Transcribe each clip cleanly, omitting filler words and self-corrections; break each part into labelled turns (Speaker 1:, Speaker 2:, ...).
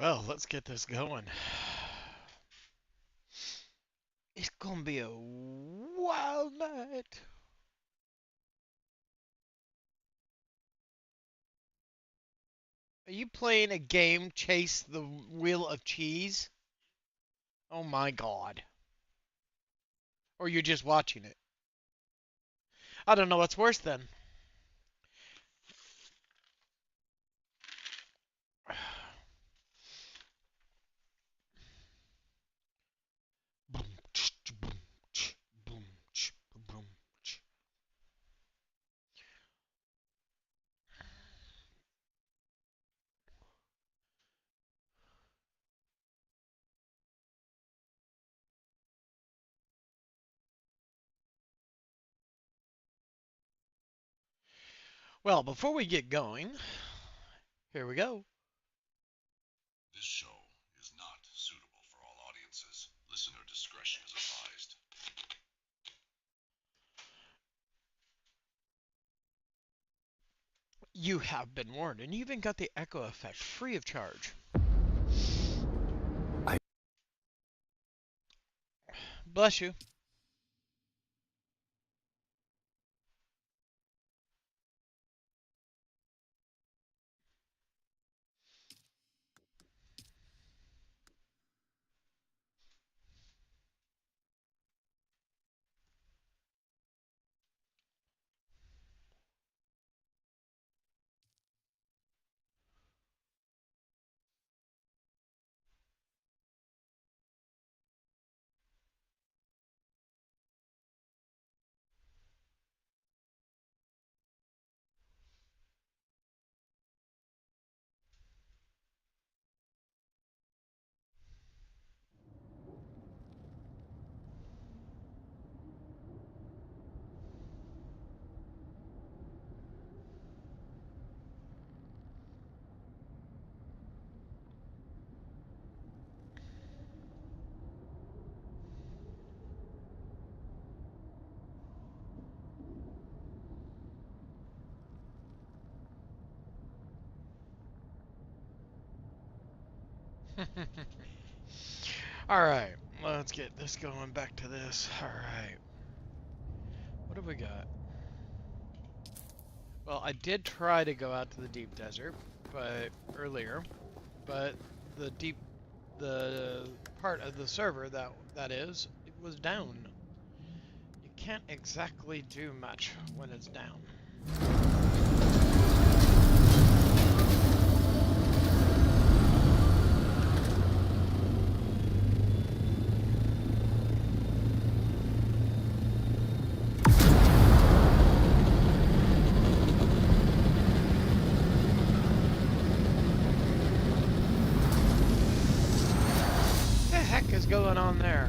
Speaker 1: Well, let's get this going. It's gonna be a wild night. Are you playing a game, Chase the Wheel of Cheese? Oh my god. Or you're just watching it? I don't know what's worse then. Well, before we get going, here we go.
Speaker 2: This show is not suitable for all audiences. Listener discretion is advised.
Speaker 1: You have been warned, and you even got the echo effect free of charge. Bless you. Alright, let's get this going back to this. Alright. What have we got? Well, I did try to go out to the deep desert, but earlier, but the part of the server that is, it was down. You can't exactly do much when it's down. What the heck is going on there?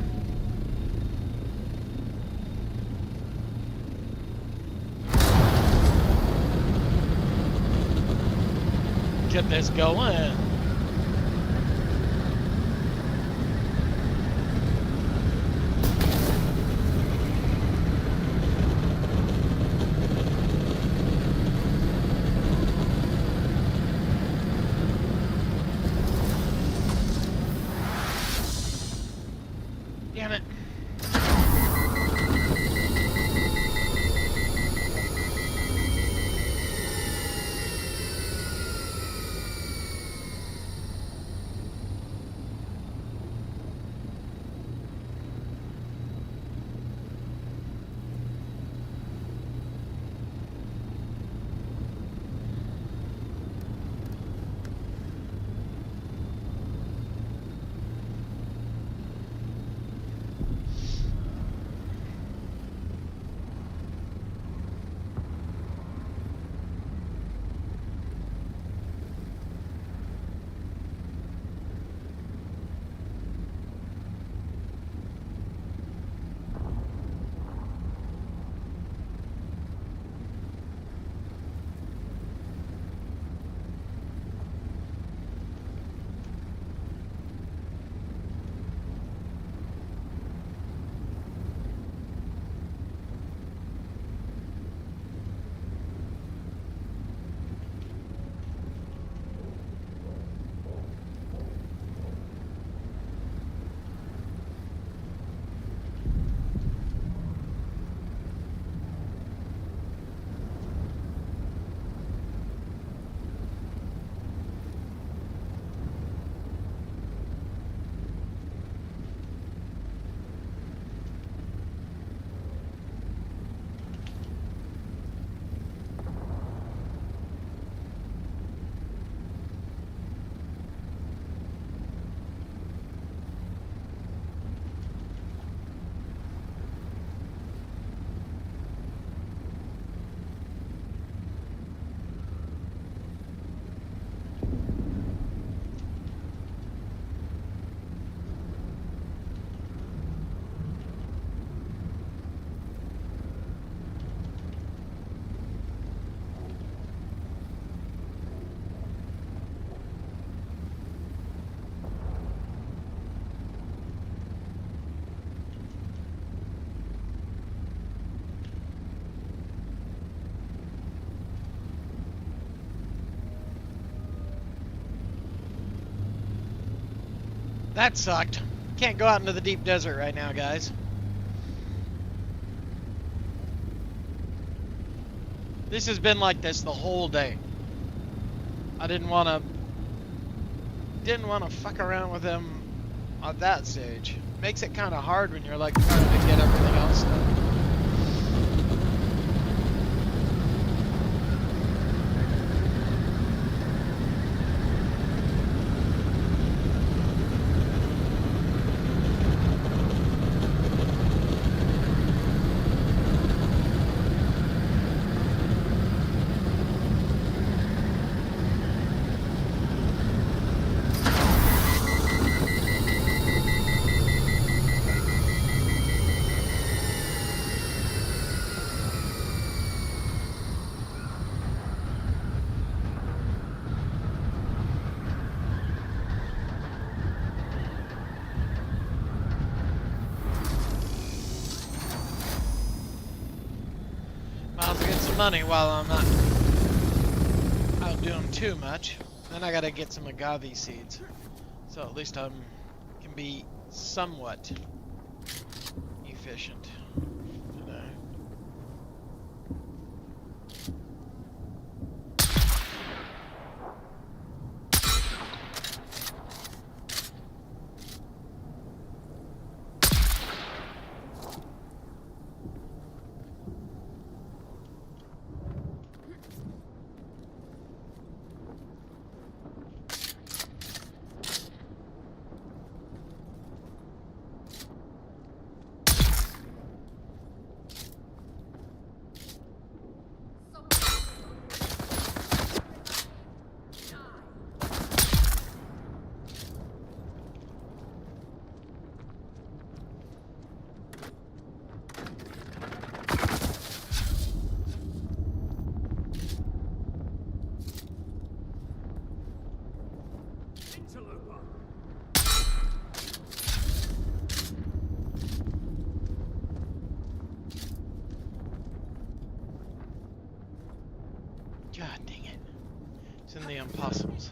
Speaker 1: Get this going. Damn it. That sucked. Can't go out into the deep desert right now, guys. This has been like this the whole day. I didn't want to fuck around with them at that stage. Makes it kind of hard when you're like trying to get everything else done. Might as well get some money while I'm not out doing too much. Then I gotta get some agave seeds. So at least I'm can be somewhat efficient today. God dang it. It's in the impossibles.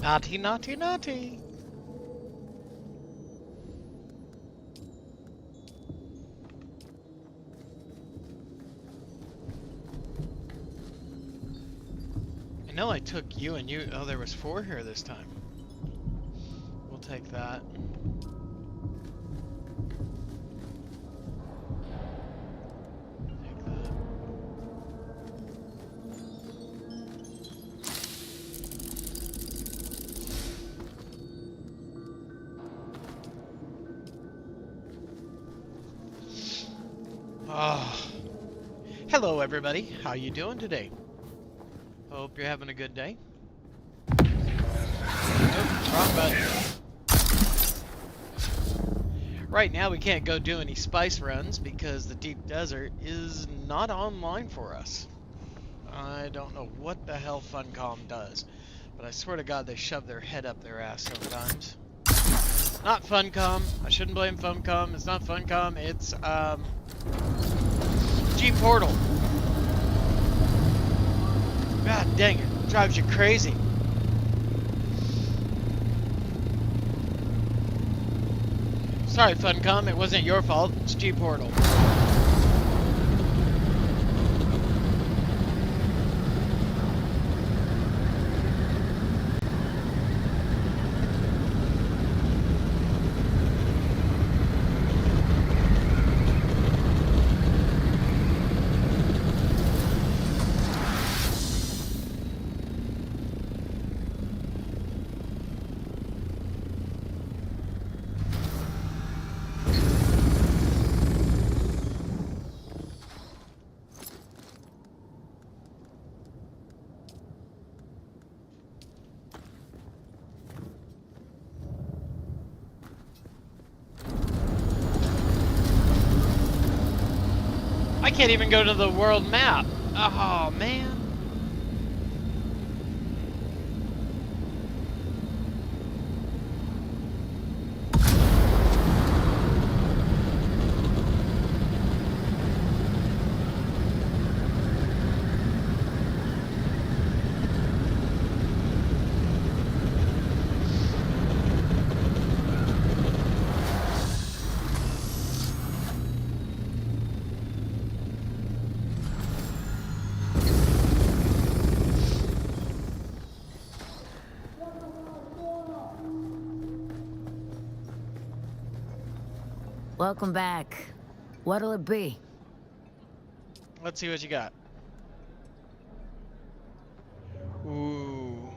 Speaker 1: Naughty, naughty, naughty. I know I took you and you. Oh, there was 4 here this time. We'll take that. Take that. Oh. Hello, everybody. How you doing today? Hope you're having a good day. Oops, wrong button. Right now we can't go do any spice runs because the deep desert is not online for us. I don't know what the hell Funcom does, but I swear to God they shove their head up their ass sometimes. Not Funcom. I shouldn't blame Funcom. It's not Funcom. It's G-Portal. God dang it. Drives you crazy. Sorry, Funcom. It wasn't your fault. It's G-Portal. I can't even go to the world map. Oh, man.
Speaker 3: Welcome back. What'll it be?
Speaker 1: Let's see what you got. Ooh.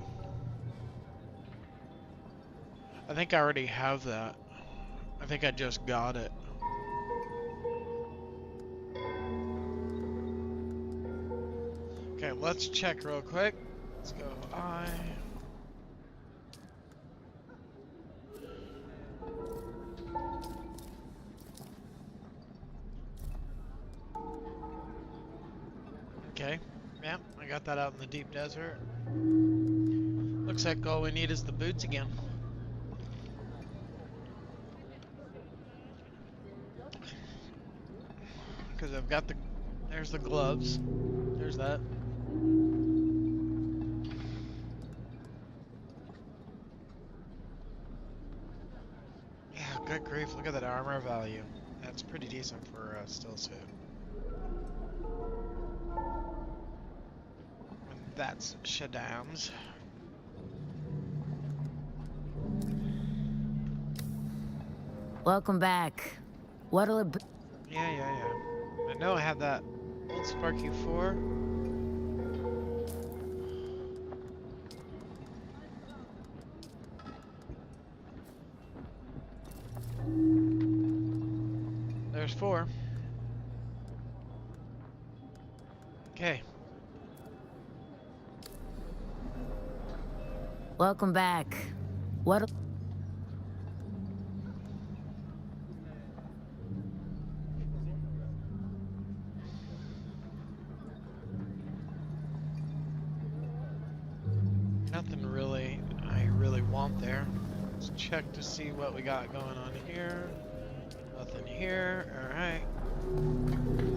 Speaker 1: I think I already have that. I think I just got it. Okay, let's check real quick. Let's go I. Okay. Yep, I got that out in the deep desert. Looks like all we need is the boots again. Because I've got the... There's the gloves. There's that. Yeah, good grief. Look at that armor value. That's pretty decent for a still suit. And that's Shaddam's.
Speaker 3: Welcome back. What'll it be?
Speaker 1: Yeah. I know I have that old Sparky 4. There's 4. Okay.
Speaker 3: Welcome back. What'll...
Speaker 1: Nothing really I really want there. Let's check to see what we got going on here. Nothing here. Alright.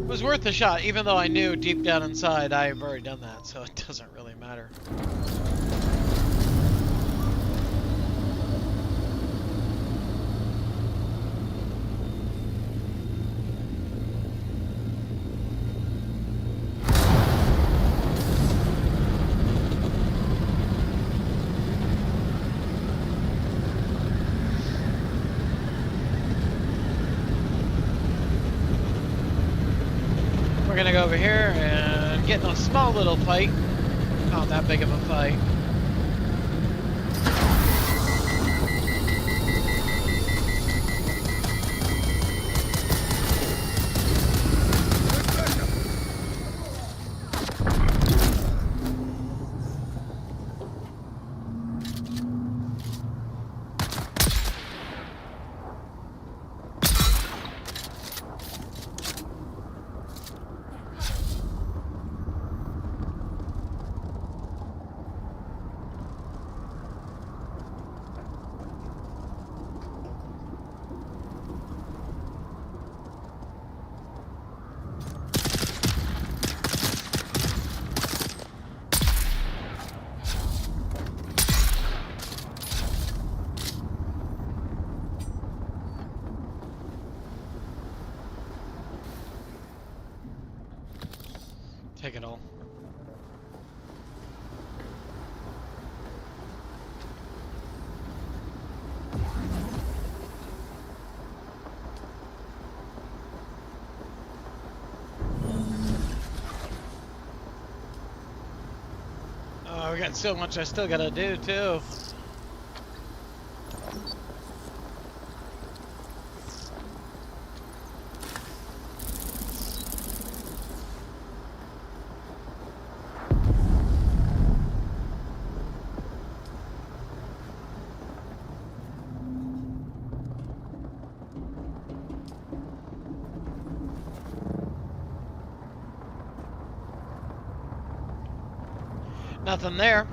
Speaker 1: It was worth a shot, even though I knew deep down inside I've already done that, so it doesn't really matter. We're gonna go over here and get in a small little fight. Not that big of a fight. Take it all. Oh, we got so much I still gotta do too. Nothing there.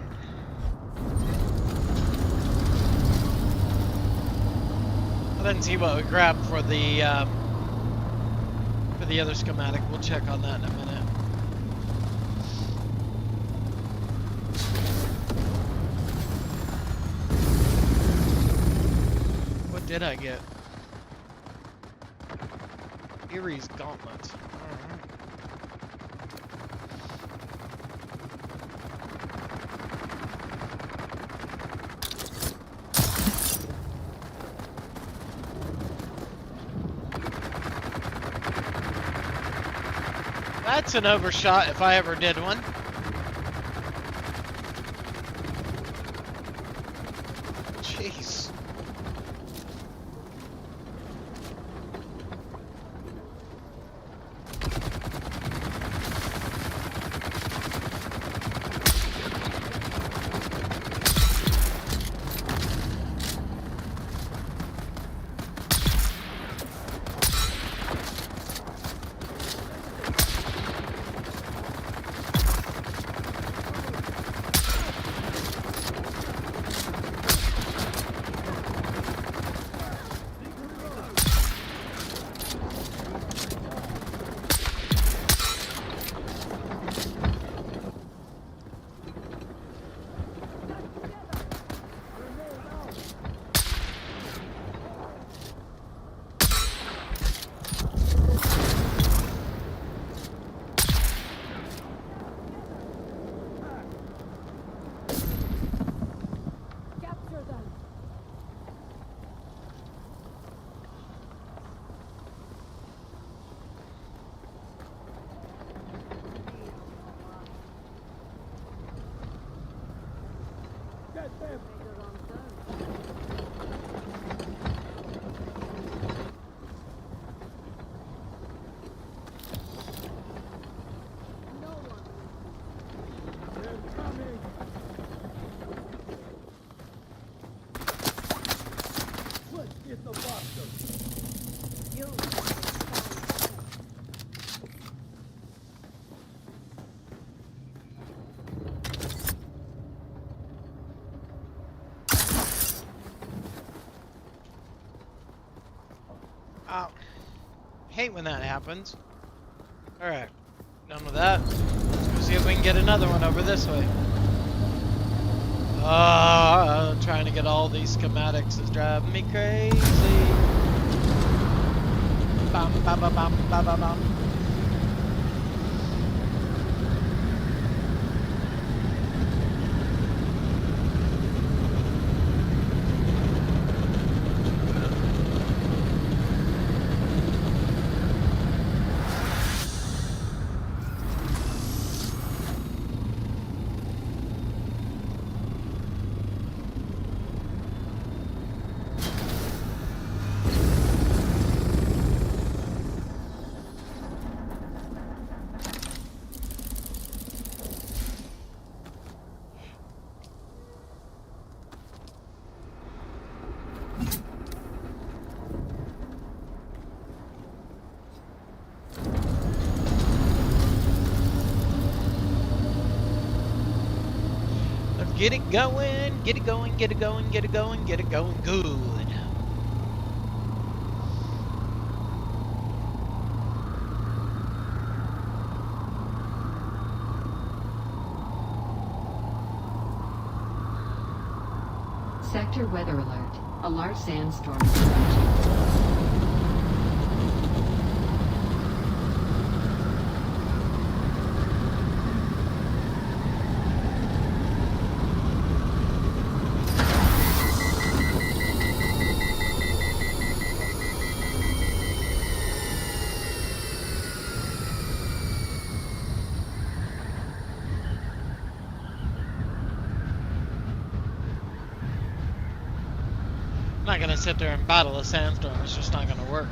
Speaker 1: I didn't see what we grabbed for the other schematic. We'll check on that in a minute. What did I get? Erie's gauntlets. Alright. That's an overshot if I ever did one. Jeez. Oh, hate when that happens. Alright, done with that. Let's go see if we can get another one over this way. Trying to get all these schematics is driving me crazy. Bum, bum, bum, bum, bum, bum, bum. Get it going, get it going, get it going, get it going, get it going good.
Speaker 4: Sector weather alert. A large sandstorm is approaching.
Speaker 1: I'm not gonna sit there and battle a sandstorm, it's just not gonna work.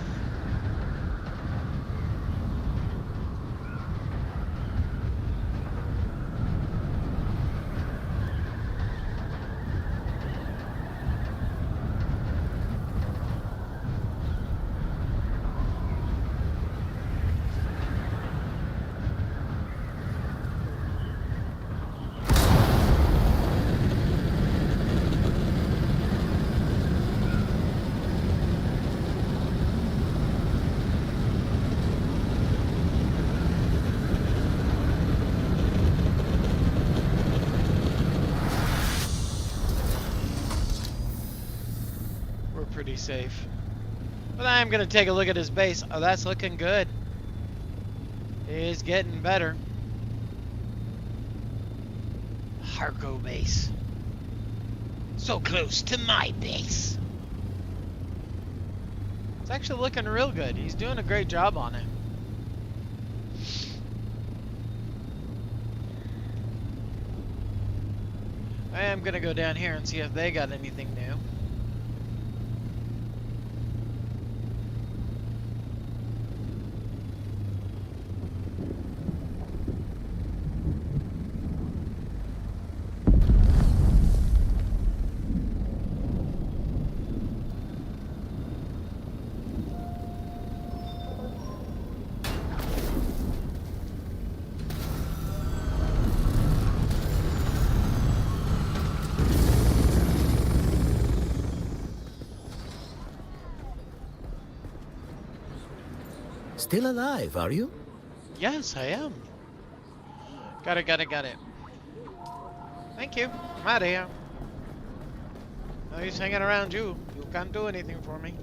Speaker 1: be safe. But I am going to take a look at his base. Oh, that's looking good. It's getting better. Harco base. So close to my base. It's actually looking real good. He's doing a great job on it. I am going to go down here and see if they got anything new.
Speaker 5: Still alive, are you?
Speaker 1: Yes, I am. Got it. Thank you. I'm out of here. No use hanging around you. You can't do anything for me.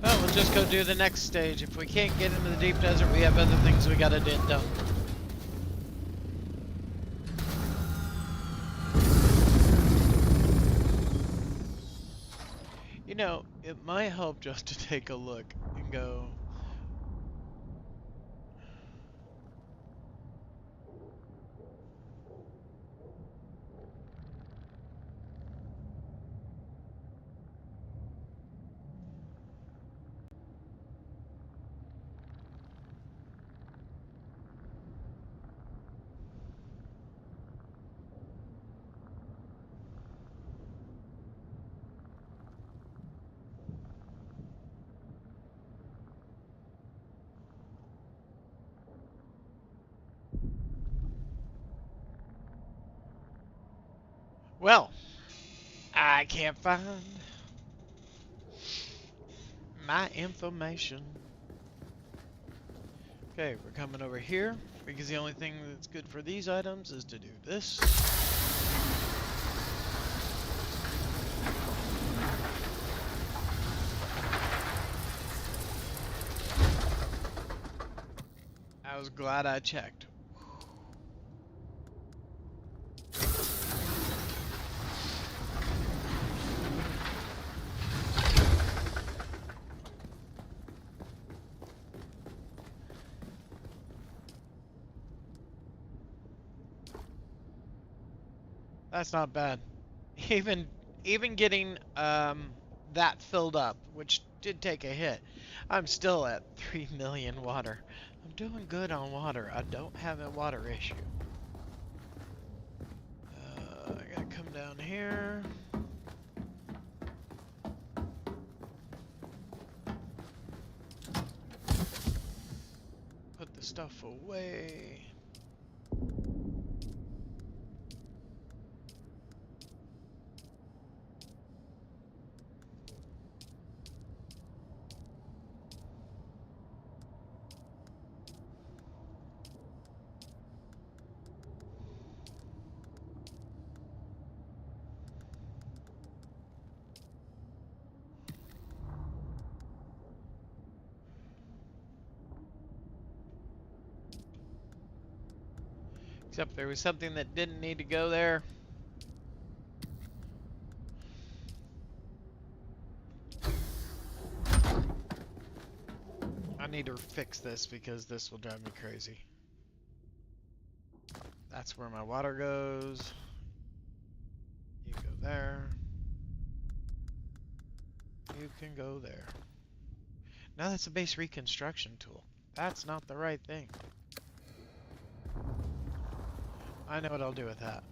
Speaker 1: Well, we'll just go do the next stage. If we can't get into the deep desert, we have other things we gotta get done. You know, it might help just to take a look and go, well, I can't find my information. Okay, we're coming over here because the only thing that's good for these items is to do this. I was glad I checked. That's not bad. Even even getting that filled up, which did take a hit, I'm still at 3 million water. I'm doing good on water. I don't have a water issue. I gotta come down here. Put the stuff away. Except there was something that didn't need to go there. I need to fix this because this will drive me crazy. That's where my water goes. You go there. You can go there. Now that's a base reconstruction tool. That's not the right thing. I know what I'll do with that.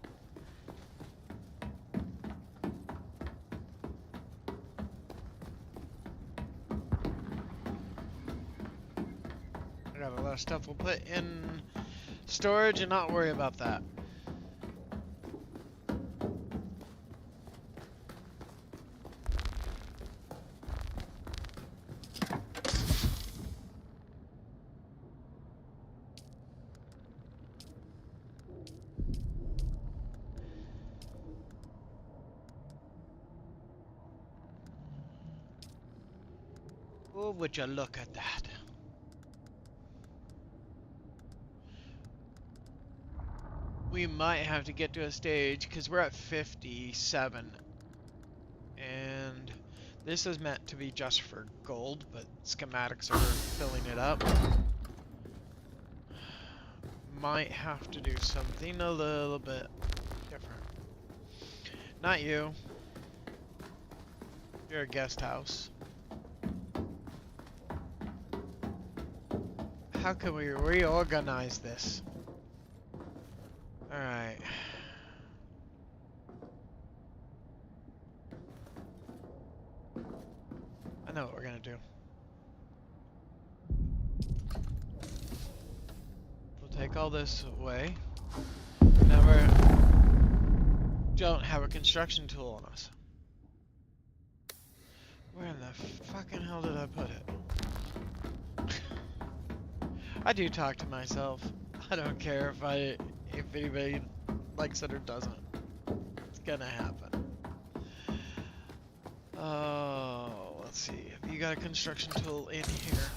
Speaker 1: got a lot of stuff we'll put in storage and not worry about that. Oh, would you look at that? We might have to get to a stage because we're at 57 and this is meant to be just for gold, but schematics are filling it up. Might have to do something a little bit different. Not you. You're a guest house. How can we reorganize this? Alright. I know what we're gonna do. We'll take all this away. Now don't have a construction tool on us. Where in the fucking hell did I put it? I do talk to myself. I don't care if anybody likes it or doesn't. It's gonna happen. Oh, let's see. Have you got a construction tool in here?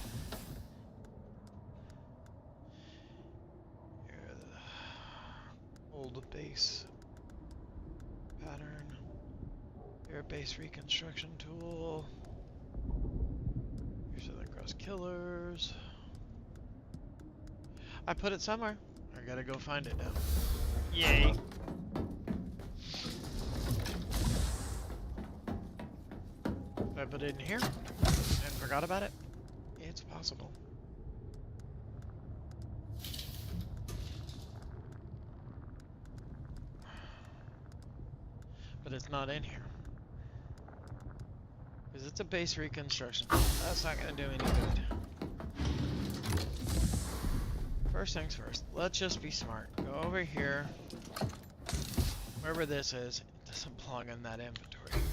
Speaker 1: Here, the old base pattern. Here, base reconstruction tool. Here's Southern Cross Killers. I put it somewhere. I gotta go find it now. Yay! Did I put it in here and forgot about it? It's possible. But it's not in here. Because it's a base reconstruction. That's not gonna do any good. First things first, let's just be smart. Go over here. Wherever this is, it doesn't belong in that inventory.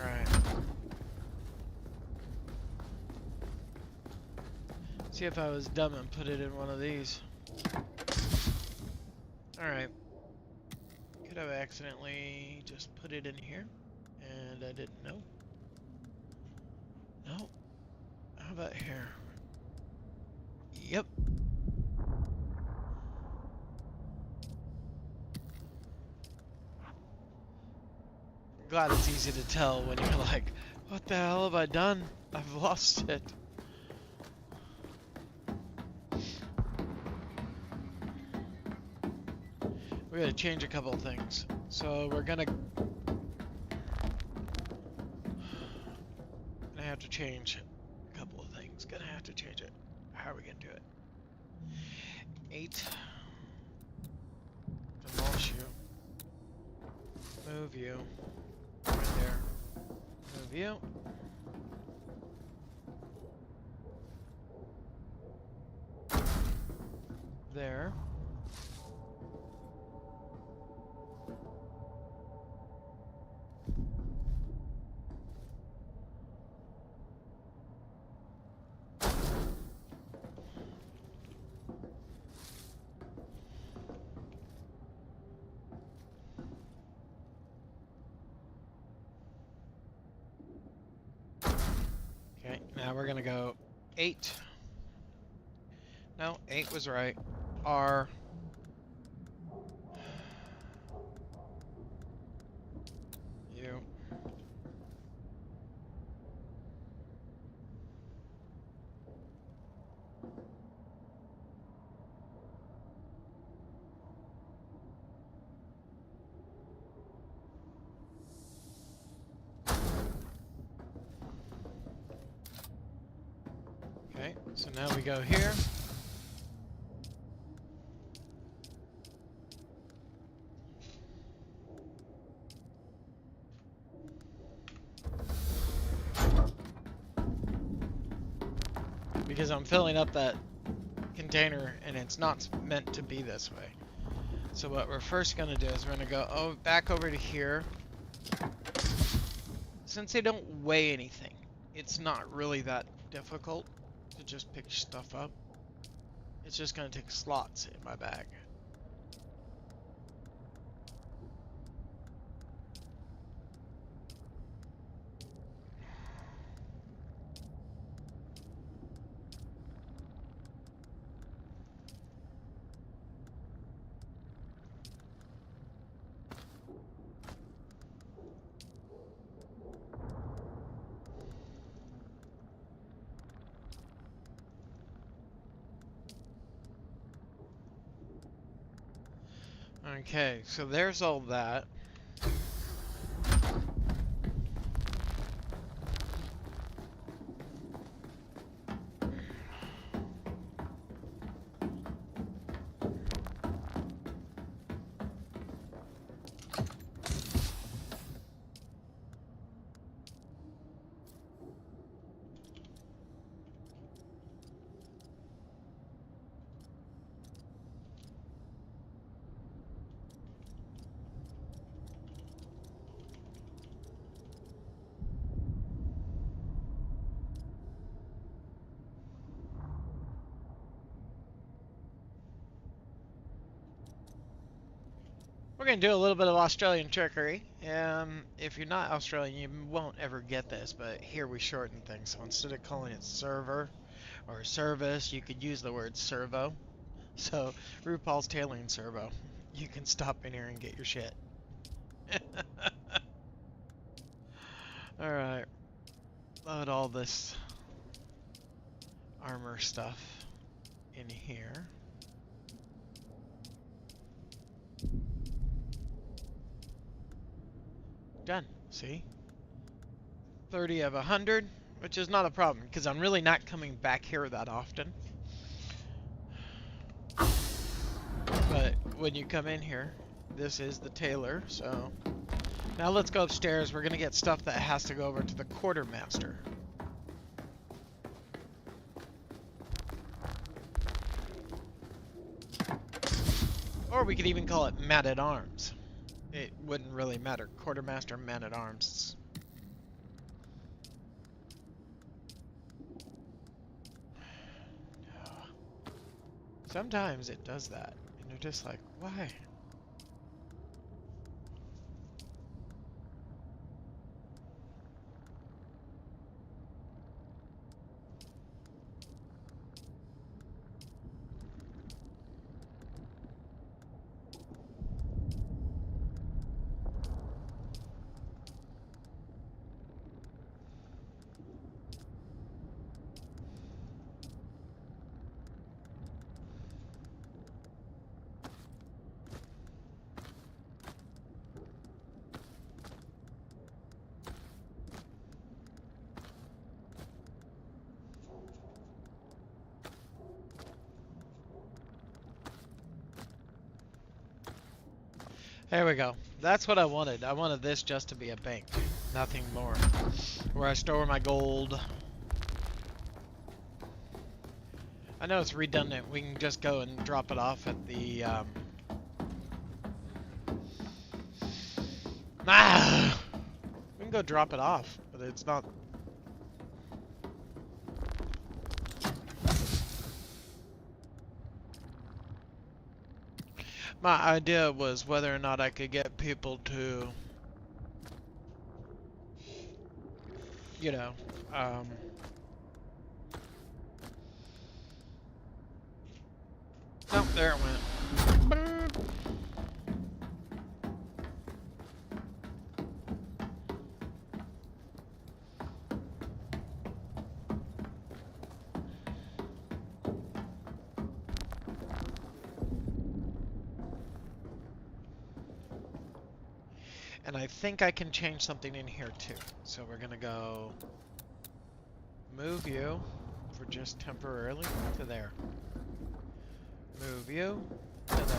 Speaker 1: Alright. See if I was dumb and put it in one of these. Alright. Could have accidentally just put it in here, and I didn't know. No. How about here? Yep. Glad it's easy to tell when you're like, what the hell have I done? I've lost it. We gotta change a couple of things. So we're gonna have to change a couple of things. Gonna have to change it. How are we gonna do it? 8. Demolish you. Move you. Right there. Move you. There. Okay, now we're gonna go 8. No, 8 was right. R. U. Okay, so now we go here. Because I'm filling up that container, and it's not meant to be this way. So what we're first going to do is we're going to go back over to here. Since they don't weigh anything, it's not really that difficult to just pick stuff up. It's just going to take slots in my bag. Okay, so there's all that. We're going to do a little bit of Australian trickery. If you're not Australian, you won't ever get this, but here we shorten things. So instead of calling it server or service, you could use the word servo. So, RuPaul's tailing servo. You can stop in here and get your shit. Alright. Load all this armor stuff in here. Done. See? 30 of 100, which is not a problem, because I'm really not coming back here that often. But when you come in here, this is the tailor, so... Now let's go upstairs. We're going to get stuff that has to go over to the quartermaster. Or we could even call it man-at-arms. It wouldn't really matter. Quartermaster, man-at-arms. Sometimes it does that, and you're just like, why? There we go. That's what I wanted. I wanted this just to be a bank. Nothing more. Where I store my gold. I know it's redundant. We can just go and drop it off at the, we can go drop it off, but it's not... My idea was whether or not I could get people to, you know, oh, there it went. And I think I can change something in here too. So we're gonna go move you for just temporarily to there. Move you to there.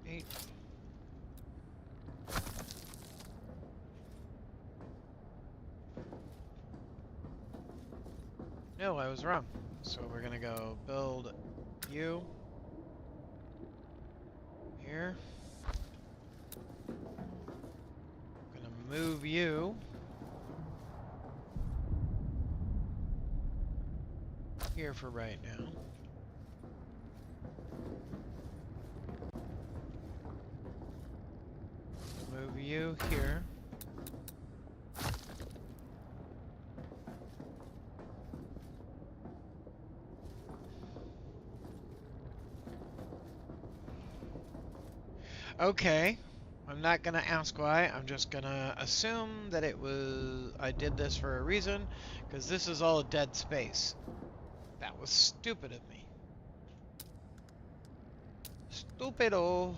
Speaker 1: 8. No, I was wrong. So we're gonna go build you here. Gonna move you here for right now. Move you here. Okay. I'm not gonna ask why. I'm just gonna assume that I did this for a reason, because this is all dead space. That was stupid of me. Stupido.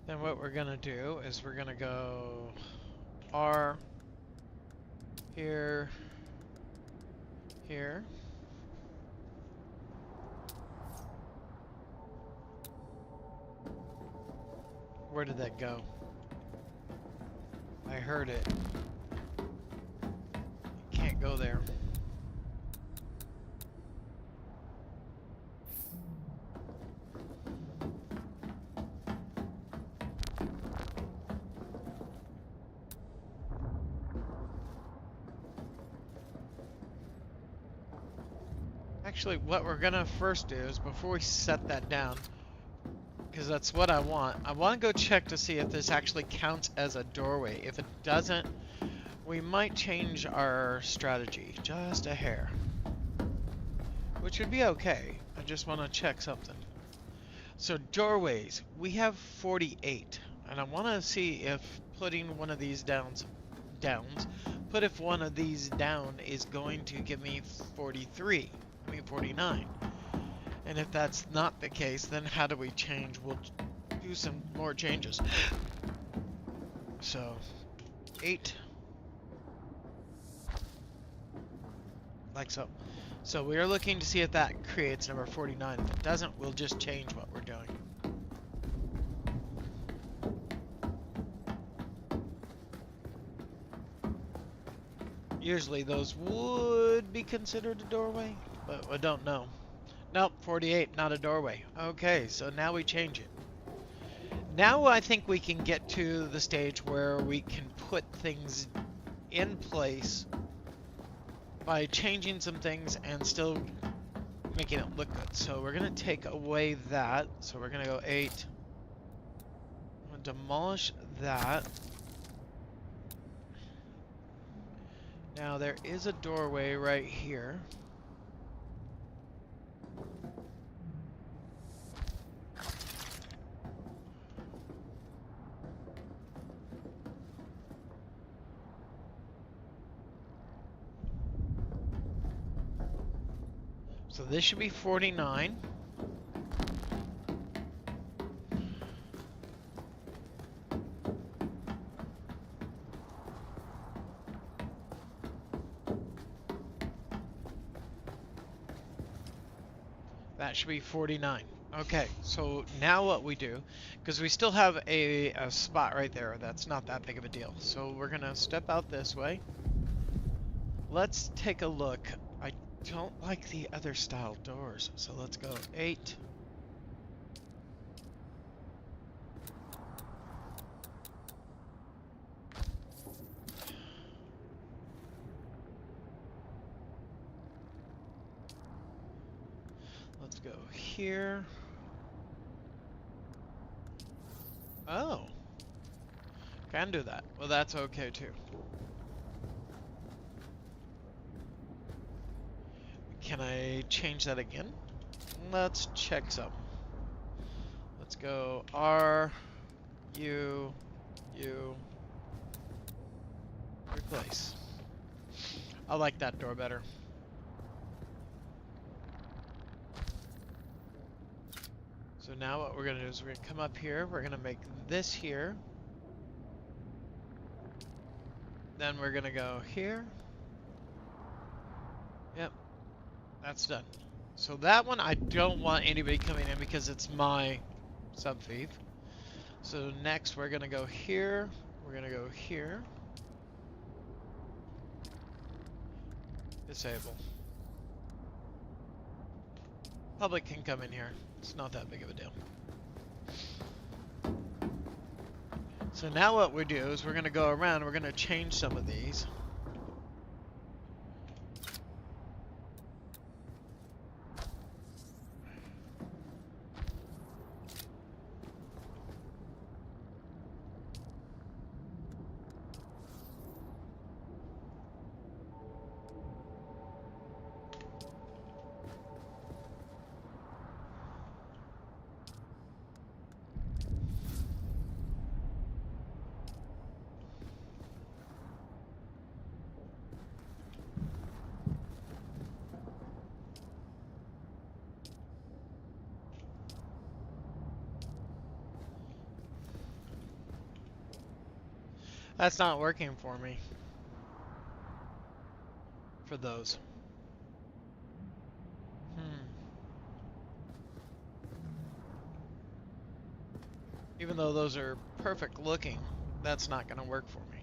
Speaker 1: Then what we're gonna do is we're gonna go R here, here. Where did that go? I heard it. Can't go there. Actually, what we're gonna first do is before we set that down, because that's what I want to go check to see if this actually counts as a doorway. If it doesn't, we might change our strategy just a hair, which would be okay. I just want to check something. So doorways, we have 48, and I want to see if putting one of these put if one of these down is going to give me 49. And if that's not the case, then how do we change? We'll do some more changes. So, 8. Like so. So we are looking to see if that creates number 49. If it doesn't, we'll just change what we're doing. Usually those would be considered a doorway, but I don't know. Nope, 48, not a doorway. Okay, so now we change it. Now I think we can get to the stage where we can put things in place by changing some things and still making it look good. So we're going to take away that. So we're going to go 8. I'm going to demolish that. Now there is a doorway right here. So this should be 49. That should be 49. Okay, so now what we do, because we still have a spot right there, that's not that big of a deal. So we're gonna step out this way. Let's take a look. I don't like the other style doors, so let's go 8. Let's go here. Oh, can do that. Well, that's okay too. We Can I change that again? Let's check some. Let's go R, U, U, replace. I like that door better. So now what we're going to do is we're going to come up here. We're going to make this here. Then we're going to go here. Yep, that's done. So that one, I don't want anybody coming in because it's my subfief. So next we're going to go here. We're going to go here. Disable. Public can come in here. It's not that big of a deal. So now what we do is we're going to go around. We're going to change some of these. That's not working for me. For those. Even though those are perfect looking, that's not going to work for me.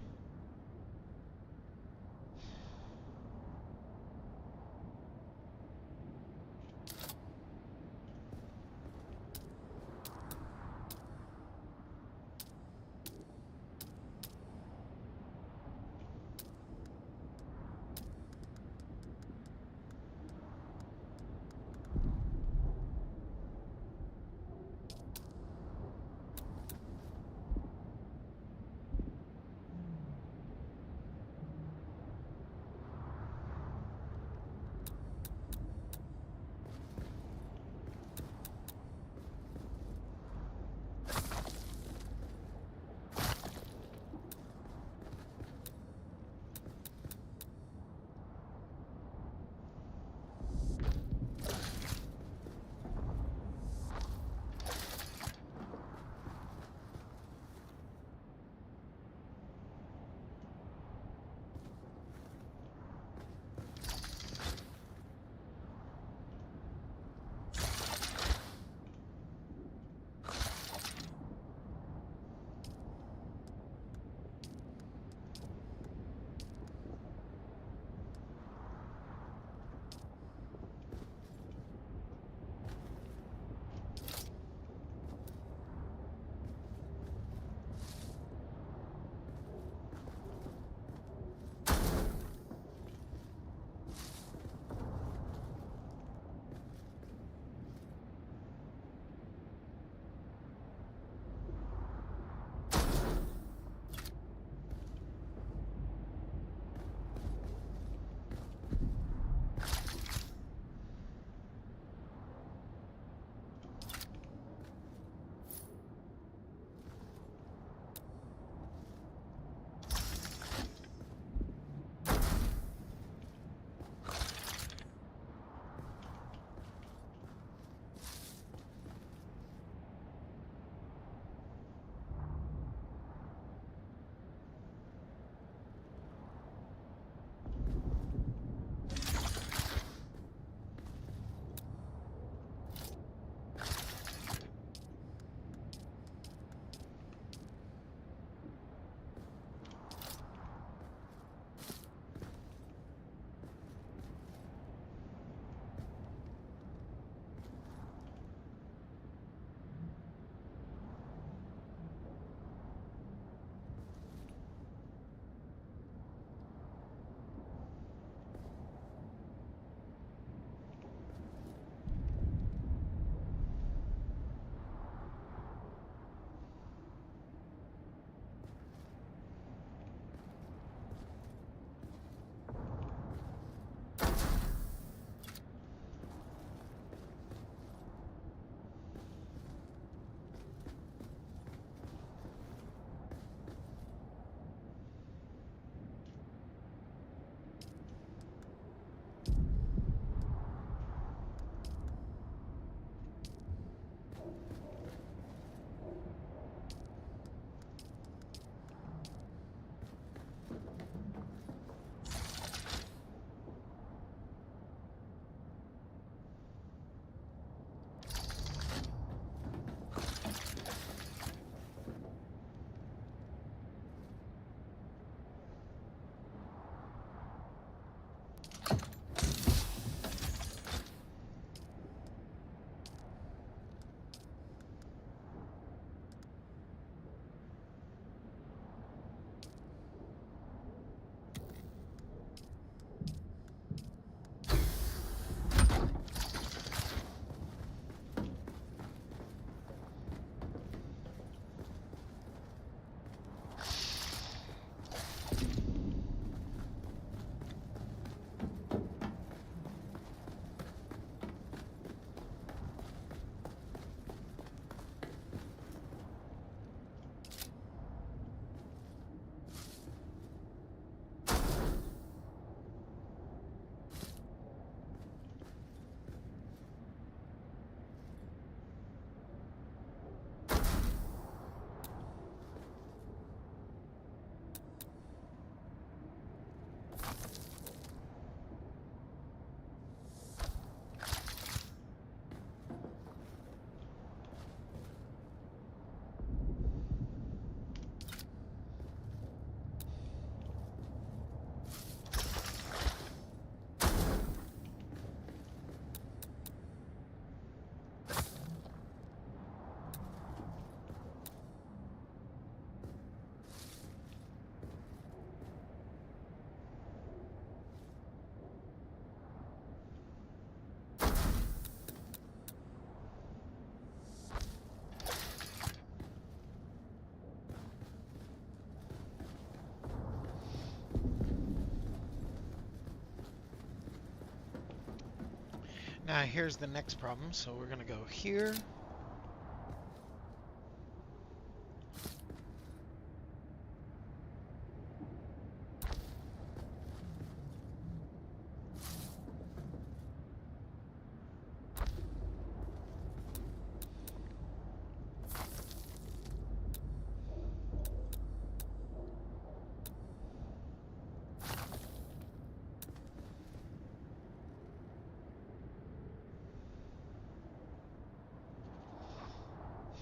Speaker 1: Here's the next problem. So we're gonna go here.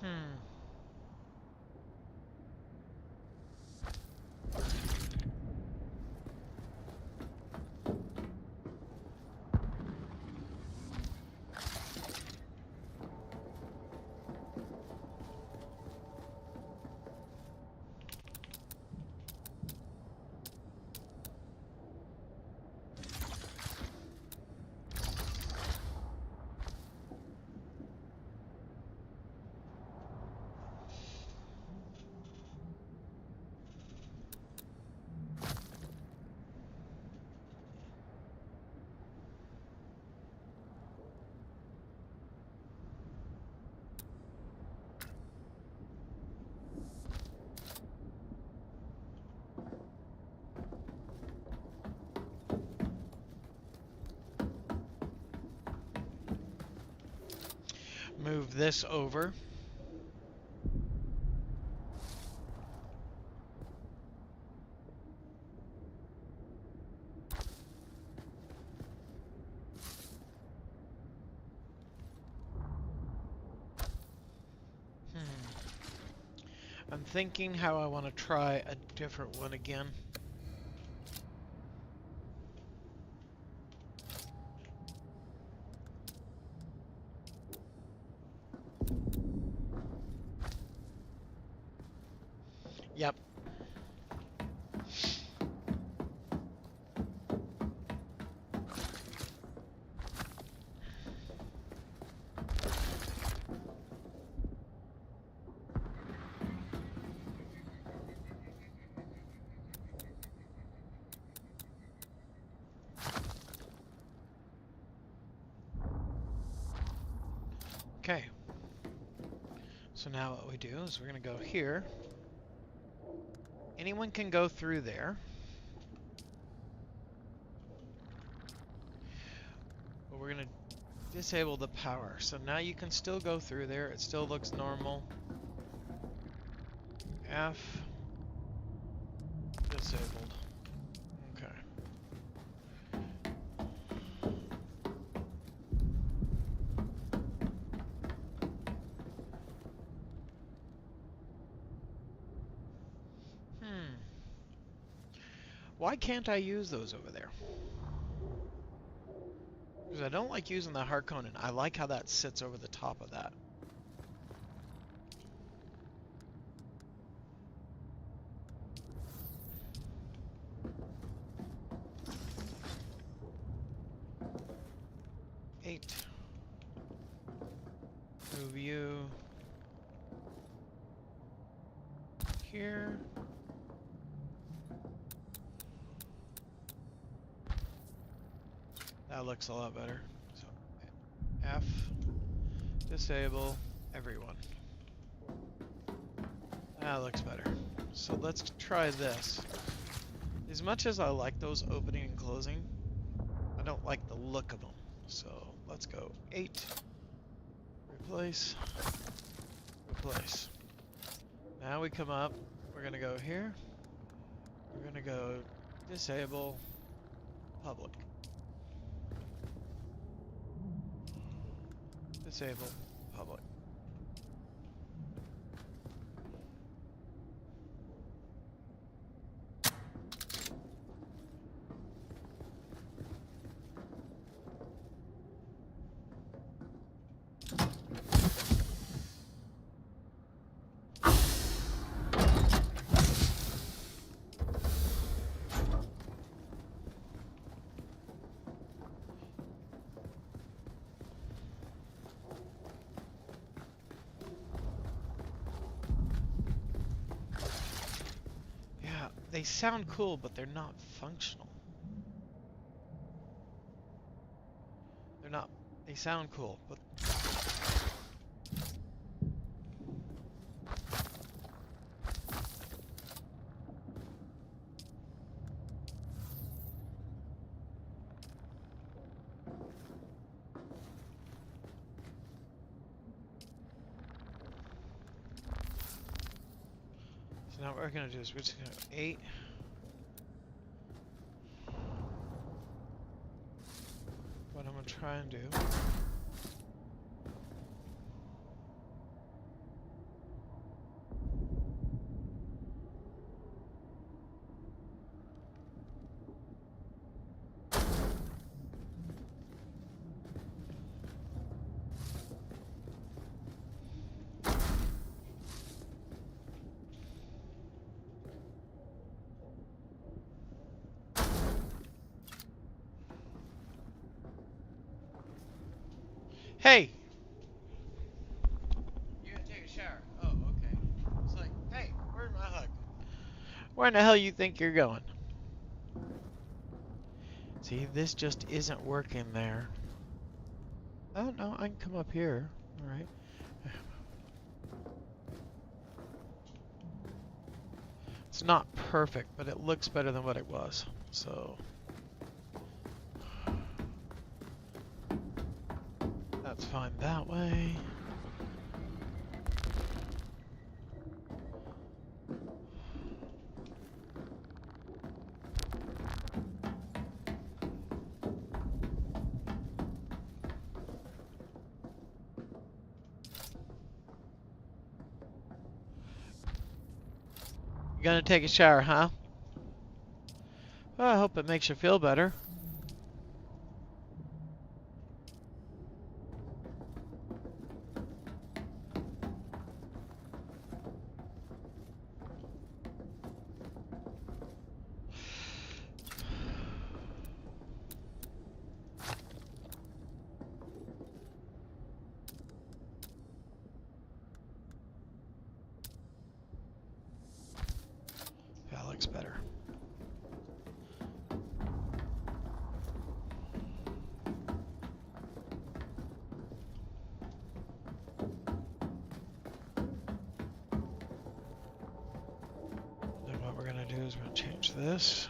Speaker 1: Hmm. Move this over. I'm thinking how I want to try a different one again. Yep. Okay. So now what we do is we're going to go here. Anyone can go through there. But we're going to disable the power. So now you can still go through there. It still looks normal. F. Disabled. Okay. Why can't I use those over there? Because I don't like using the Harkonnen. I like how that sits over the top of that. Eight. Move you here. That looks a lot better. So F, disable everyone. That looks better. So let's try this. As much as I like those opening and closing, I don't like the look of them. So let's go 8, replace, replace. Now we come up, we're gonna go here, we're gonna go disable public. Disable public. They sound cool, but they're not functional. They're not. They sound cool, but so now what we're gonna do is we're just gonna go 8. What I'm gonna try and do. Hey! You gonna take a shower? Oh, okay. It's like, hey, where's my hug? Where in the hell you think you're going? See, this just isn't working there. Oh, no, I can come up here. Alright. It's not perfect, but it looks better than what it was. So that's fine that way. You gonna take a shower, huh? Well, I hope it makes you feel better. That looks better. Then what we're gonna do is we're gonna change this.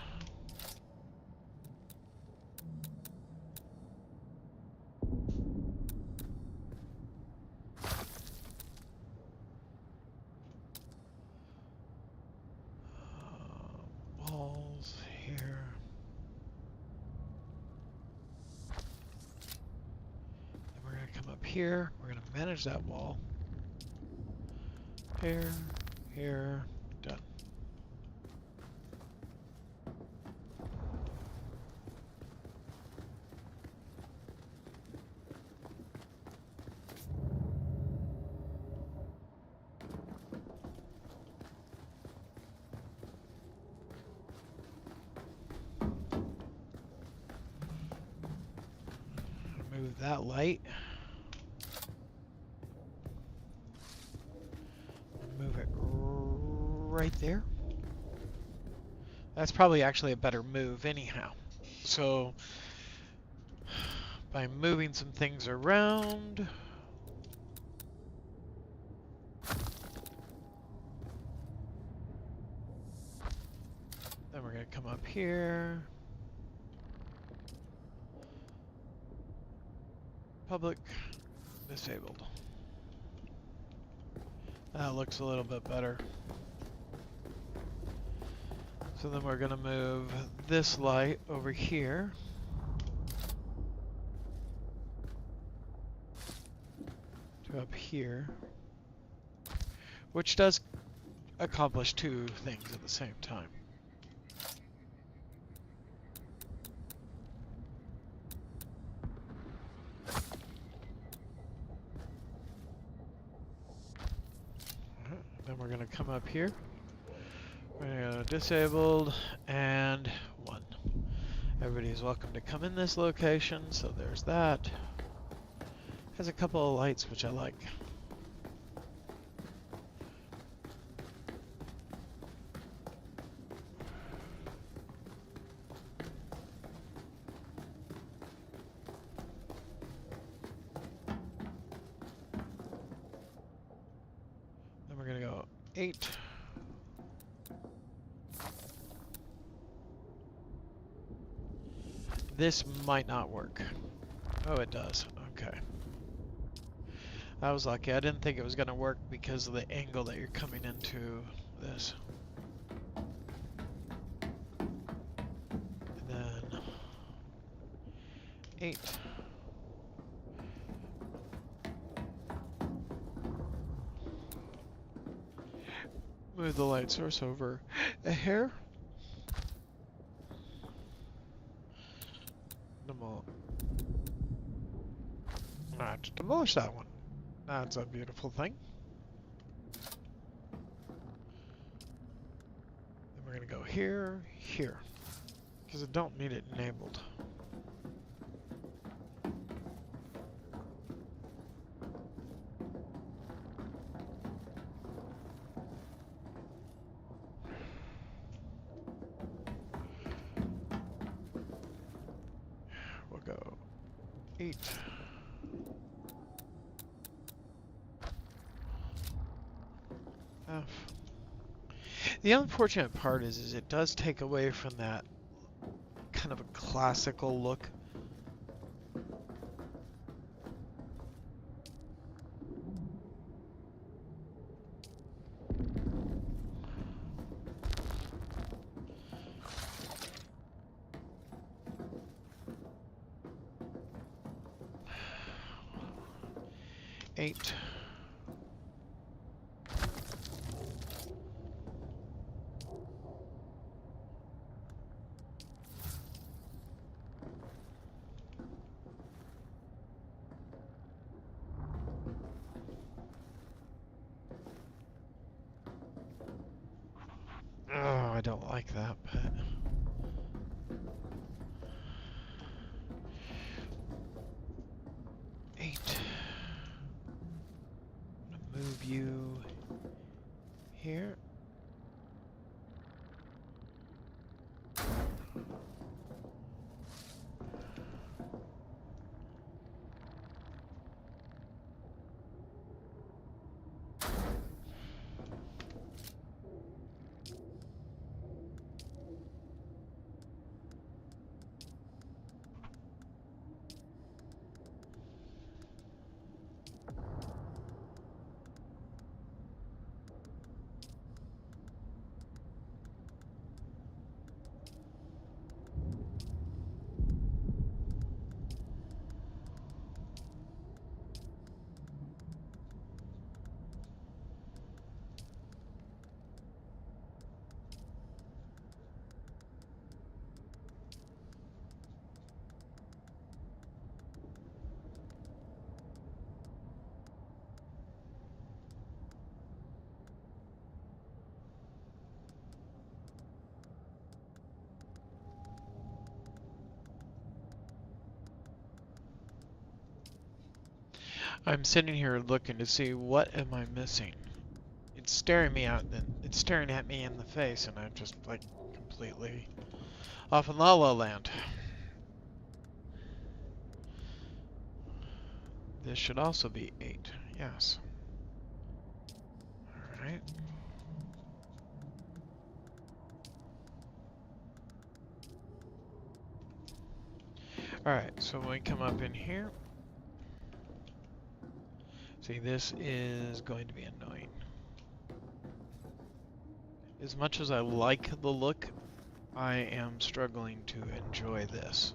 Speaker 1: Walls here. Then we're gonna come up here. We're gonna manage that wall. Here, here, done. Move that light. Move it right there. That's probably actually a better move anyhow. So by moving some things around, then we're going to come up here. Public, disabled. That looks a little bit better. So then we're going to move this light over here. To up here. Which does accomplish two things at the same time. Then we're going to come up here. We're going to disabled and 1. Everybody's welcome to come in this location, so there's that. Has a couple of lights which I like. 8. This might not work. Oh, it does. Okay. I was lucky. I didn't think it was going to work because of the angle that you're coming into this. And then 8. Move the light source over a hair. Demolish that one. That's a beautiful thing. Then we're going to go here, here. Because I don't need it enabled. We'll go 8. F. The unfortunate part is it does take away from that kind of a classical look. Eight. Oh, I don't like that, but... Move you here. I'm sitting here looking to see what am I missing. It's staring me out, and it's staring at me in the face, and I'm just like completely off in La La Land. This should also be 8. Yes. All right. All right. So when we come up in here. See, this is going to be annoying. As much as I like the look, I am struggling to enjoy this.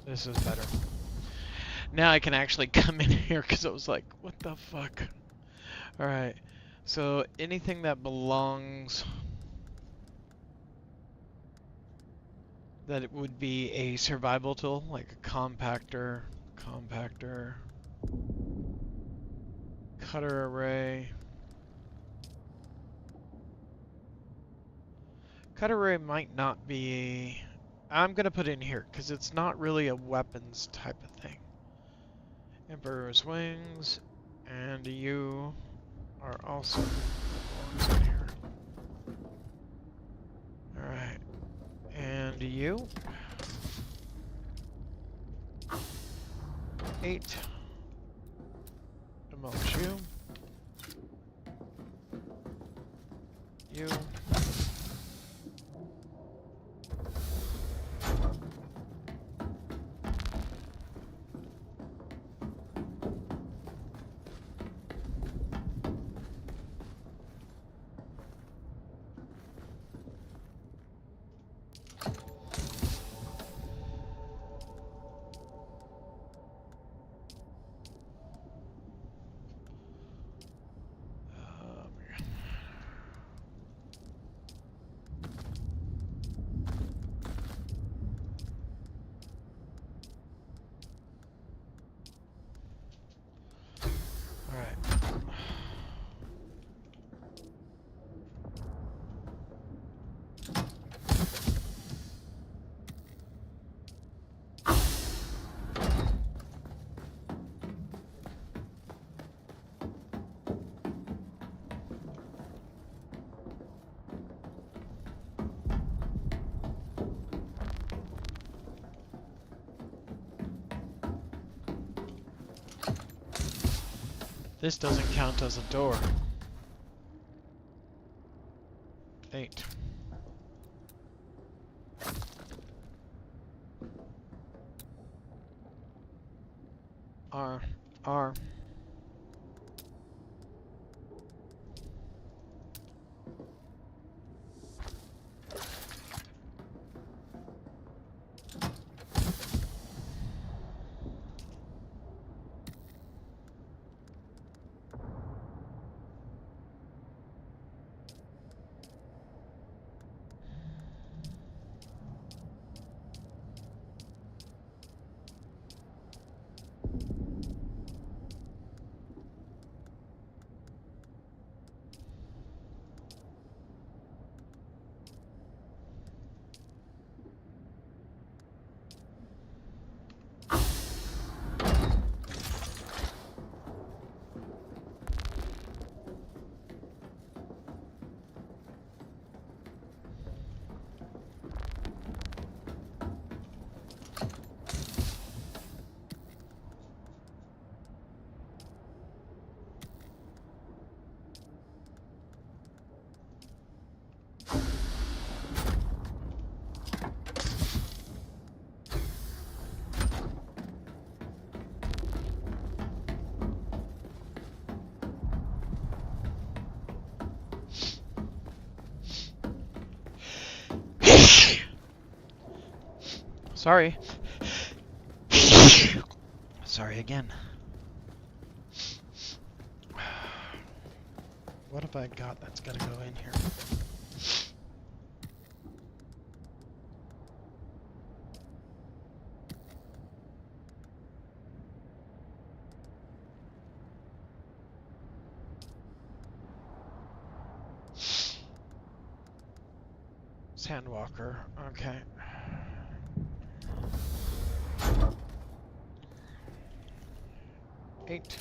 Speaker 1: This is better. Now I can actually come in here because I was like, what the fuck? Alright, so anything that belongs, that it would be a survival tool, like a compactor, cutter array. Cutter array might not be. I'm gonna put it in here because it's not really a weapons type of thing. Emperor's wings, and you are also belongs in here. All right, and you. 8. Demolish you. You. All right. This doesn't count as a door. 8. R. R. Sorry. Sorry again. What have I got that's gotta go in here? Sandwalker, okay. Eight.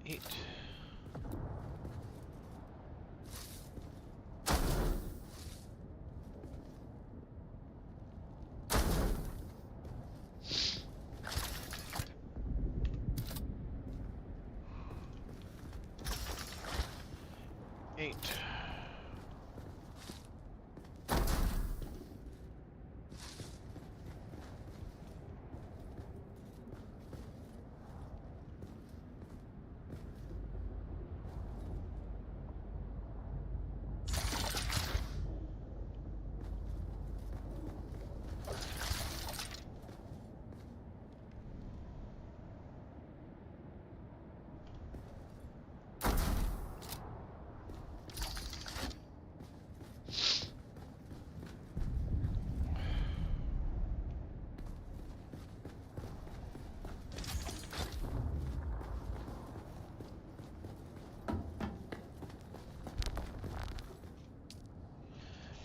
Speaker 1: Eight.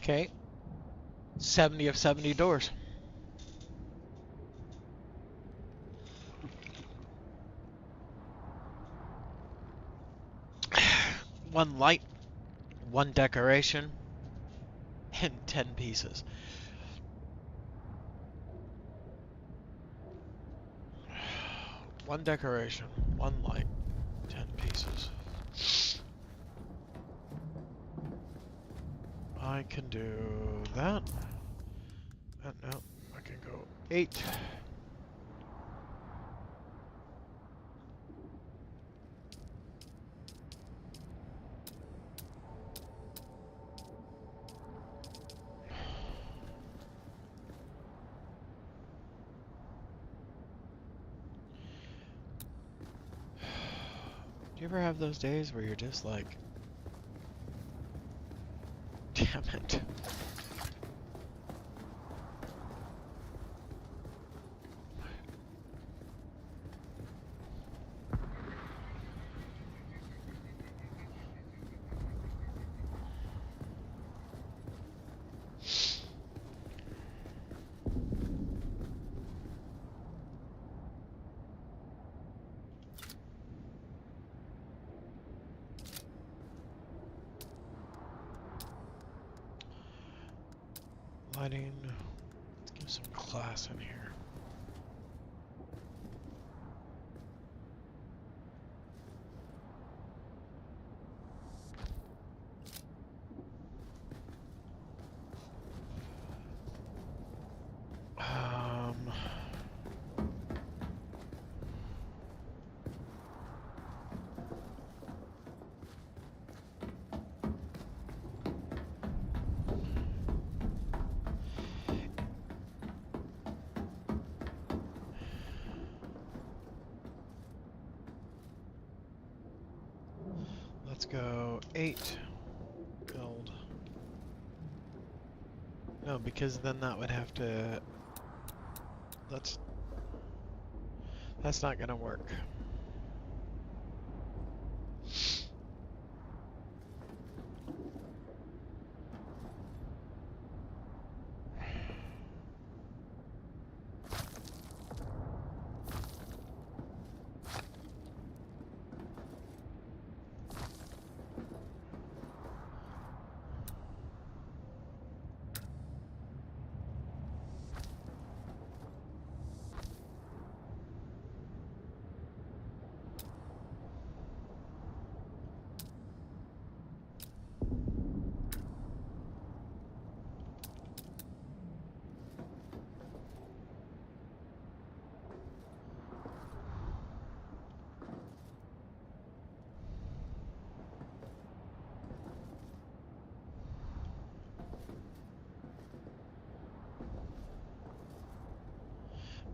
Speaker 1: Okay. 70 of 70 doors. One light, one decoration, and 10 pieces. One decoration, one light, 10 pieces. I can do that. No, I can go 8. Do you ever have those days where you're just like, damn it? Lighting. Let's give some class in here. Um, let's go 8. Build. No, because then that would have to. That's not gonna work.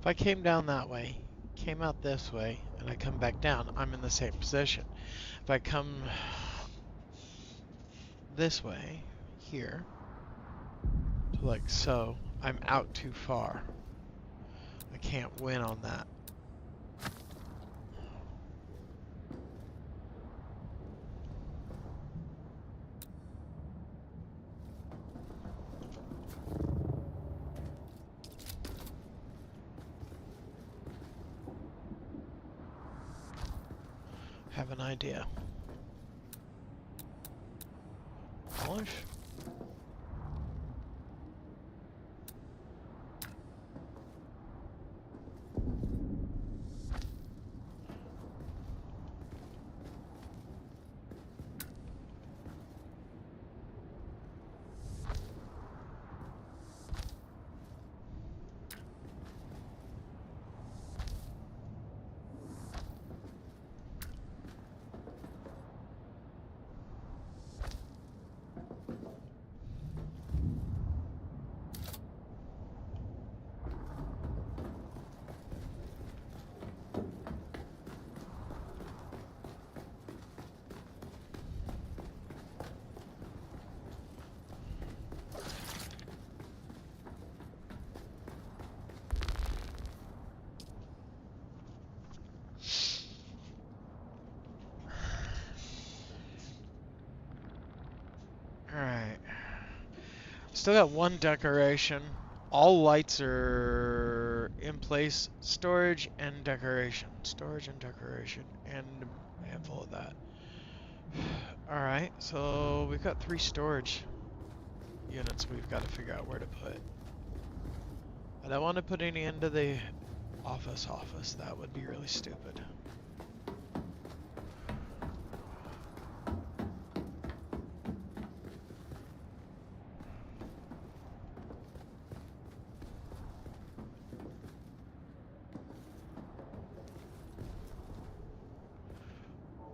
Speaker 1: If I came down that way, came out this way, and I come back down, I'm in the same position. If I come this way, here, to like so, I'm out too far. I can't win on that. Have an idea. Polish? Still got one decoration. All lights are in place. Storage and decoration. Storage and decoration. And a handful of that. Alright, so we've got 3 storage units we've got to figure out where to put. I don't want to put any into the office. That would be really stupid.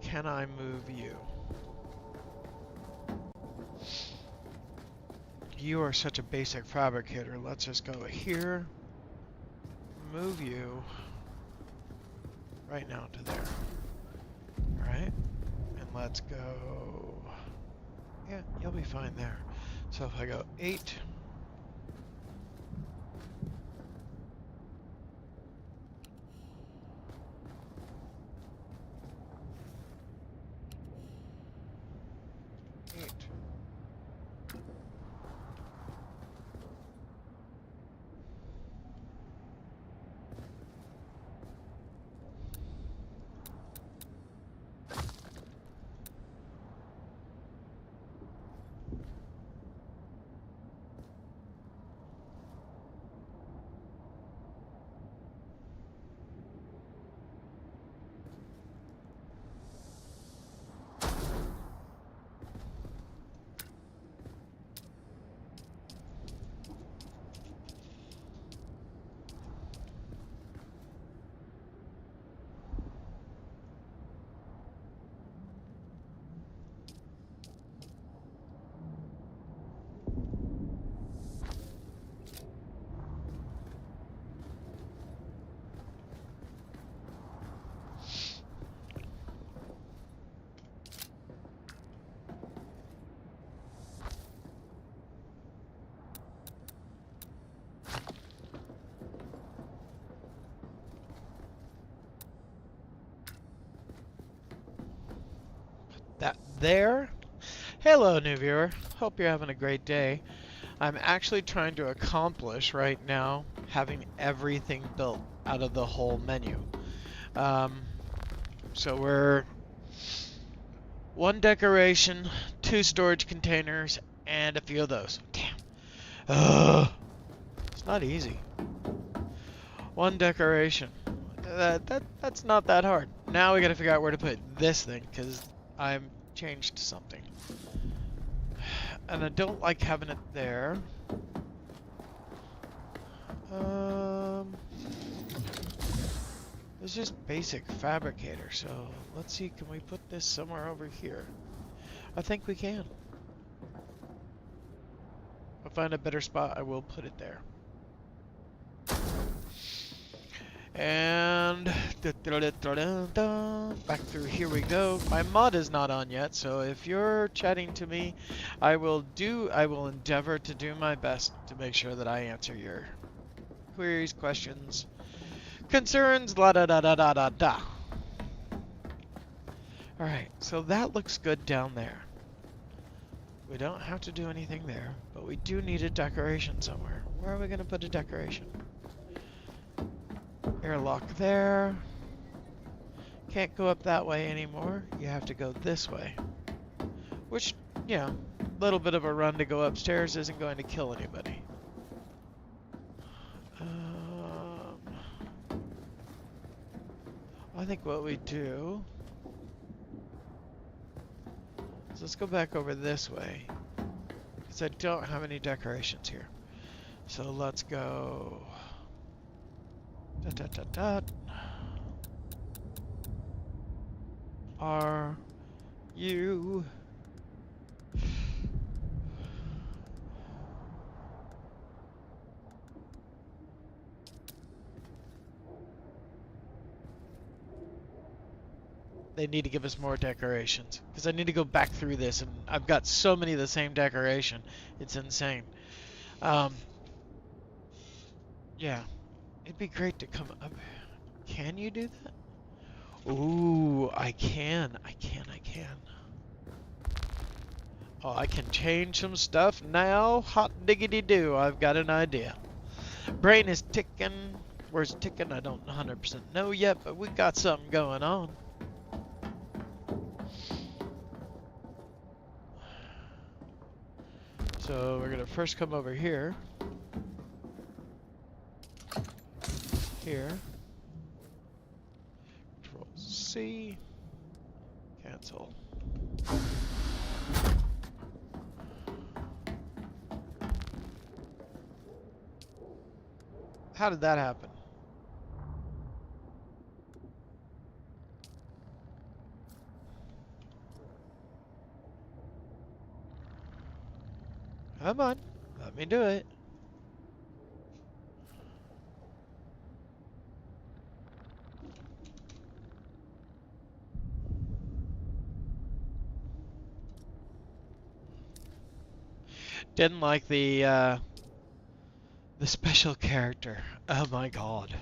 Speaker 1: Can I move you? You are such a basic fabricator. Let's just go here. Move you right now to there. Alright. And let's go. Yeah, you'll be fine there. So if I go 8. That there. Hello, new viewer. Hope you're having a great day. I'm actually trying to accomplish right now having everything built out of the whole menu. So we're 1 decoration, 2 storage containers, and a few of those. Damn. It's not easy. 1 decoration. That's not that hard. Now we gotta figure out where to put this thing, because I've changed something. And I don't like having it there. It's just basic fabricator, so let's see, can we put this somewhere over here? I think we can. If I find a better spot, I will put it there. And back through here we go. My mod is not on yet, so if you're chatting to me, I will endeavor to do my best to make sure that I answer your queries, questions, concerns, la da da da da da da. Alright, so that looks good down there. We don't have to do anything there, but we do need a decoration somewhere. Where are we going to put a decoration? Airlock there. Can't go up that way anymore. You have to go this way. Which, yeah, a little bit of a run to go upstairs isn't going to kill anybody. I think what we do is let's go back over this way, because I don't have any decorations here. So let's go. Dot, dot, dot, dot. Are you they need to give us more decorations, because I need to go back through this, and I've got so many of the same decoration, it's insane. Yeah, it'd be great to come up. Can you do that? Ooh, I can. Oh, I can change some stuff now. Hot diggity do. I've got an idea. Brain is ticking. Where's it ticking? I don't 100% know yet, but we got something going on. So we're gonna first come over here. Here. Control C. Cancel. How did that happen? Come on, let me do it. Didn't like the special character. Oh my god.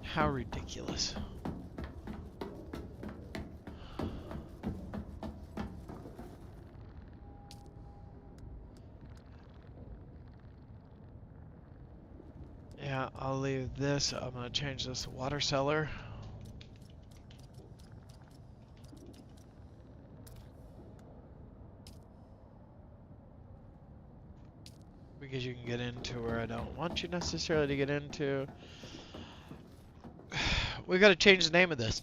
Speaker 1: How ridiculous. Yeah, I'll leave this. I'm gonna change this to water cellar. Because you can get into where I don't want you necessarily to get into. We gotta change the name of this.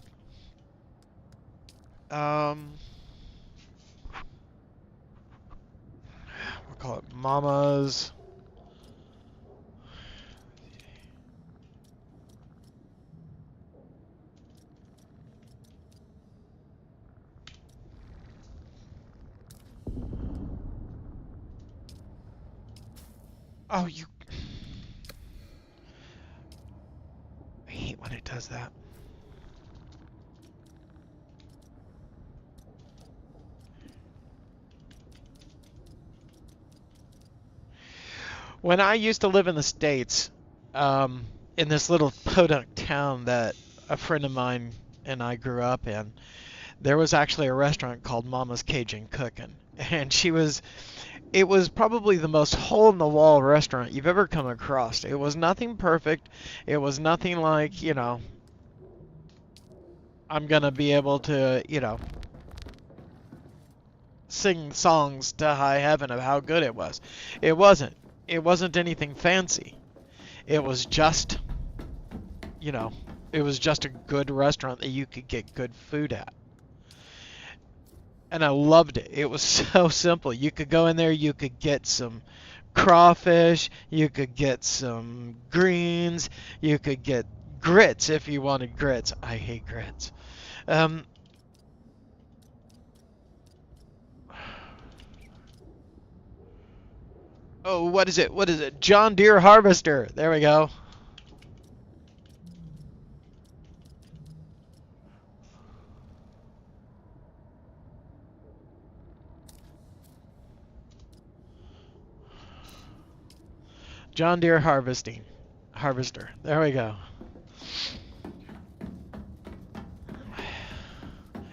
Speaker 1: We'll call it Mama's. Oh, you. I hate when it does that. When I used to live in the States, in this little podunk town that a friend of mine and I grew up in, there was actually a restaurant called Mama's Cajun Cookin'. And it was probably the most hole-in-the-wall restaurant you've ever come across. It was nothing perfect. It was nothing like, you know, I'm gonna be able to, you know, sing songs to high heaven of how good it was. It wasn't. It wasn't anything fancy. It was just, you know, it was just a good restaurant that you could get good food at. And I loved it. It was so simple. You could go in there, you could get some crawfish, you could get some greens, you could get grits if you wanted grits. I hate grits. Oh, what is it? What is it? John Deere Harvester. There we go. John Deere Harvester. There we go.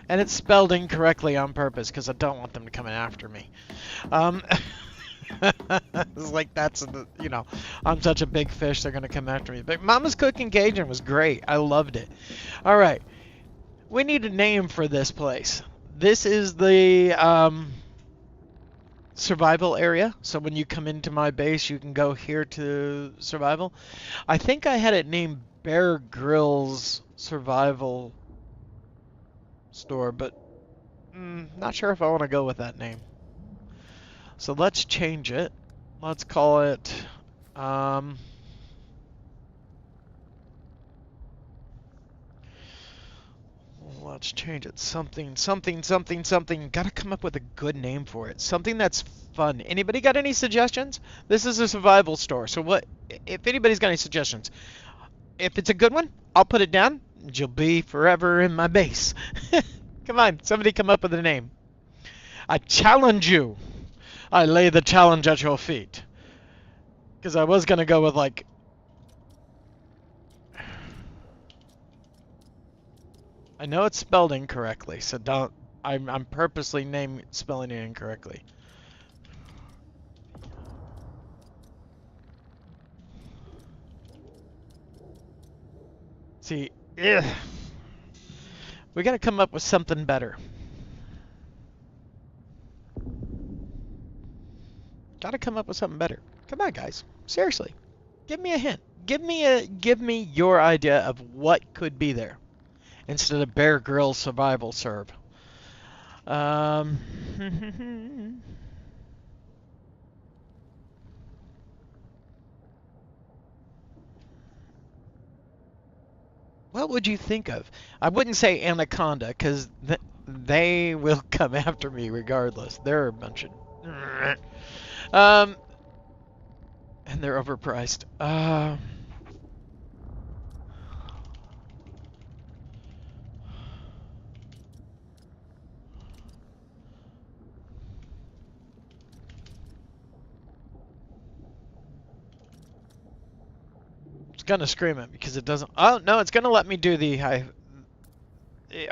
Speaker 1: And it's spelled incorrectly on purpose because I don't want them to come after me. It's like you know, I'm such a big fish, they're gonna come after me. But Mama's Cooking Cajun was great. I loved it. All right, we need a name for this place. This is the survival area. So when you come into my base, you can go here to survival. I think I had it named Bear Grylls Survival Store, but not sure if I want to go with that name. So let's change it. Let's call it, let's change it. Something. Gotta come up with a good name for it. Something that's fun. Anybody got any suggestions? This is a survival store. So what, if anybody's got any suggestions, if it's a good one, I'll put it down. And you'll be forever in my base. Come on, somebody come up with a name. I challenge you. I lay the challenge at your feet. Because I was going to go with, like... I know it's spelled incorrectly, so don't I'm purposely spelling it incorrectly. See, ugh. We gotta come up with something better. Gotta come up with something better. Come on, guys. Seriously, give me a hint. Give me your idea of what could be there instead of Bear Grylls survival serve. Um. What would you think of? I wouldn't say Anaconda, because they will come after me regardless. They're a bunch of... and they're overpriced. It's gonna scream it because it doesn't... Oh, no, it's gonna let me do the...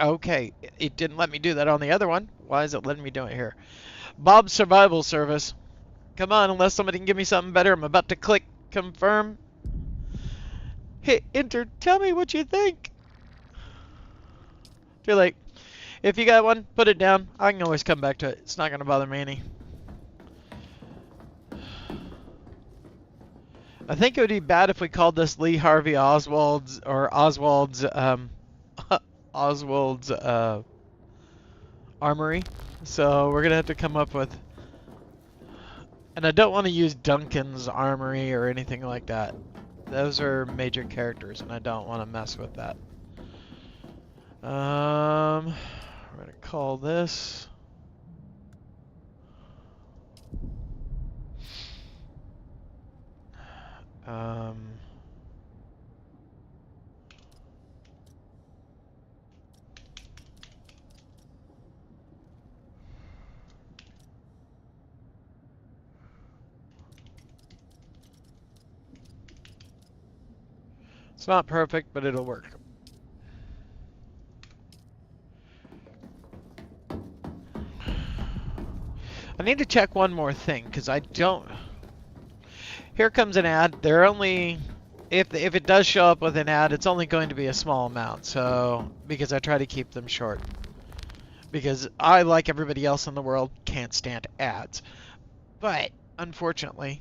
Speaker 1: Okay, it didn't let me do that on the other one. Why is it letting me do it here? Bob's Survival Service. Come on, unless somebody can give me something better. I'm about to click confirm. Hit enter. Tell me what you think. Too late. If you got one, put it down. I can always come back to it. It's not going to bother me any. I think it would be bad if we called this Lee Harvey Oswald's or Oswald's Oswald's armory. So we're gonna have to come up with, and I don't want to use Duncan's armory or anything like that. Those are major characters, and I don't want to mess with that. We're gonna call this. It's not perfect, but it'll work. I need to check one more thing, because I don't... Here comes an ad. They're only... If it does show up with an ad, it's only going to be a small amount, so... Because I try to keep them short. Because I, like everybody else in the world, can't stand ads. But, unfortunately,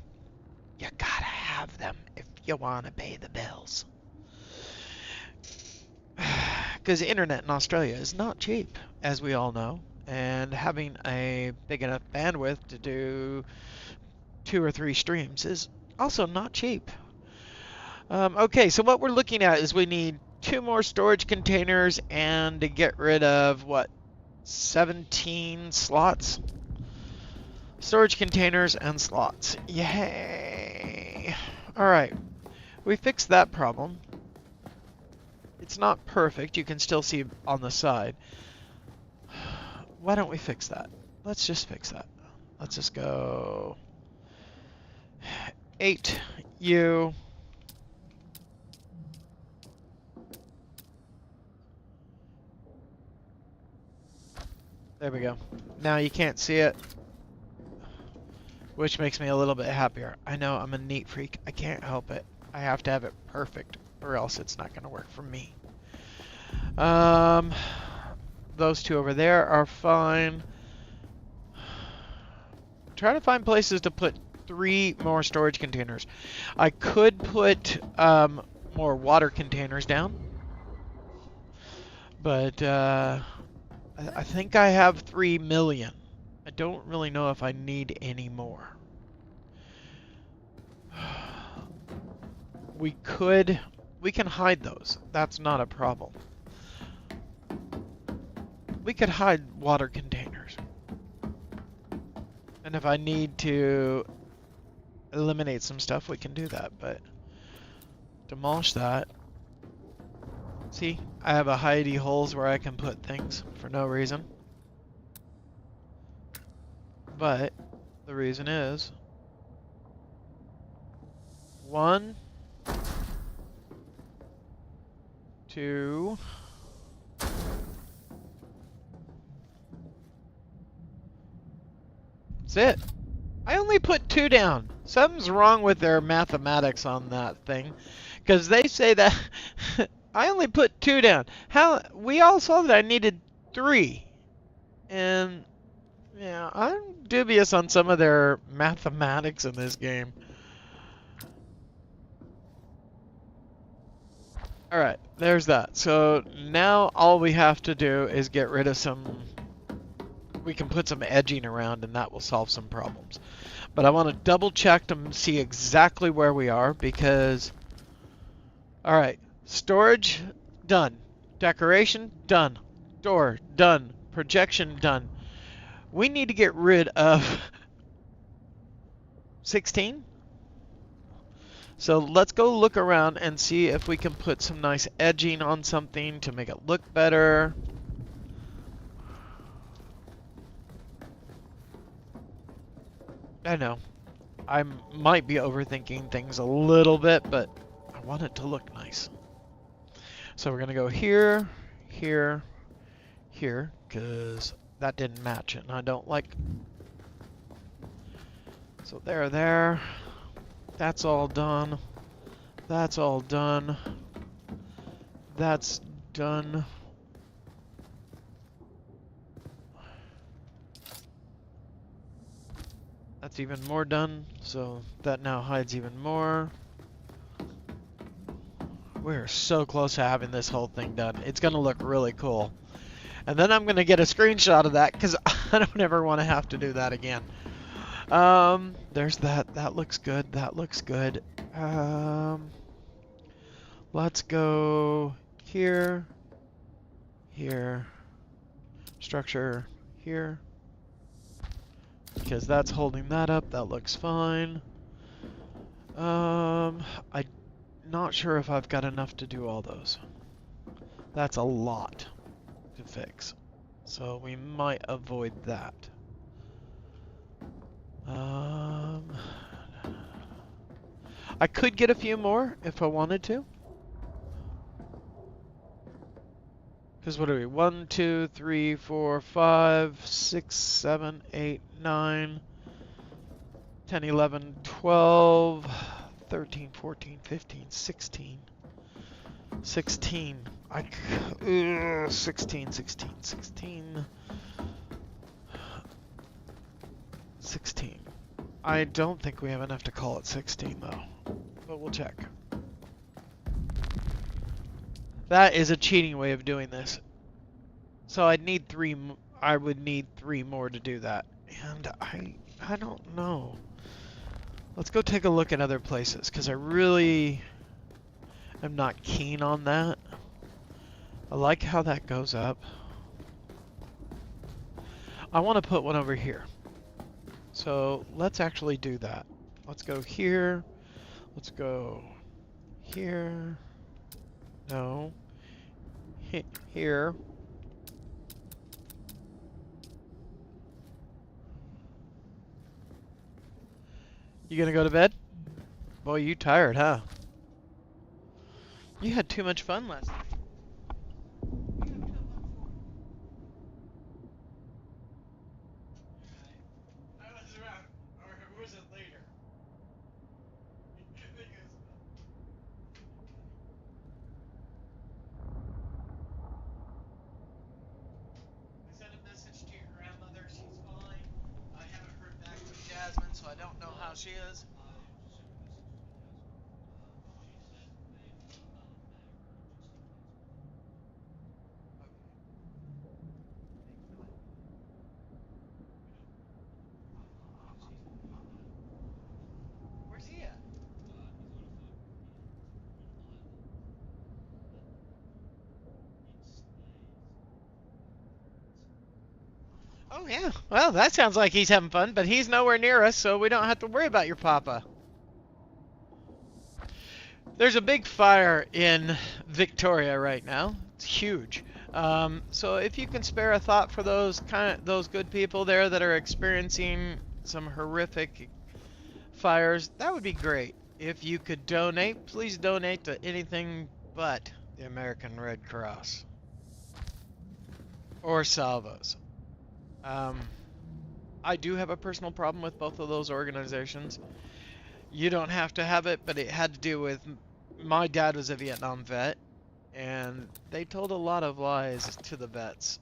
Speaker 1: you gotta have them if you want to pay the bills. Because the internet in Australia is not cheap, as we all know. And having a big enough bandwidth to do 2 or 3 streams is also not cheap. Okay, so what we're looking at is we need 2 more storage containers and to get rid of, what, 17 slots? Storage containers and slots. Yay! Alright, we fixed that problem. It's not perfect, you can still see on the side. Why don't we fix that? Let's just fix that. Let's just go 8U. There we go. Now you can't see it, which makes me a little bit happier. I know I'm a neat freak. I can't help it. I have to have it perfect, or else it's not going to work for me. Those 2 over there are fine. Trying to find places to put 3 more storage containers. I could put more water containers down, but I think I have 3 million. I don't really know if I need any more. We can hide those. That's not a problem. We could hide water containers. And if I need to eliminate some stuff, we can do that, but demolish that. See, I have a hidey holes where I can put things for no reason. But the reason is 1, 2, That's it. I only put 2 down. Something's wrong with their mathematics on that thing. Because they say that I only put 2 down. How we all saw that I needed 3. And yeah, I'm dubious on some of their mathematics in this game. Alright, there's that. So now all we have to do is get rid of some... We can put some edging around and that will solve some problems. But I want to double check to see exactly where we are because... Alright, storage, done. Decoration, done. Door, done. Projection, done. We need to get rid of 16. So let's go look around and see if we can put some nice edging on something to make it look better. I know. I might be overthinking things a little bit, but I want it to look nice. So we're going to go here, here, here, because that didn't match it, and I don't like... So there. That's all done. That's all done. That's done. That's even more done, so that now hides even more. We're so close to having this whole thing done. It's going to look really cool. And then I'm going to get a screenshot of that because I don't ever want to have to do that again. There's that. That looks good. That looks good. Let's go here, here, structure here, because that's holding that up. That looks fine. I'm not sure if I've got enough to do all those. That's a lot to fix, so we might avoid that. I could get a few more if I wanted to. Because what are we? 1, 2, 3, 4, 5, 6, 7, 8, 9, 10, 11, 12, 13, 14, 15, 16. 16. 16. 16. I don't think we have enough to call it 16 though, but we'll check. That is a cheating way of doing this. So I'd need 3. I would need 3 more to do that, and I don't know. Let's go take a look at other places because I really am not keen on that. I like how that goes up. I want to put one over here. So let's actually do that. Let's go here. Let's go here. No. Here. You gonna go to bed? Boy, you tired, huh? You had too much fun last night. So I don't know how she is. Where's he at? Oh yeah. Well, that sounds like he's having fun, but he's nowhere near us, so we don't have to worry about your papa. There's a big fire in Victoria right now. It's huge. So if you can spare a thought for those good people there that are experiencing some horrific fires, that would be great. If you could donate, please donate to anything but the American Red Cross or Salvos. I do have a personal problem with both of those organizations. You don't have to have it, but it had to do with my dad was a Vietnam vet, and they told a lot of lies to the vets.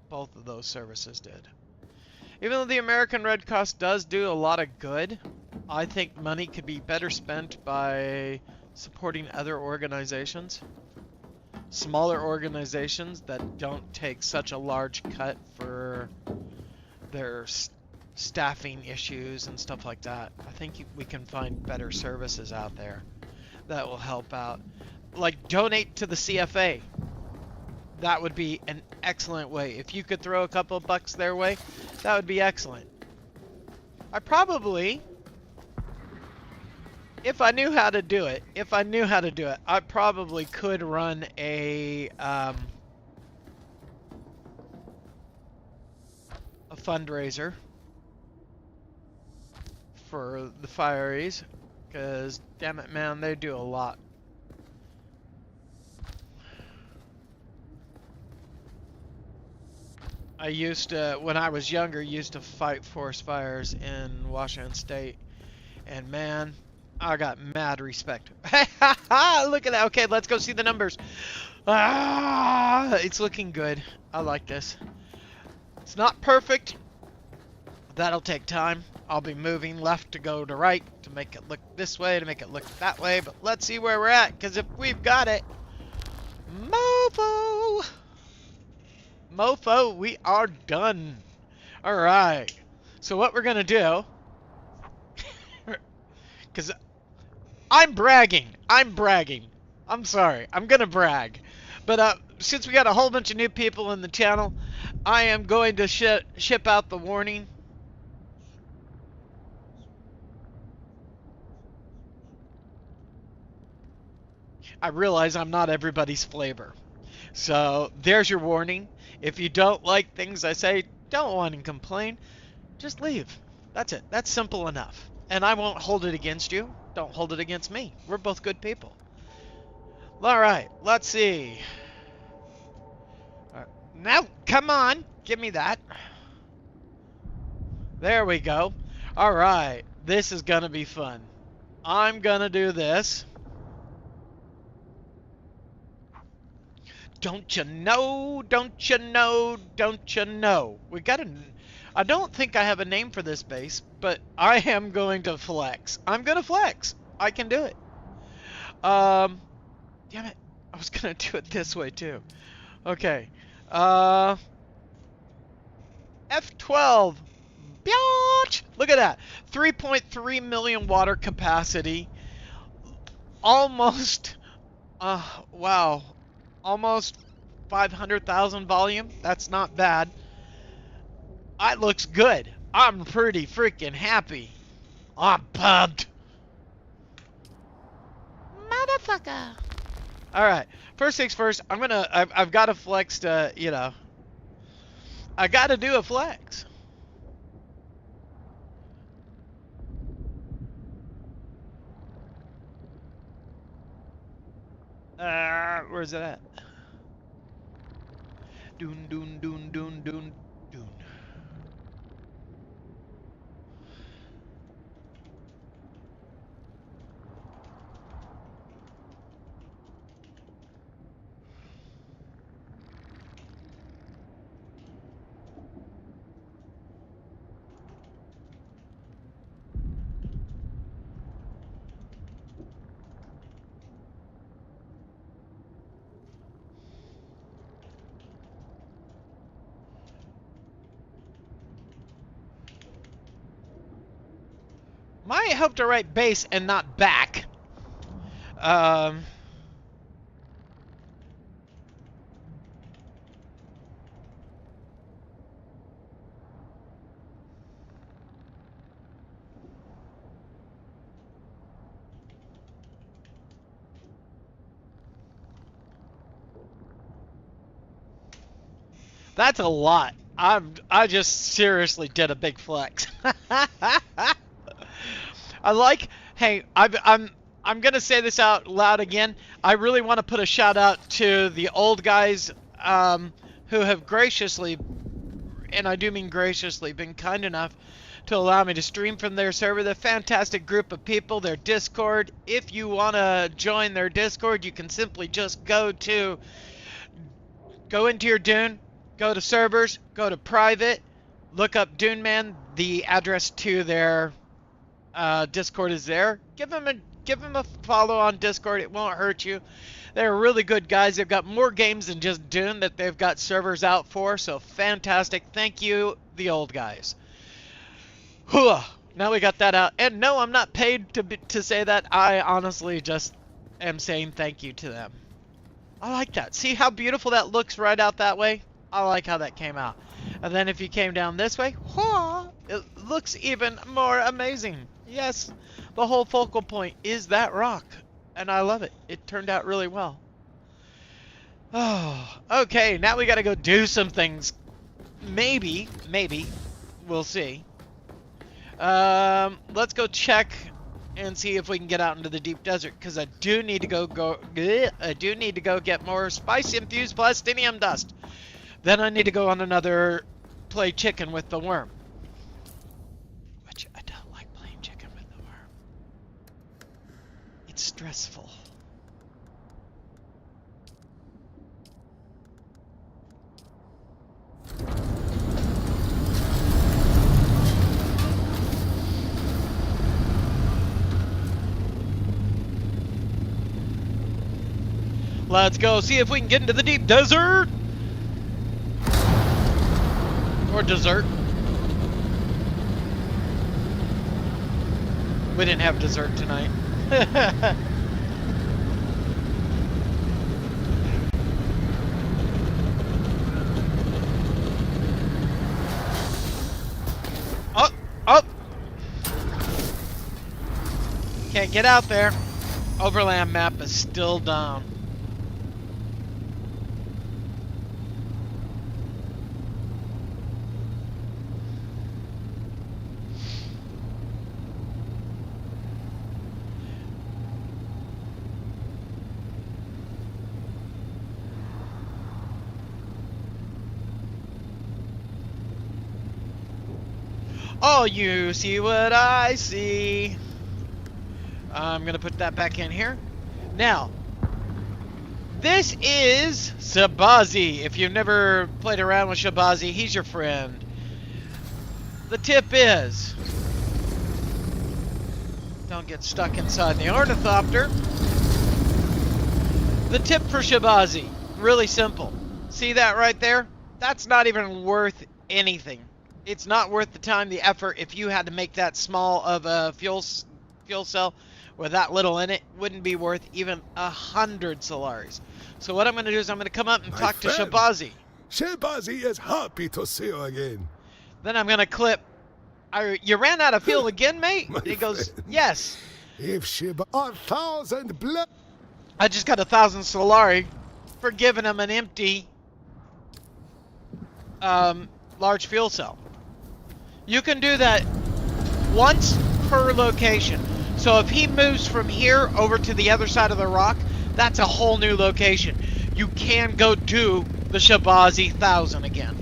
Speaker 1: Both of those services did. Even though the American Red Cross does do a lot of good, I think money could be better spent by supporting other organizations. Smaller organizations that don't take such a large cut for their staffing issues and stuff like that. I think we can find better services out there that will help out. Like donate to the CFA. That would be an excellent way. If you could throw a couple of bucks their way, that would be excellent. I probably, if I knew how to do it, I probably could run a fundraiser for the fireys, because damn it, man, they do a lot. I used to, when I was younger, used to fight forest fires in Washington State, and man, I got mad respect. Look at that. Okay, let's go see the numbers. It's looking good. I like this. It's not perfect. That'll take time. I'll be moving left to go to right to make it look this way, to make it look that way, but let's see where we're at, because if we've got it, mofo! Mofo, we are done. Alright. So what we're going to do, because I'm bragging. I'm sorry. I'm going to brag. But since we got a whole bunch of new people in the channel, I am going to ship out the warning. I realize I'm not everybody's flavor. So there's your warning. If you don't like things I say, don't whine and complain. Just leave. That's it. That's simple enough. And I won't hold it against you. Don't hold it against me. We're both good people. Alright, let's see. Now, come on. Give me that. There we go. Alright, this is going to be fun. I'm going to do this. Don't you know, don't you know, don't you know. We got a... I don't think I have a name for this base, but I am going to flex. I'm going to flex. I can do it. Damn it. I was going to do it this way too. Okay. F12. Biatch! Look at that. 3.3 million water capacity. Almost... wow. Almost 500,000 volume. That's not bad. It looks good. I'm pretty freaking happy. I'm pumped. Motherfucker. Alright. First things first, I've got to flex to, you know. I got to do a flex. Where's it at? Doon, doon, doon, doon, doon, doon. Might help to write base and not back. That's a lot. I just seriously did a big flex. I like, hey, I'm gonna say this out loud again. I really want to put a shout out to the old guys who have graciously and I do mean graciously, been kind enough to allow me to stream from their server. The fantastic group of people, their Discord. If you want to join their Discord, you can simply just go into your Dune, go to servers, go to private, look up Dune Man. The address to their Discord is there. Give them a follow on Discord. It won't hurt you. They're really good guys. They've got more games than just Dune that they've got servers out for. So fantastic. Thank you, the old guys. Whew. Now we got that out. And no, I'm not paid to say that. I honestly just am saying thank you to them. I like that. See how beautiful that looks right out that way? I like how that came out. And then if you came down this way, it looks even more amazing. Yes, the whole focal point is that rock. And I love it. It turned out really well. Oh, okay. Now we got to go do some things. Maybe. We'll see. Let's go check and see if we can get out into the deep desert, because I do need to go get more spice infused plastinium dust. Then I need to go on another play chicken with the worm, which I don't like playing chicken with the worm. It's stressful. Let's go see if we can get into the deep desert. Or dessert. We didn't have dessert tonight. Oh! Can't get out there. Overland map is still down. Oh, you see what I see. I'm gonna put that back in here. Now, this is Shabazi. If you've never played around with Shabazi, he's your friend. The tip is, don't get stuck inside the ornithopter. The tip for Shabazi, really simple. See that right there? That's not even worth anything. It's not worth the time, the effort. If you had to make that small of a fuel cell with that little in it, wouldn't be worth even 100 Solaris. So what I'm going to do is I'm going to come up and talk to Shabazi.
Speaker 6: Shabazi is happy to see you again.
Speaker 1: Then I'm going to clip. You ran out of fuel again, mate? He goes,
Speaker 6: friend.
Speaker 1: yes.
Speaker 6: If Shiba 1,000 blood.
Speaker 1: I just got 1,000 Solari for giving him an empty large fuel cell. You can do that once per location. So if he moves from here over to the other side of the rock, that's a whole new location. You can go do the Shabazi 1,000 again.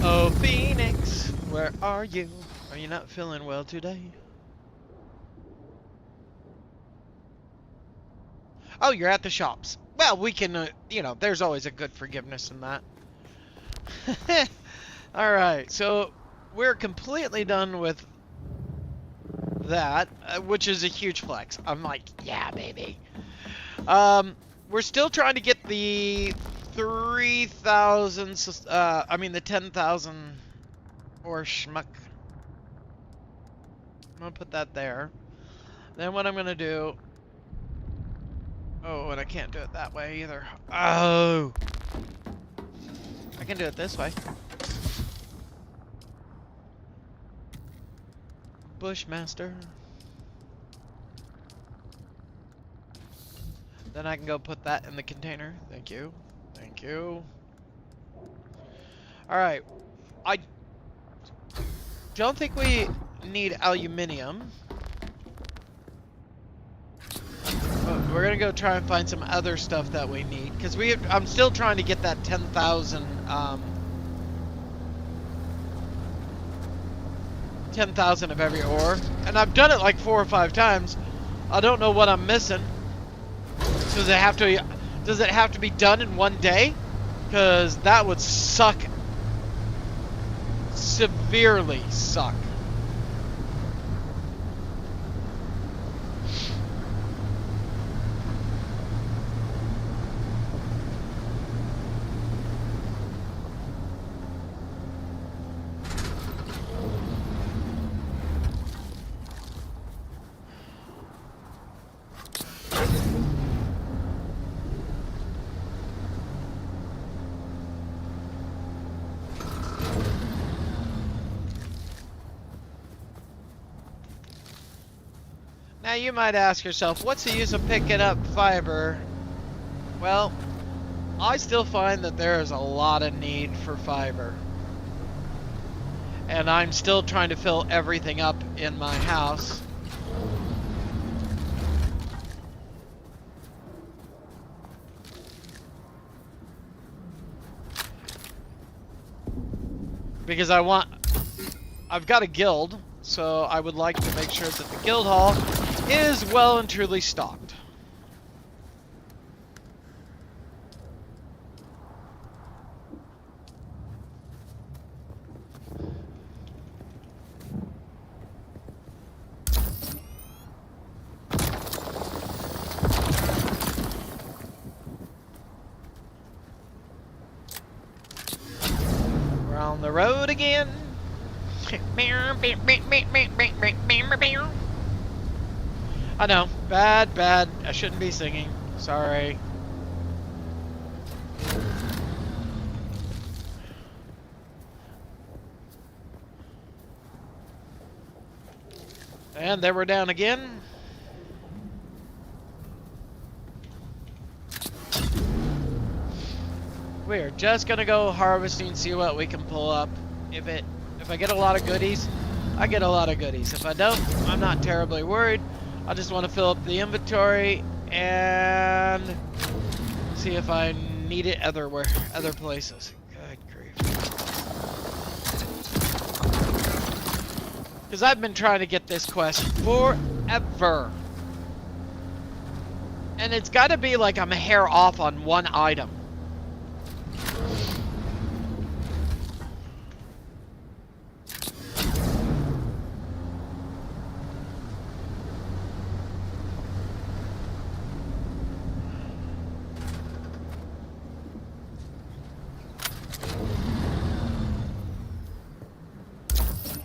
Speaker 1: Oh, Phoenix, where are you? Are you not feeling well today? Oh, you're at the shops. Well, we can, there's always a good forgiveness in that. Alright, so we're completely done with that, which is a huge flex. I'm like, yeah, baby. We're still trying to get the 3,000, the 10,000 or schmuck. I'm gonna put that there. Then what I'm gonna do, oh, and I can't do it that way either. Oh, I can do it this way. Bushmaster. Then I can go put that in the container. Thank you. Thank you. Alright. I don't think we need aluminium. But we're gonna go try and find some other stuff that we need. Because I'm still trying to get that 10,000 10,000 of every ore. And I've done it like 4 or 5 times. I don't know what I'm missing. Does it have to be done in one day? Because that would suck. Severely suck. Now you might ask yourself, what's the use of picking up fiber? Well, I still find that there is a lot of need for fiber. And I'm still trying to fill everything up in my house. Because I've got a guild, so I would like to make sure that the guild hall is well and truly stocked. We're on the road again. I know, bad. I shouldn't be singing. Sorry. And there we're down again. We're just gonna go harvesting, see what we can pull up. If I get a lot of goodies, I get a lot of goodies. If I don't, I'm not terribly worried. I just want to fill up the inventory and see if I need it other places. Good grief. Because I've been trying to get this quest forever. And it's got to be like I'm a hair off on one item.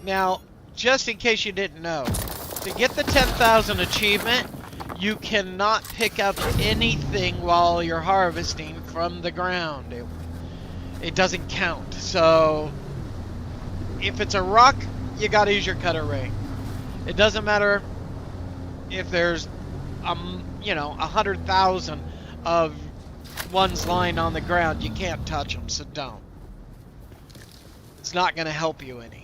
Speaker 1: Now, just in case you didn't know, to get the 10,000 achievement, you cannot pick up anything while you're harvesting from the ground. It doesn't count. So, if it's a rock, you gotta use your cutter ray. It doesn't matter if there's, 100,000 of ones lying on the ground. You can't touch them, so don't. It's not gonna help you any.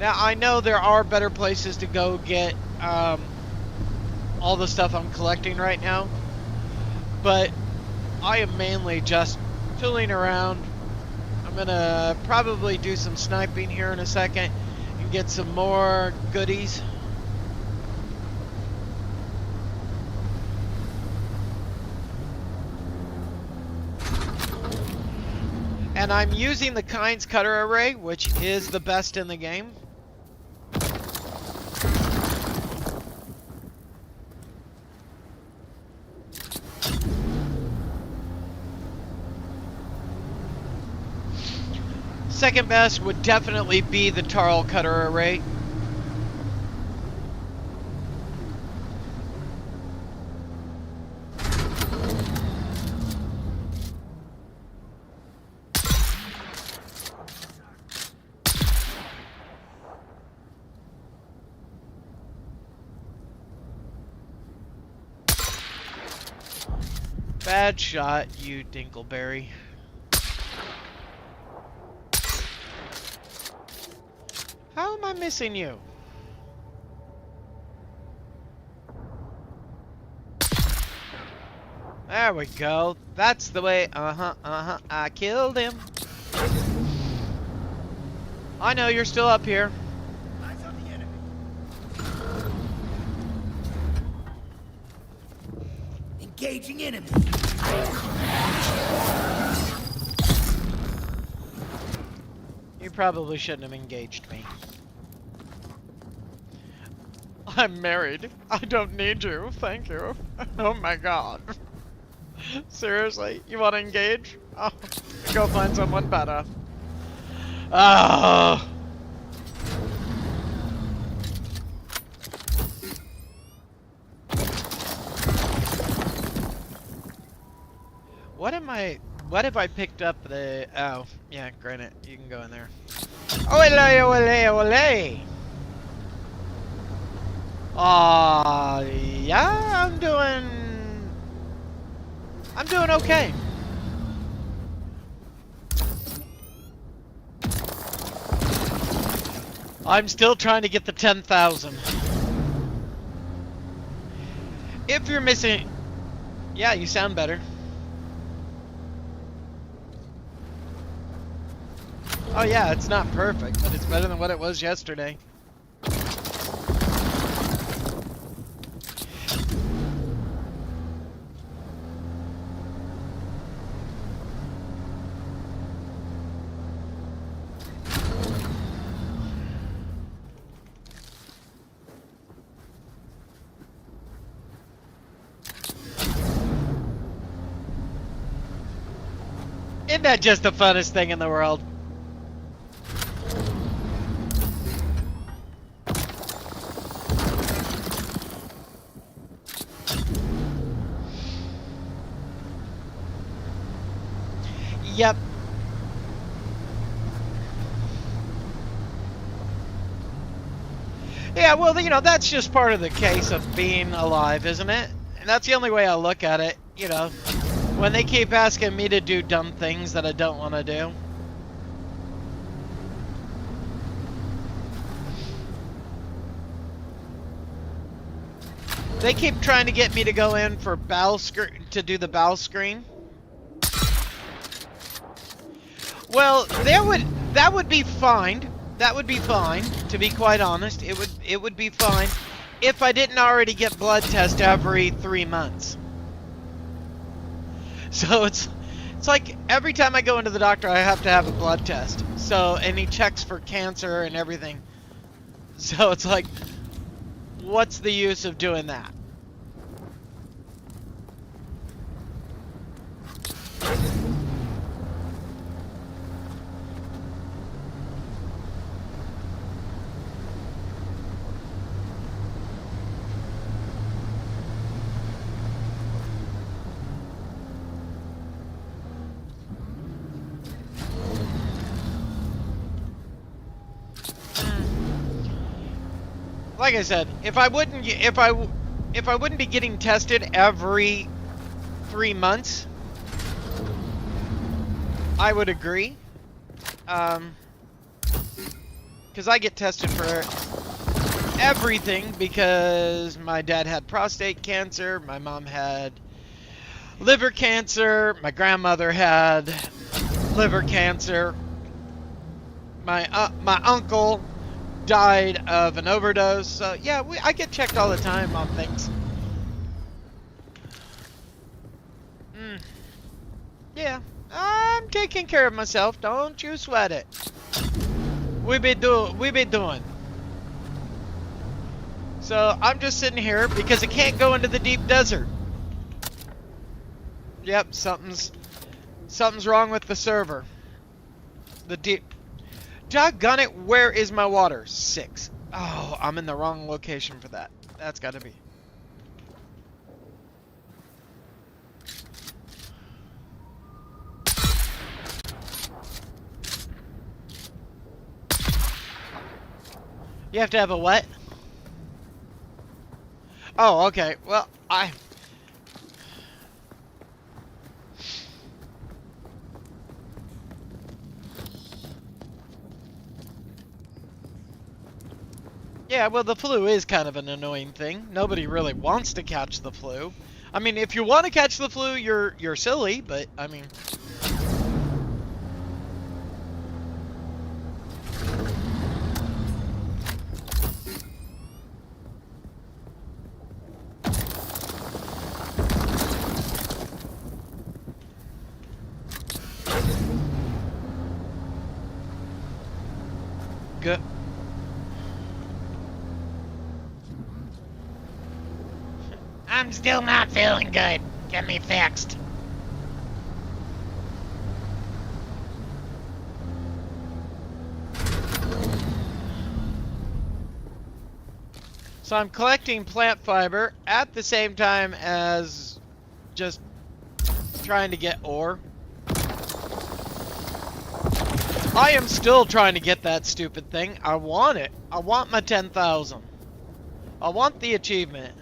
Speaker 1: Now, I know there are better places to go get all the stuff I'm collecting right now, but I am mainly just tooling around. I'm gonna probably do some sniping here in a second and get some more goodies. And I'm using the Kynes cutter array, which is the best in the game. Second best would definitely be the Tarl cutter array. Bad shot, you Dinkleberry. How am I missing you? There we go. That's the way. I killed him. I know you're still up here.
Speaker 5: Engaging enemy.
Speaker 1: You probably shouldn't have engaged me. I'm married. I don't need you. Thank you. Oh my god. Seriously? You want to engage? Oh, go find someone better. Oh. What have I picked up the... Oh, yeah, granite. You can go in there. Ole, ole, ole! Yeah, I'm doing okay. I'm still trying to get the 10,000. If you're missing... Yeah, you sound better. Oh yeah, it's not perfect, but it's better than what it was yesterday. Isn't that just the funnest thing in the world? Yep. Yeah, well, you know, that's just part of the case of being alive, isn't it? And that's the only way I look at it, you know. When they keep asking me to do dumb things that I don't want to do. They keep trying to get me to go in for to do the bow screen. Well, that would be fine. That would be fine, to be quite honest. It would be fine if I didn't already get blood test every 3 months. So it's like every time I go into the doctor, I have to have a blood test. So, and he checks for cancer and everything. So it's like, what's the use of doing that? Like I said, if I wouldn't be getting tested every 3 months, I would agree. Because I get tested for everything because my dad had prostate cancer, my mom had liver cancer, my grandmother had liver cancer, my uncle died of an overdose. So yeah, I get checked all the time on things. Yeah, I'm taking care of myself. Don't you sweat it. We be doing. So I'm just sitting here because I can't go into the deep desert. Yep, something's wrong with the server. The deep. Doggone it, where is my water? 6. Oh, I'm in the wrong location for that. That's gotta be. You have to have a what? Oh, okay. Well, Yeah, well, the flu is kind of an annoying thing. Nobody really wants to catch the flu. I mean, if you want to catch the flu, you're silly, but I mean. Good. I'm still not feeling good. Get me fixed. So I'm collecting plant fiber at the same time as just trying to get ore. I am still trying to get that stupid thing. I want it. I want my 10,000. I want the achievement.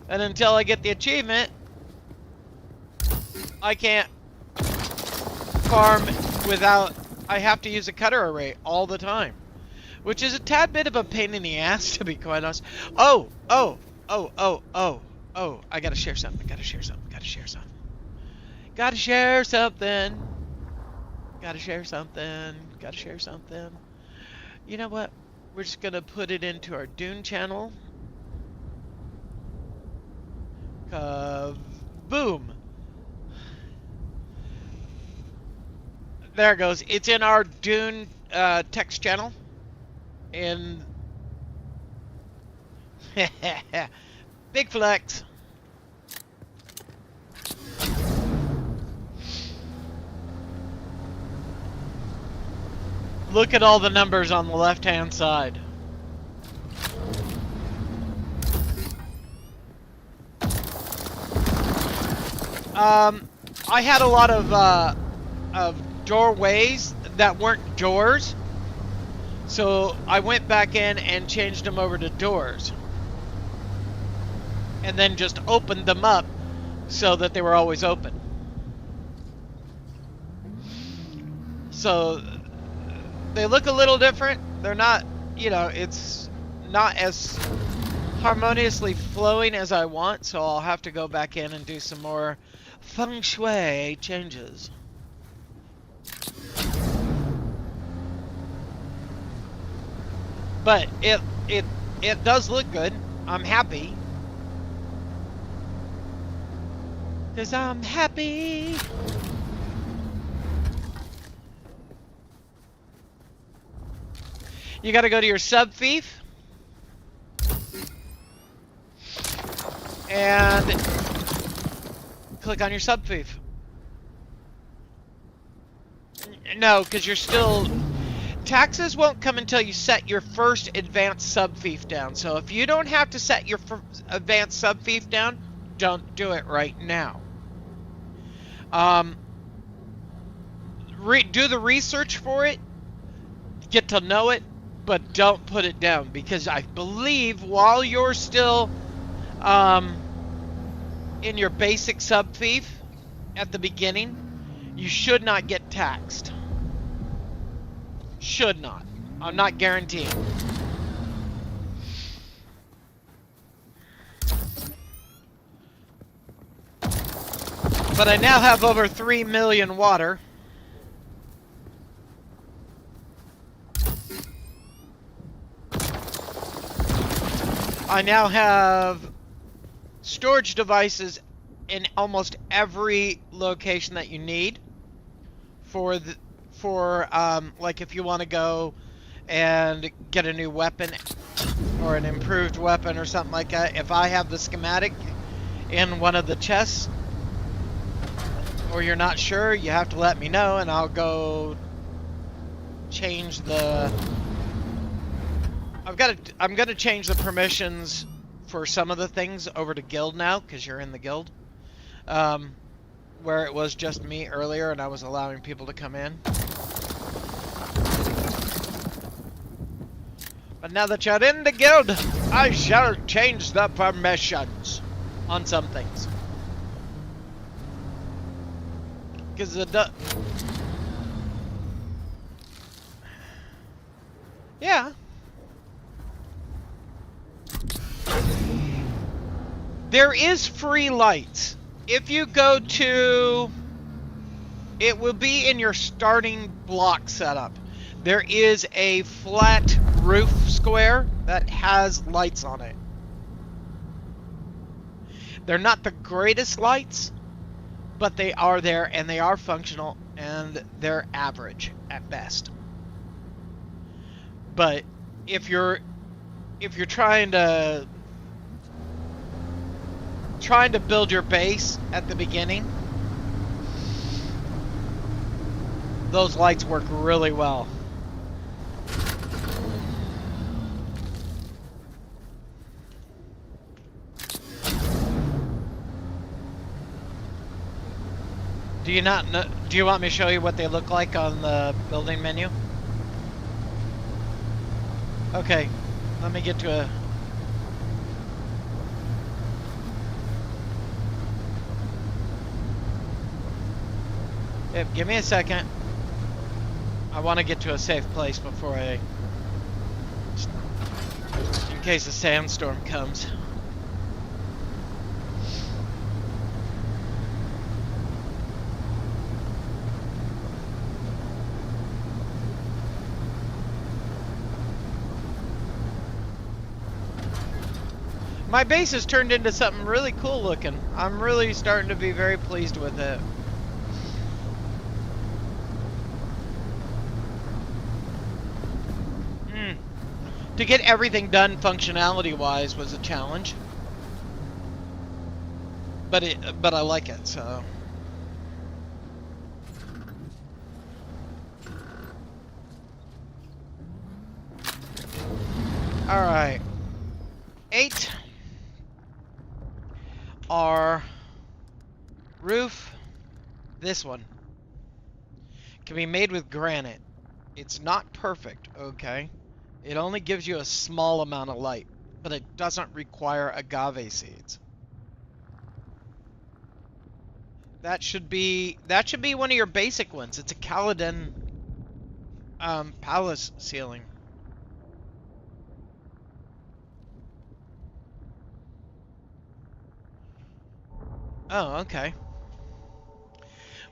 Speaker 1: And until I get the achievement, I can't farm without... I have to use a cutter array all the time. Which is a tad bit of a pain in the ass, to be quite honest. Oh! I gotta share something. Gotta share something. Gotta share something. Gotta share something. Gotta share something. Gotta share something. You know what? We're just gonna put it into our Dune channel. Boom. There it goes. It's in our Dune text channel. And big flex. Look at all the numbers on the left-hand side. I had a lot of doorways that weren't doors. So I went back in and changed them over to doors. And then just opened them up so that they were always open. So they look a little different. They're not, you know, it's not as harmoniously flowing as I want. So I'll have to go back in and do some more feng shui changes. But it does look good. I'm happy. 'Cause I'm happy. You gotta go to your sub fief. And click on your sub fief. No, because you're still... Taxes won't come until you set your first advanced sub fief down. So if you don't have to set your advanced sub fief down, don't do it right now. Do the research for it, get to know it, but don't put it down, because I believe while you're still in your basic sub fief at the beginning, you should not get taxed. Should not. I'm not guaranteeing. But I now have over 3 million water. I now have storage devices in almost every location that you need for the like if you want to go and get a new weapon or an improved weapon or something like that. If I have the schematic in one of the chests, or you're not sure, you have to let me know and I'll go change the... I'm gonna change the permissions for some of the things over to guild now, because you're in the guild. Where it was just me earlier and I was allowing people to come in. But now that you're in the guild, I shall change the permissions on some things. Because Yeah. There is free lights. If you go to... It will be in your starting block setup. There is a flat roof square that has lights on it. They're not the greatest lights, but they are there and they are functional and they're average at best. But if you're trying to build your base at the beginning, those lights work really well. Do you not know, do you want me to show you what they look like on the building menu? Okay, let me get to a... Yep, give me a second. I want to get to a safe place before I... in case a sandstorm comes. My base has turned into something really cool looking. I'm really starting to be very pleased with it. To get everything done functionality-wise was a challenge. But I like it, so... Alright. 8. Our roof, this one, can be made with granite. It's not perfect, okay? It only gives you a small amount of light, but it doesn't require agave seeds. That should be one of your basic ones. It's a Caladan palace ceiling. Oh, okay.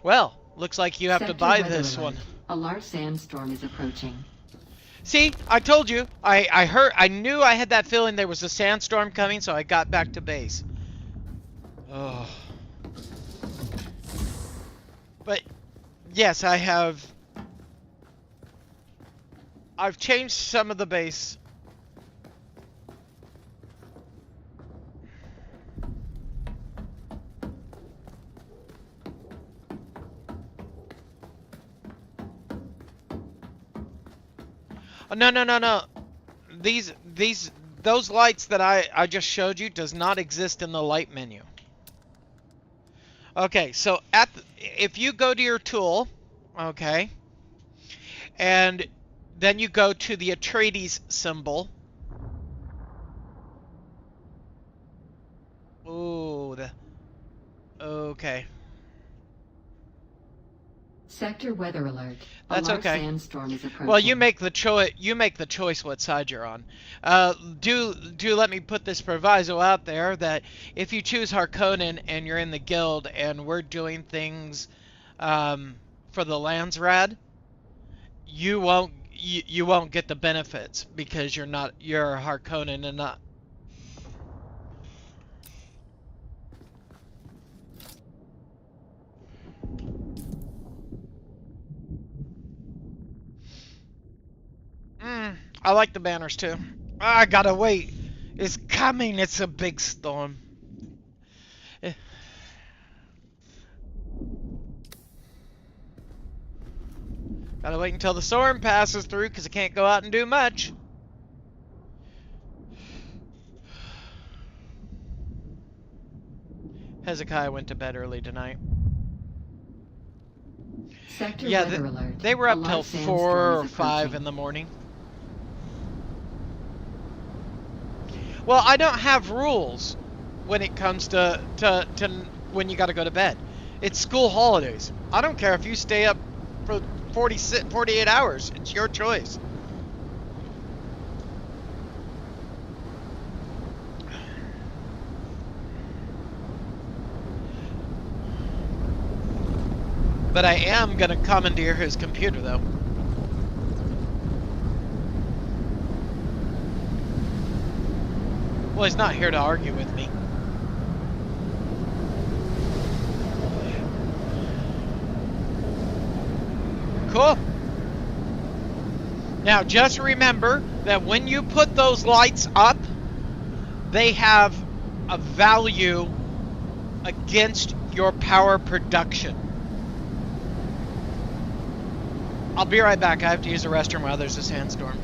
Speaker 1: Well, looks like you have to buy this one.
Speaker 4: A large sandstorm is approaching.
Speaker 1: See, I told you. I knew I had that feeling there was a sandstorm coming, so I got back to base. Oh. But yes, I've changed some of the base. Oh, no. Those lights that I just showed you does not exist in the light menu. Okay, so if you go to your tool, okay, and then you go to the Atreides symbol. Ooh, okay.
Speaker 4: Sector weather alert.
Speaker 1: That's
Speaker 4: a large
Speaker 1: okay.
Speaker 4: sandstorm is approaching.
Speaker 1: Well, you make the choice. You make the choice what side you're on. Do let me put this proviso out there that if you choose Harkonnen and you're in the guild and we're doing things for the Landsrad, you won't get the benefits because you're a Harkonnen and not. I like the banners too. I gotta wait. It's coming. It's a big storm. Gotta wait until the storm passes through because I can't go out and do much. Hezekiah went to bed early tonight.
Speaker 4: Sector
Speaker 1: Yeah,
Speaker 4: weather alert.
Speaker 1: they were up till 4 or
Speaker 4: approaching.
Speaker 1: 5 in the morning. Well, I don't have rules when it comes to when you gotta go to bed. It's school holidays. I don't care if you stay up for 48 hours. It's your choice. But I am gonna commandeer his computer, though. Well, he's not here to argue with me. Cool. Now, just remember that when you put those lights up, they have a value against your power production. I'll be right back. I have to use the restroom while there's a sandstorm.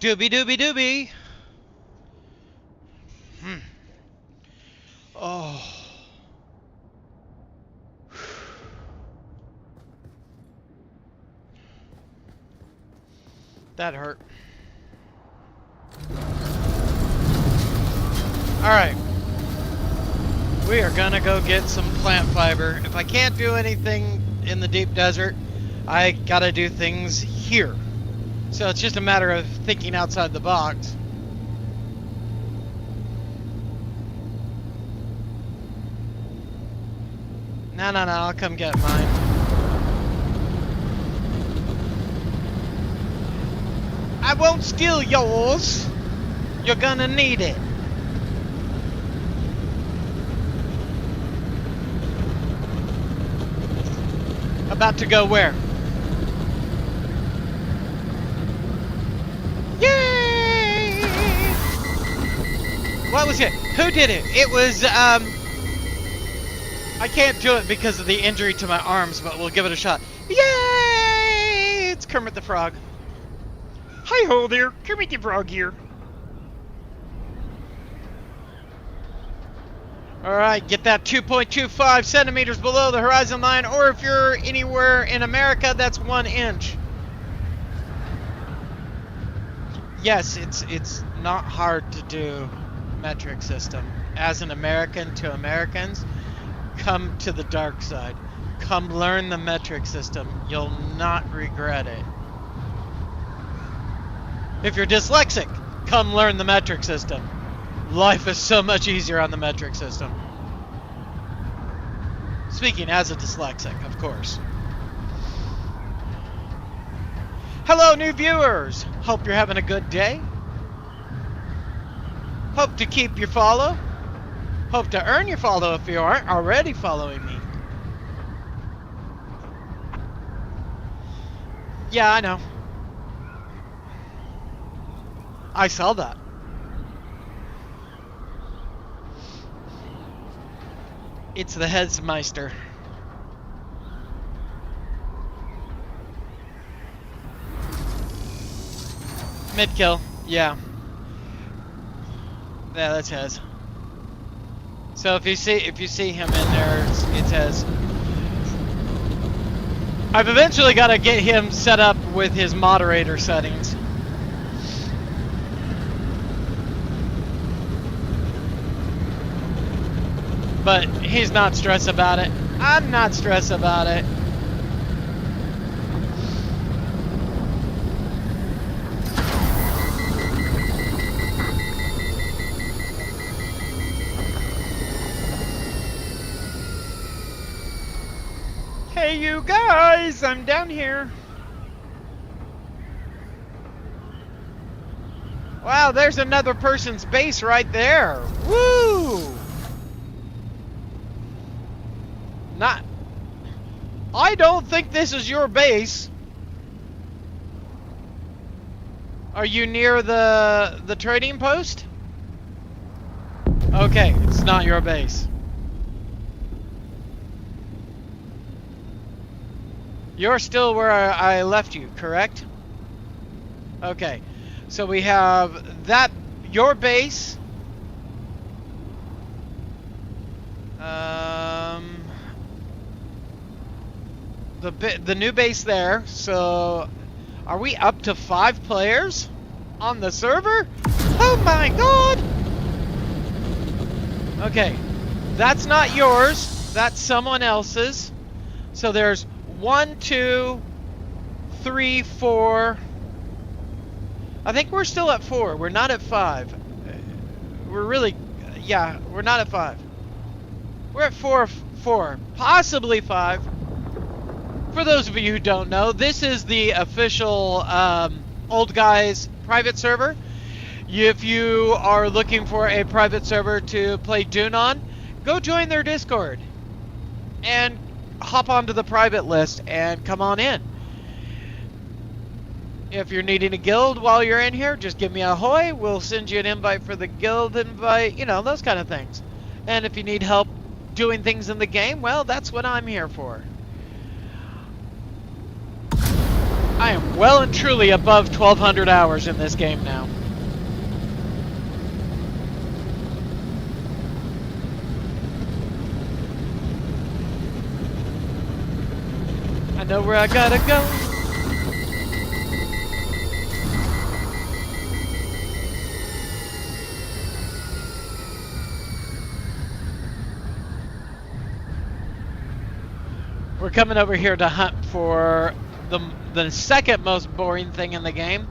Speaker 1: Doobie doobie doobie. Oh. That hurt. Alright. We are gonna go get some plant fiber. If I can't do anything in the deep desert, I gotta do things here. So it's just a matter of thinking outside the box. No, I'll come get mine. I won't steal yours. You're gonna need it. About to go where? Yay! What was it? Who did it? It was, I can't do it because of the injury to my arms, but we'll give it a shot. Yay! It's Kermit the Frog. Hi-ho there, Kermit the Frog here. Alright, get that 2.25 centimeters below the horizon line, or if you're anywhere in America, that's 1 inch. Yes, it's not hard to do metric system. As an American to Americans, come to the dark side. Come learn the metric system. You'll not regret it. If you're dyslexic, come learn the metric system. Life is so much easier on the metric system. Speaking as a dyslexic, of course. Hello, new viewers. Hope you're having a good day. Hope to keep your follow. Hope to earn your follow if you aren't already following me. Yeah, I know. I saw that. It's the Headsmeister. Mid kill, yeah. Yeah, that's Hez. So if you see him in there, it's Hez. I've eventually got to get him set up with his moderator settings. But he's not stressed about it. I'm not stressed about it. Hey you guys, I'm down here. Wow, there's another person's base right there. Woo! I don't think this is your base. Are you near the trading post? Okay, it's not your base. You're still where I left you, correct? Okay, so we have your base. The new base there. So, are we up to 5 players on the server? Oh my god! Okay, that's not yours. That's someone else's. So there's 1, 2, 3, 4. I think we're still at 4. We're not at 5. We're not at 5. We're at 4, possibly 5. For those of you who don't know, this is the official Old Guys private server. If you are looking for a private server to play Dune on, go join their Discord and hop onto the private list and come on in. If you're needing a guild while you're in here, just give me a hoy. We'll send you an invite for the guild invite, you know, those kind of things. And if you need help doing things in the game, well, that's what I'm here for. I am well and truly above 1,200 hours in this game now. I know where I gotta go. We're coming over here to hunt for the second most boring thing in the game.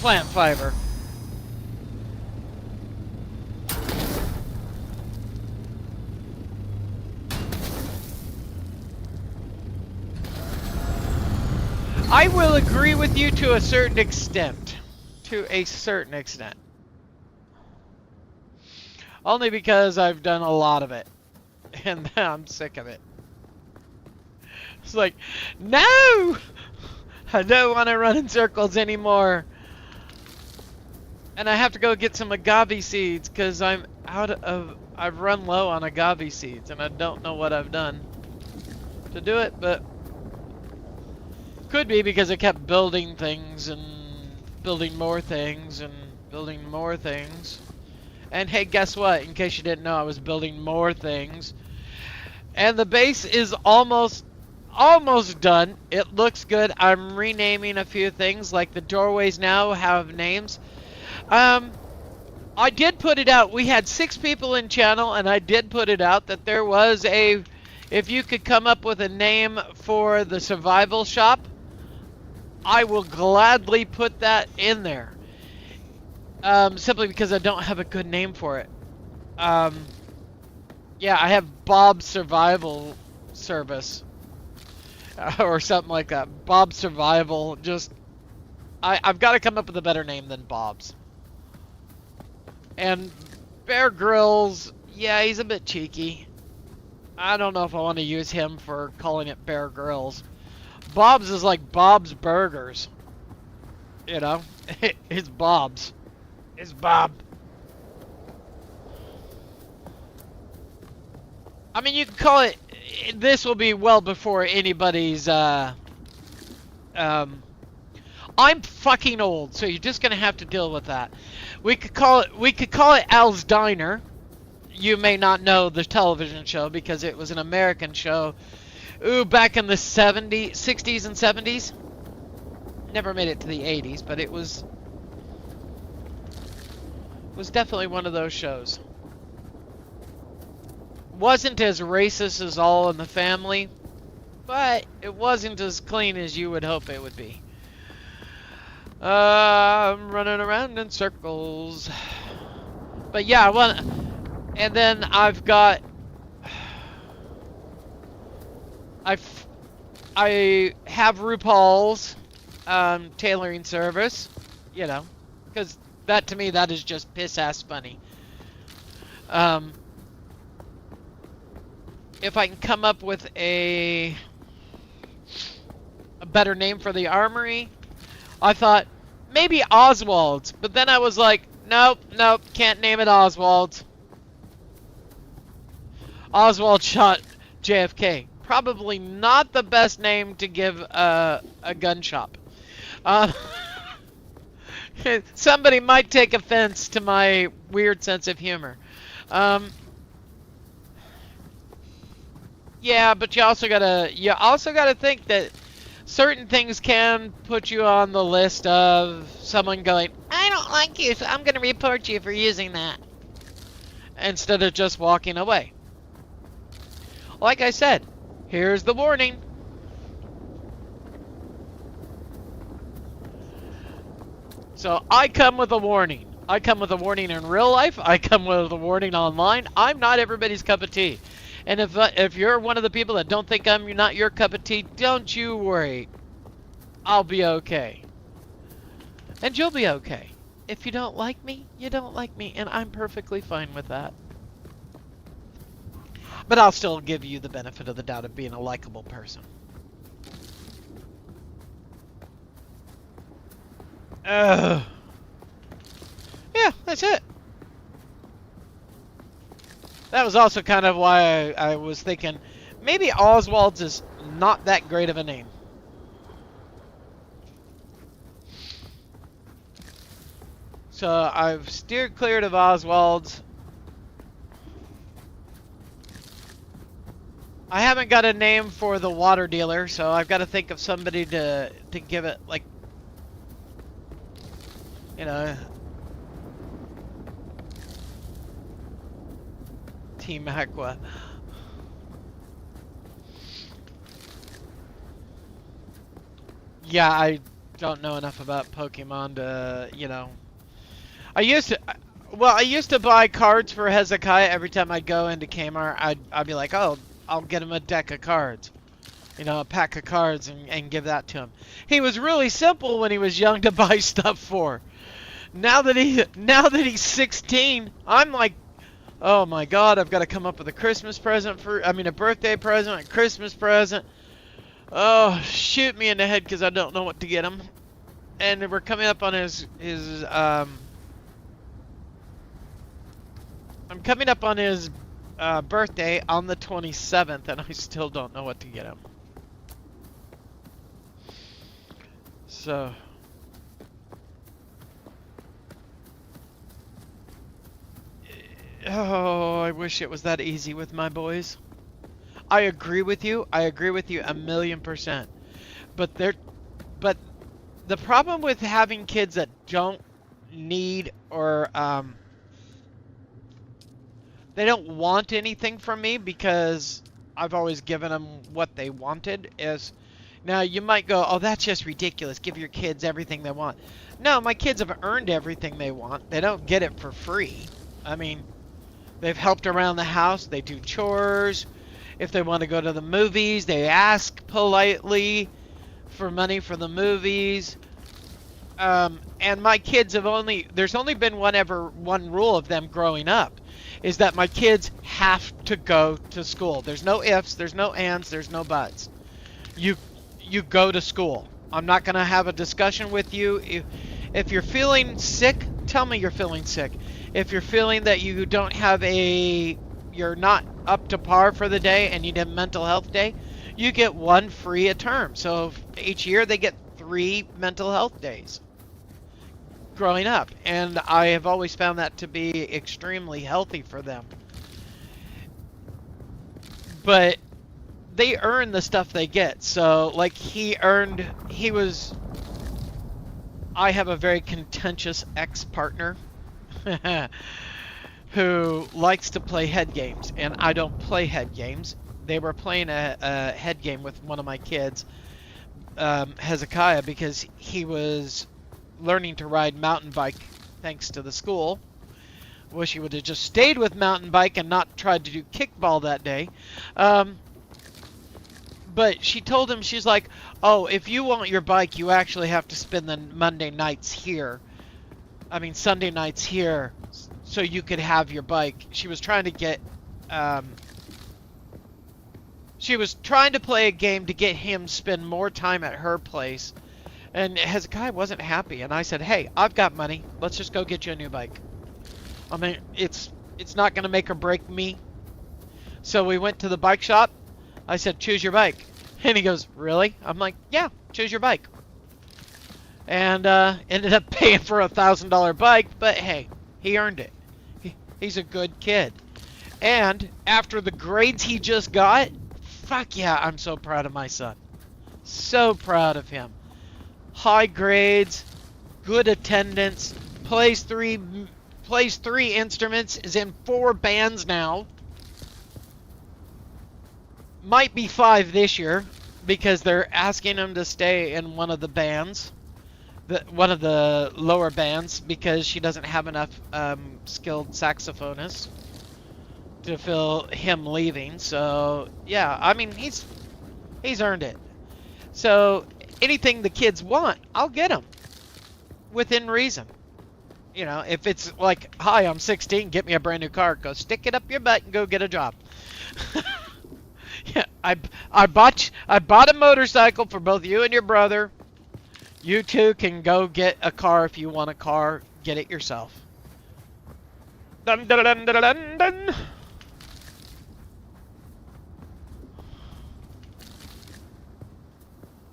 Speaker 1: Plant fiber. I will agree with you to a certain extent. To a certain extent. Only because I've done a lot of it. And I'm sick of it. It's like, no! I don't want to run in circles anymore. And I have to go get some agave seeds because I've run low on agave seeds and I don't know what I've done to do it, but Could be because I kept building things and building more things and building more things. And hey, guess what? In case you didn't know, I was building more things. And the base is almost done. It looks good. I'm renaming a few things, like the doorways now have names. I did put it out. We had 6 people in channel, and I did put it out that there was a, if you could come up with a name for the survival shop, I will gladly put that in there. Simply because I don't have a good name for it. Yeah, I have Bob's Survival Service. Or something like that. Bob's Survival, just... I've got to come up with a better name than Bob's. And Bear Grylls, yeah, he's a bit cheeky. I don't know if I want to use him for calling it Bear Grylls. Bob's is like Bob's Burgers. You know? It's Bob's. It's Bob. I mean, you can call it... This will be well before anybody's... I'm fucking old, so you're just gonna have to deal with that. We could call it Al's Diner. You may not know the television show because it was an American show. Ooh, back in the 60s and 70s. Never made it to the 80s, but it was definitely one of those shows. Wasn't as racist as All in the Family, but it wasn't as clean as you would hope it would be. I'm running around in circles. But yeah, and then I've got... I have RuPaul's tailoring service, you know, because that to me, that is just piss-ass funny. If I can come up with a better name for the armory, I thought maybe Oswald's, but then I was like, nope, can't name it Oswald's. Oswald shot JFK. Probably not the best name to give a gun shop. Somebody might take offense to my weird sense of humor. Yeah, but you also gotta think that certain things can put you on the list of someone going, I don't like you, so I'm gonna report you for using that, instead of just walking away. Like I said, here's the warning. So I come with a warning. I come with a warning in real life. I come with a warning online. I'm not everybody's cup of tea. And if you're one of the people that don't think I'm not your cup of tea, don't you worry. I'll be okay. And you'll be okay. If you don't like me, you don't like me. And I'm perfectly fine with that. But I'll still give you the benefit of the doubt of being a likable person. Yeah, that's it. That was also kind of why I was thinking maybe Oswald's is not that great of a name. So I've steered clear of Oswald's. I haven't got a name for the water dealer, so I've got to think of somebody to give it, like, you know, Team Aqua. Yeah, I don't know enough about Pokemon to, you know. I used to buy cards for Hezekiah every time I'd go into Kmart. I'd be like, oh, I'll get him a deck of cards. You know, a pack of cards and give that to him. He was really simple when he was young to buy stuff for. Now that he's 16, I'm like, oh my God, I've got to come up with a Christmas present a birthday present, a Christmas present. Oh, shoot me in the head because I don't know what to get him. And we're coming up on I'm coming up on his birthday on the 27th, and I still don't know what to get him. So. Oh, I wish it was that easy with my boys. I agree with you. I agree with you 1,000,000%. But but the problem with having kids that don't need or they don't want anything from me because I've always given them what they wanted is now you might go, oh, that's just ridiculous. Give your kids everything they want. No, my kids have earned everything they want. They don't get it for free. I mean, they've helped around the house. They do chores. If they want to go to the movies, they ask politely for money for the movies. And my kids have there's only been one rule of them growing up, is that my kids have to go to school. There's no ifs, there's no ands, there's no buts. You go to school. I'm not going to have a discussion with you. If you're feeling sick, tell me you're feeling sick. If you're feeling that you don't have you're not up to par for the day and you need a mental health day, you get one free a term. So each year they get 3 mental health days growing up. And I have always found that to be extremely healthy for them. But they earn the stuff they get. So like I have a very contentious ex-partner who likes to play head games, and I don't play head games. They were playing a head game with one of my kids, Hezekiah, because he was learning to ride mountain bike thanks to the school. Wish he would have just stayed with mountain bike and not tried to do kickball that day. But she told him, she's like, oh, if you want your bike, you actually have to spend the Sunday nights here, so you could have your bike. She was trying to get, she was trying to play a game to get him spend more time at her place. And Hezekiah wasn't happy. And I said, hey, I've got money. Let's just go get you a new bike. I mean, it's not going to make or break me. So we went to the bike shop. I said, choose your bike. And he goes, really? I'm like, yeah, choose your bike. And ended up paying for a $1,000 bike. But hey, he earned it. He's a good kid. And after the grades he just got, fuck yeah, I'm so proud of my son. So proud of him. High grades, good attendance, plays three instruments, is in 4 bands now. Might be 5 this year because they're asking him to stay in one of the bands. One of the lower bands, because she doesn't have enough skilled saxophonists to fill him leaving. So yeah, I mean he's earned it. So anything the kids want, I'll get them within reason. You know, if it's like, hi, I'm 16, get me a brand new car, go stick it up your butt and go get a job. Yeah, I bought a motorcycle for both you and your brother. You two can go get a car if you want a car. Get it yourself. Dun, dun, dun, dun, dun, dun.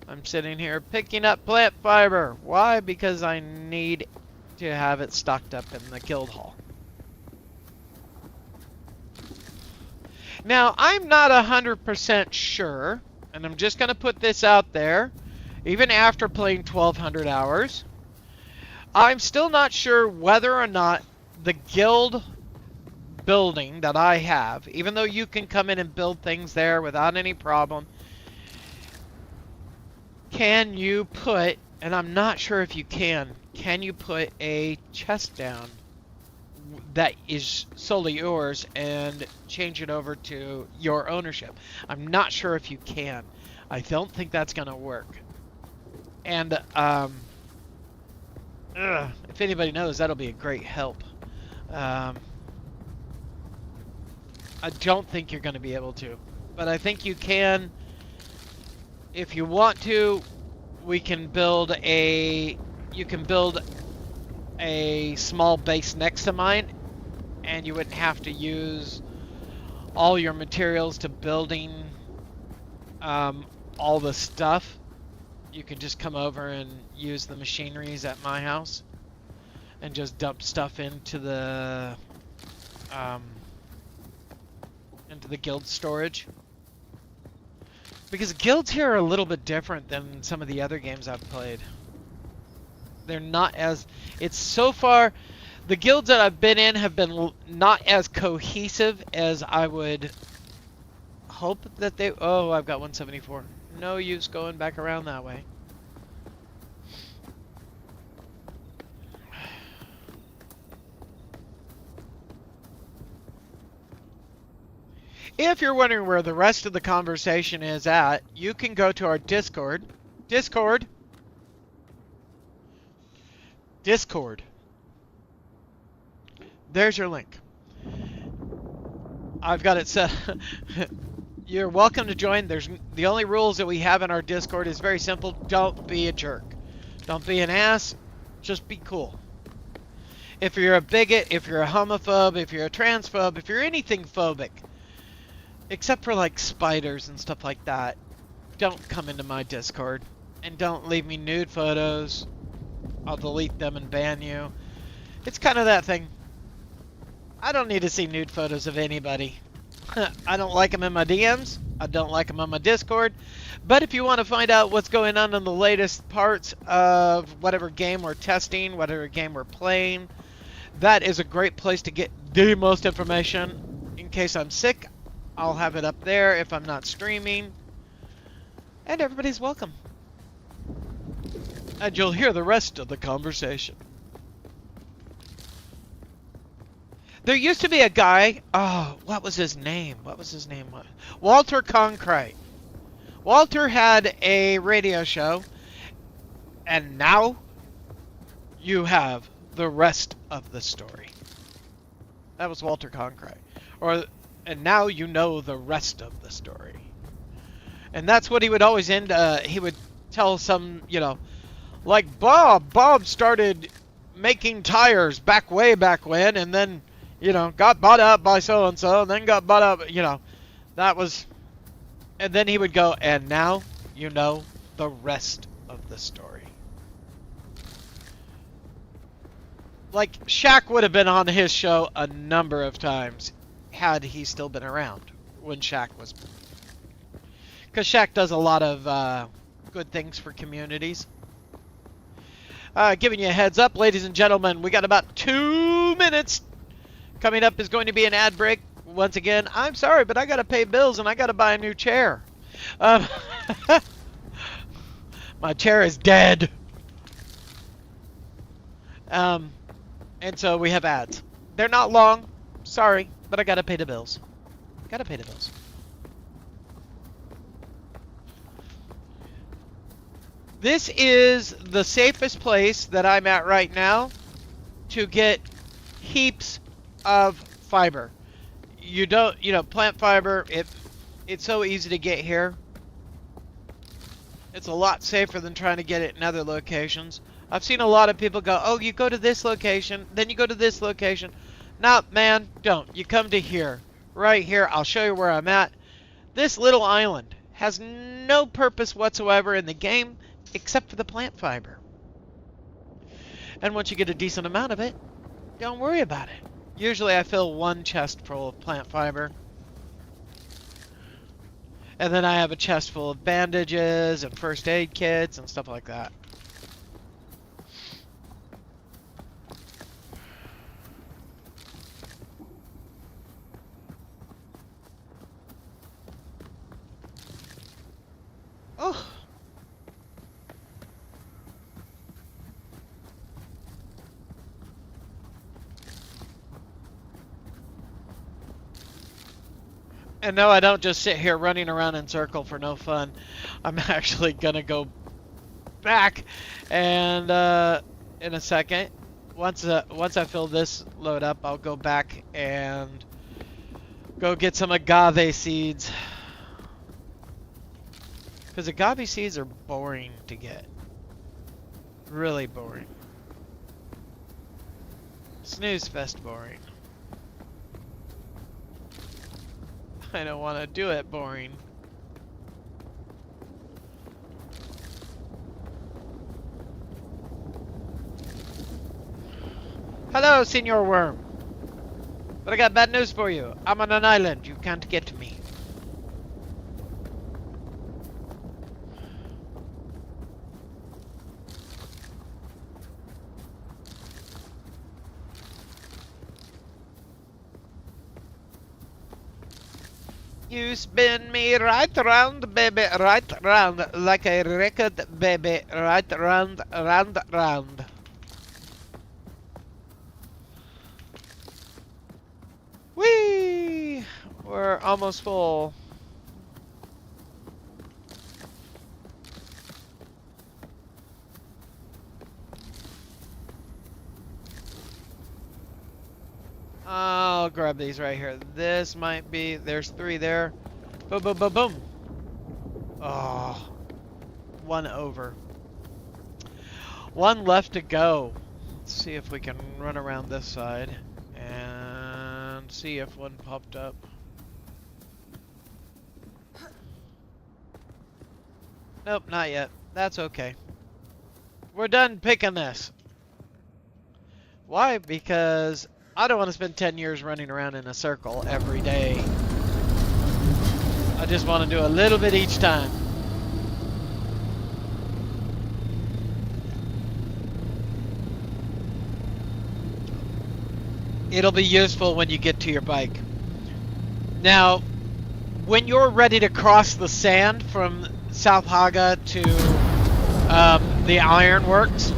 Speaker 1: I'm sitting here picking up plant fiber. Why? Because I need to have it stocked up in the guild hall. Now, I'm not 100% sure, and I'm just going to put this out there. Even after playing 1,200 hours, I'm still not sure whether or not the guild building that I have, even though you can come in and build things there without any problem, can you put, and I'm not sure if you can you put a chest down that is solely yours and change it over to your ownership? I'm not sure if you can. I don't think that's going to work. And if anybody knows, that'll be a great help. I don't think you're going to be able to, but I think you can. If you want to, you can build a small base next to mine, and you wouldn't have to use all your materials to building all the stuff. you can just come over and use the machineries at my house and just dump stuff um, into the guild storage. Because guilds here are a little bit different than some of the other games I've played. They're not as... It's so far... The guilds that I've been in have been not as cohesive as I would hope that they... Oh, I've got 174. No use going back around that way. If you're wondering where the rest of the conversation is at, you can go to our Discord. Discord. There's your link. I've got it set. You're welcome to join. The only rules that we have in our Discord is very simple. Don't be a jerk. Don't be an ass. Just be cool. If you're a bigot, if you're a homophobe, if you're a transphobe, if you're anything phobic, except for like spiders and stuff like that, don't come into my Discord. And don't leave me nude photos. I'll delete them and ban you. It's kind of that thing. I don't need to see nude photos of anybody. I don't like them in my DMs. I don't like them on my Discord. But if you want to find out what's going on in the latest parts of whatever game we're testing, whatever game we're playing, that is a great place to get the most information. In case I'm sick, I'll have it up there if I'm not streaming. And everybody's welcome. And you'll hear the rest of the conversation. There used to be a guy, oh, what was his name? Walter Concrete. Walter had a radio show, and now you have the rest of the story. That was Walter Concrete. And now you know the rest of the story. And that's what he would always end, he would tell some, like Bob started making tires way back when, and then, got bought out by so-and-so, and then got bought out, that was, and then he would go, and now you know the rest of the story. Like, Shaq would have been on his show a number of times had he still been around when Shaq was, because Shaq does a lot of good things for communities. Giving you a heads up, ladies and gentlemen, we got about 2 minutes. Coming up is going to be an ad break. Once again, I'm sorry, but I got to pay bills and I got to buy a new chair. My chair is dead. And so we have ads. They're not long. Sorry, but I got to pay the bills. This is the safest place that I'm at right now to get heaps of fiber. You don't, plant fiber, it's so easy to get here. It's a lot safer than trying to get it in other locations. I've seen a lot of people go, oh, you go to this location, then you go to this location. No, man, don't. You come to here. Right here, I'll show you where I'm at. This little island has no purpose whatsoever in the game except for the plant fiber. And once you get a decent amount of it, don't worry about it. Usually I fill one chest full of plant fiber. And then I have a chest full of bandages and first aid kits and stuff like that. Oh. And no, I don't just sit here running around in circle for no fun. I'm actually gonna go back and in a second, once I fill this load up, I'll go back and go get some agave seeds. Because agave seeds are boring to get. Really boring. Snooze fest boring. I don't want to do it boring. Hello, Senor Worm. But I got bad news for you. I'm on an island. You can't get to me. You spin me right round, baby, right round, like a record, baby, right round, round, round. Whee! We're almost full. I'll grab these right here. This might be, there's 3 there. Boom, boom, boom, boom. Oh, 1 over. 1 left to go. Let's see if we can run around this side and see if 1 popped up. Nope, not yet. That's okay. We're done picking this. Why? Because I don't want to spend 10 years running around in a circle every day. I just want to do a little bit each time. It'll be useful when you get to your bike. Now, when you're ready to cross the sand from South Haga to the ironworks,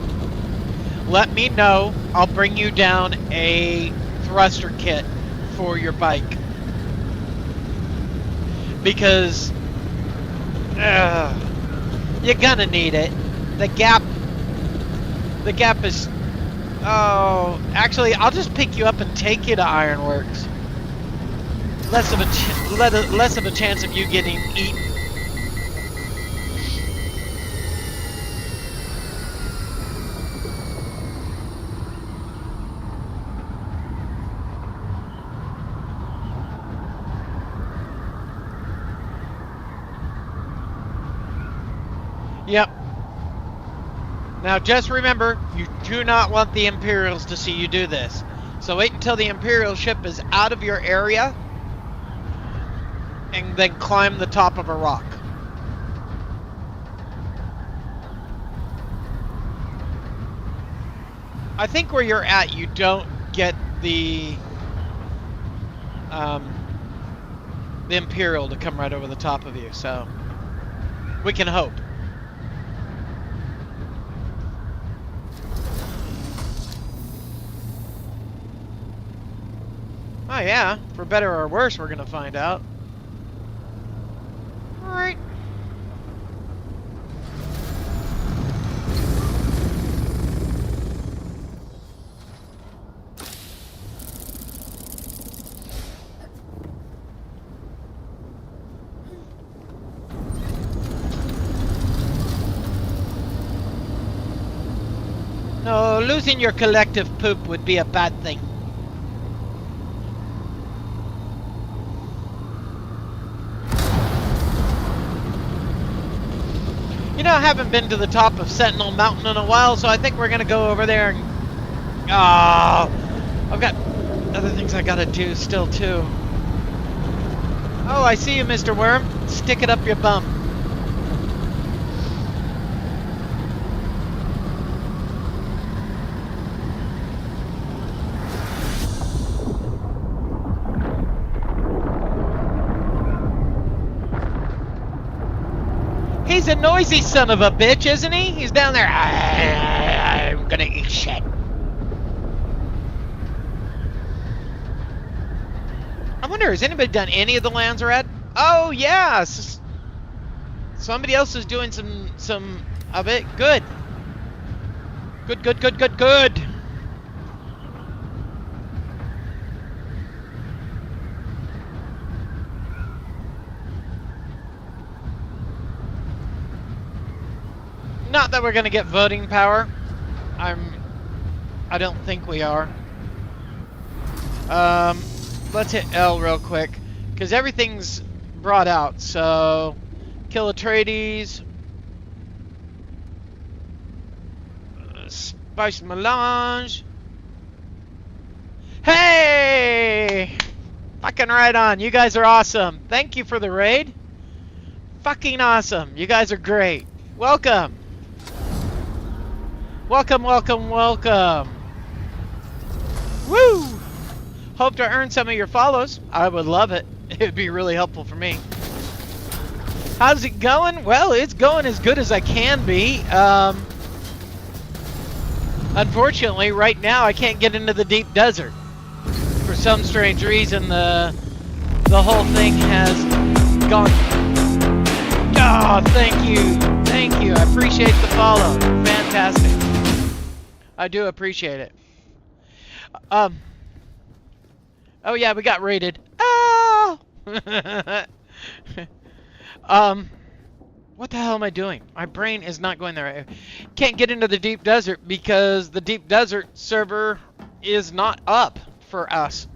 Speaker 1: let me know. I'll bring you down a thruster kit for your bike. Because you're gonna need it. The gap is... Oh, actually, I'll just pick you up and take you to ironworks. Less of a chance of you getting eaten. Yep. Now just remember, you do not want the Imperials to see you do this. So wait until the Imperial ship is out of your area and then climb the top of a rock. I think where you're at, you don't get the Imperial to come right over the top of you, so we can hope. Oh yeah, for better or worse, we're gonna find out. Alright. No, losing your collective poop would be a bad thing. You know, I haven't been to the top of Sentinel Mountain in a while, so I think we're gonna go over there and... Oh, I've got other things I gotta do still, too. Oh, I see you, Mr. Worm. Stick it up your bum. He's a noisy son of a bitch, isn't he? He's down there. I'm gonna eat shit. I wonder, has anybody done any of the lands red? Oh yeah, somebody else is doing some of it. Good. Good, good, good, good, good. Not that we're gonna get voting power. I don't think we are. Let's hit L real quick, because everything's brought out. So, kill Atreides, Spice Melange, Hey! Fucking right on. You guys are awesome. Thank you for the raid. Fucking awesome. You guys are great. Welcome. Welcome, welcome, welcome. Woo! Hope to earn some of your follows. I would love it. It'd be really helpful for me. How's it going? Well, it's going as good as I can be. Unfortunately, right now I can't get into the deep desert. For some strange reason, the whole thing has gone. Oh, thank you. Thank you. I appreciate the follow. Fantastic. I do appreciate it. Oh yeah, we got raided. Ah! What the hell am I doing? My brain is not going there. I can't get into the deep desert because the deep desert server is not up for us.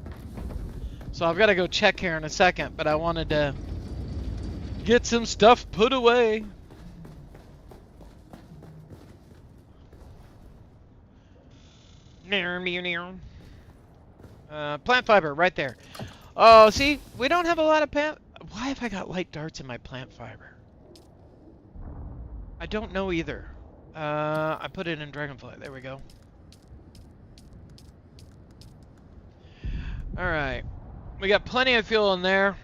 Speaker 1: So I've got to go check here in a second, but I wanted to get some stuff put away. Plant fiber right there. Oh, see, we don't have a lot of plant. Why have I got light darts in my plant fiber? I don't know either. I put it in Dragonfly. There we go. Alright. We got plenty of fuel in there.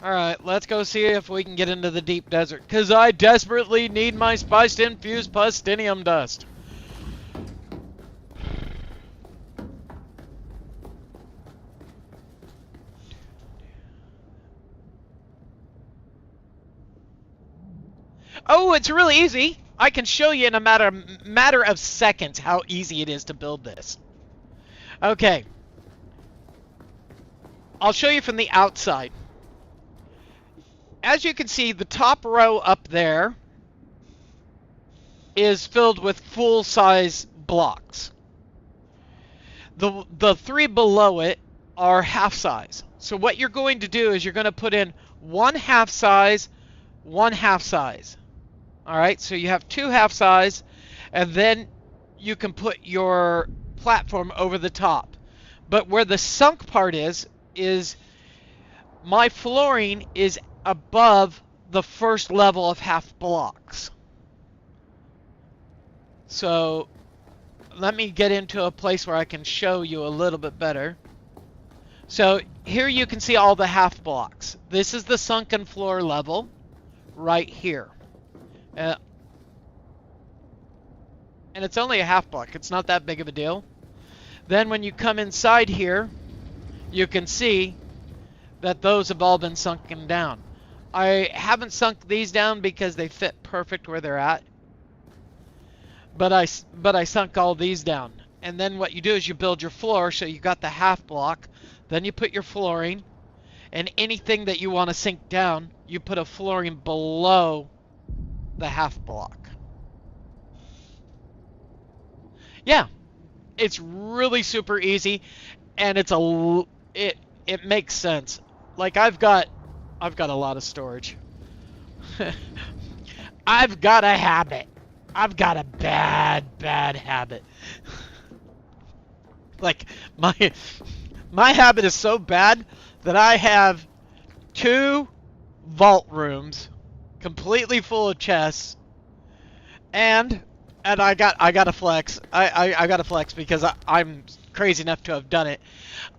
Speaker 1: Alright, let's go see if we can get into the deep desert. Because I desperately need my spiced infused plastinium dust. Oh, it's really easy. I can show you in a matter of seconds how easy it is to build this. Okay. I'll show you from the outside. As you can see, the top row up there is filled with full-size blocks. The three below it are half-size. So what you're going to do is you're going to put in one half-size, one half-size. Alright, so you have two half-size, and then you can put your platform over the top. But where the sunk part is my flooring is above the first level of half blocks. So let me get into a place where I can show you a little bit better. So here you can see all the half blocks. This is the sunken floor level right here. And it's only a half block. It's not that big of a deal. Then when you come inside here, you can see that those have all been sunken down. I haven't sunk these down because they fit perfect where they're at. But I sunk all these down. And then what you do is you build your floor, so you got the half block. Then you put your flooring. And anything that you want to sink down, you put a flooring below the half block. Yeah, it's really super easy, and it makes sense. Like I've got a lot of storage. I've got a habit. I've got a bad habit. Like my habit is so bad that I have 2 vault rooms completely full of chests, and I got to flex. I got to flex because I'm crazy enough to have done it.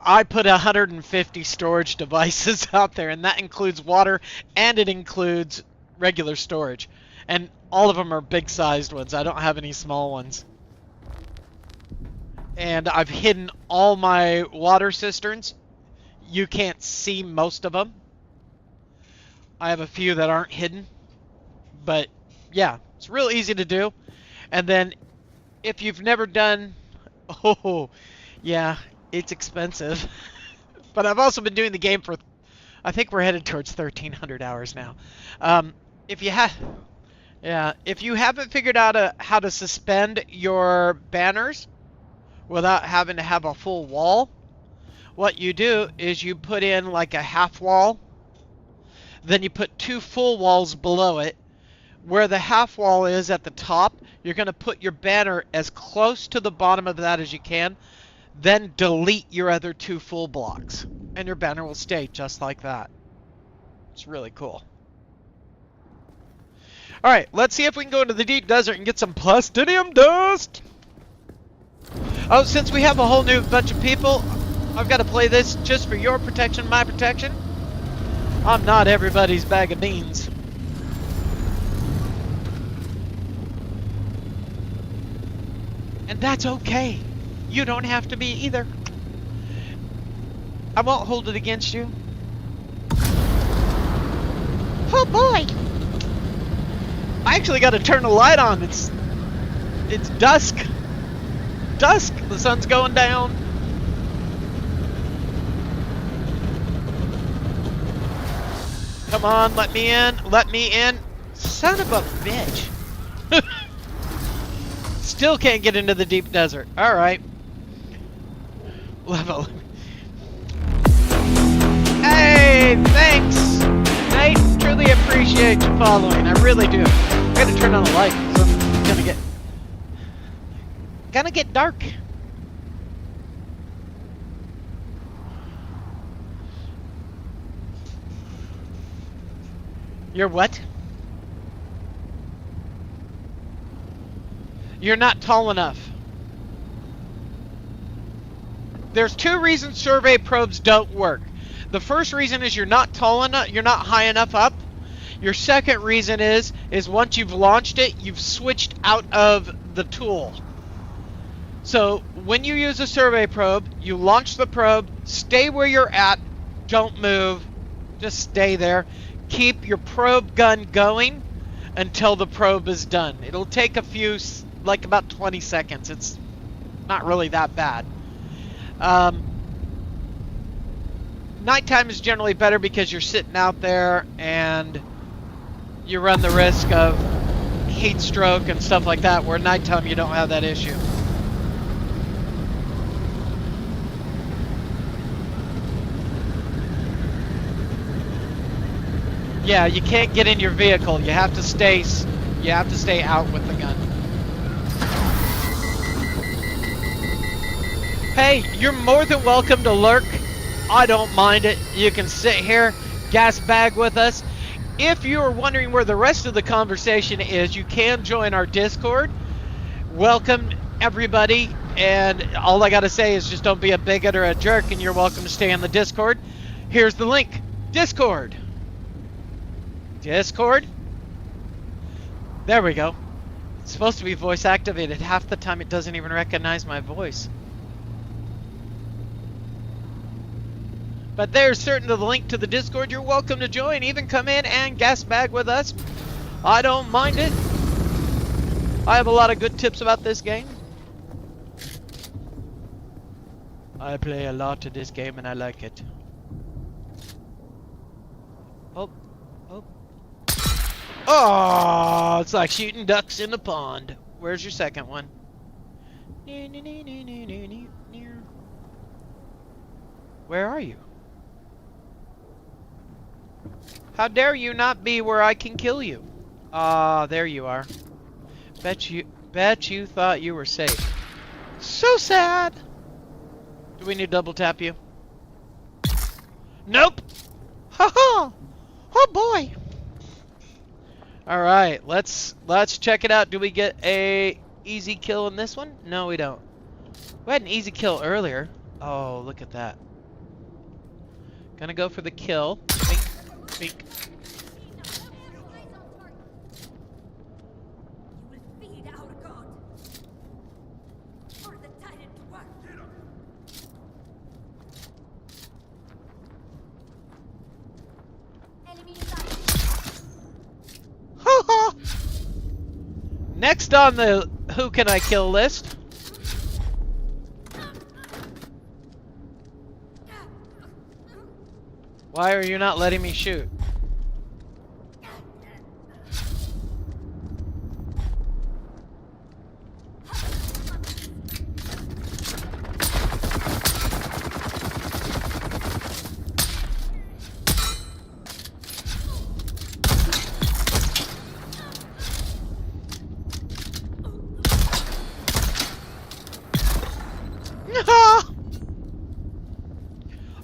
Speaker 1: I put 150 storage devices out there, and that includes water, and it includes regular storage. And all of them are big-sized ones. I don't have any small ones. And I've hidden all my water cisterns. You can't see most of them. I have a few that aren't hidden. But, yeah, it's real easy to do. And then, if you've never done... Oh, yeah, it's expensive. But I've also been doing the game for... I think we're headed towards 1,300 hours now. If you haven't figured out how to suspend your banners without having to have a full wall, what you do is you put in like a half wall, then you put 2 full walls below it. Where the half wall is at the top, you're going to put your banner as close to the bottom of that as you can. then delete your other 2 full blocks, and your banner will stay just like that. It's really cool. Alright, let's see if we can go into the deep desert and get some plastinium dust! Oh, since we have a whole new bunch of people, I've got to play this just for your protection, my protection. I'm not everybody's bag of beans. And that's okay. You don't have to be either. I won't hold it against you. Oh boy! I actually got to turn the light on. It's dusk. Dusk. The sun's going down. Come on, let me in. Let me in. Son of a bitch. Still can't get into the deep desert. All right. Level. Hey, thanks, Nate. Truly appreciate you following. I really do. I gotta turn on the light, so it's gonna get dark. You're what? You're not tall enough. There's 2 reasons survey probes don't work. The first reason is you're not tall enough, you're not high enough up. Your second reason is once you've launched it, you've switched out of the tool. So when you use a survey probe, you launch the probe, stay where you're at, don't move, just stay there. Keep your probe gun going until the probe is done. It'll take a few, like about 20 seconds. It's not really that bad. Nighttime is generally better because you're sitting out there and you run the risk of heat stroke and stuff like that, where nighttime you don't have that issue. Yeah, you can't get in your vehicle. You have to stay out with the gun. Hey, you're more than welcome to lurk. I don't mind it. You can sit here, gas bag with us. If you're wondering where the rest of the conversation is, you can join our Discord. Welcome, everybody. And all I gotta say is just don't be a bigot or a jerk, and you're welcome to stay on the Discord. Here's the link. Discord. Discord. There we go. It's supposed to be voice activated. Half the time it doesn't even recognize my voice. But there's certainly the link to the Discord. You're welcome to join. Even come in and gas bag with us. I don't mind it. I have a lot of good tips about this game. I play a lot of this game and I like it. Oh. Oh. Oh, it's like shooting ducks in the pond. Where's your second one? Where are you? How dare you not be where I can kill you? Ah, there you are. Bet you thought you were safe. So sad. Do we need to double tap you? Nope. Ha ha. Oh boy. All right, let's check it out. Do we get a easy kill in this one? No, we don't. We had an easy kill earlier. Oh, look at that. Gonna go for the kill. Bink, bink. Next on the who can I kill list. Why are you not letting me shoot?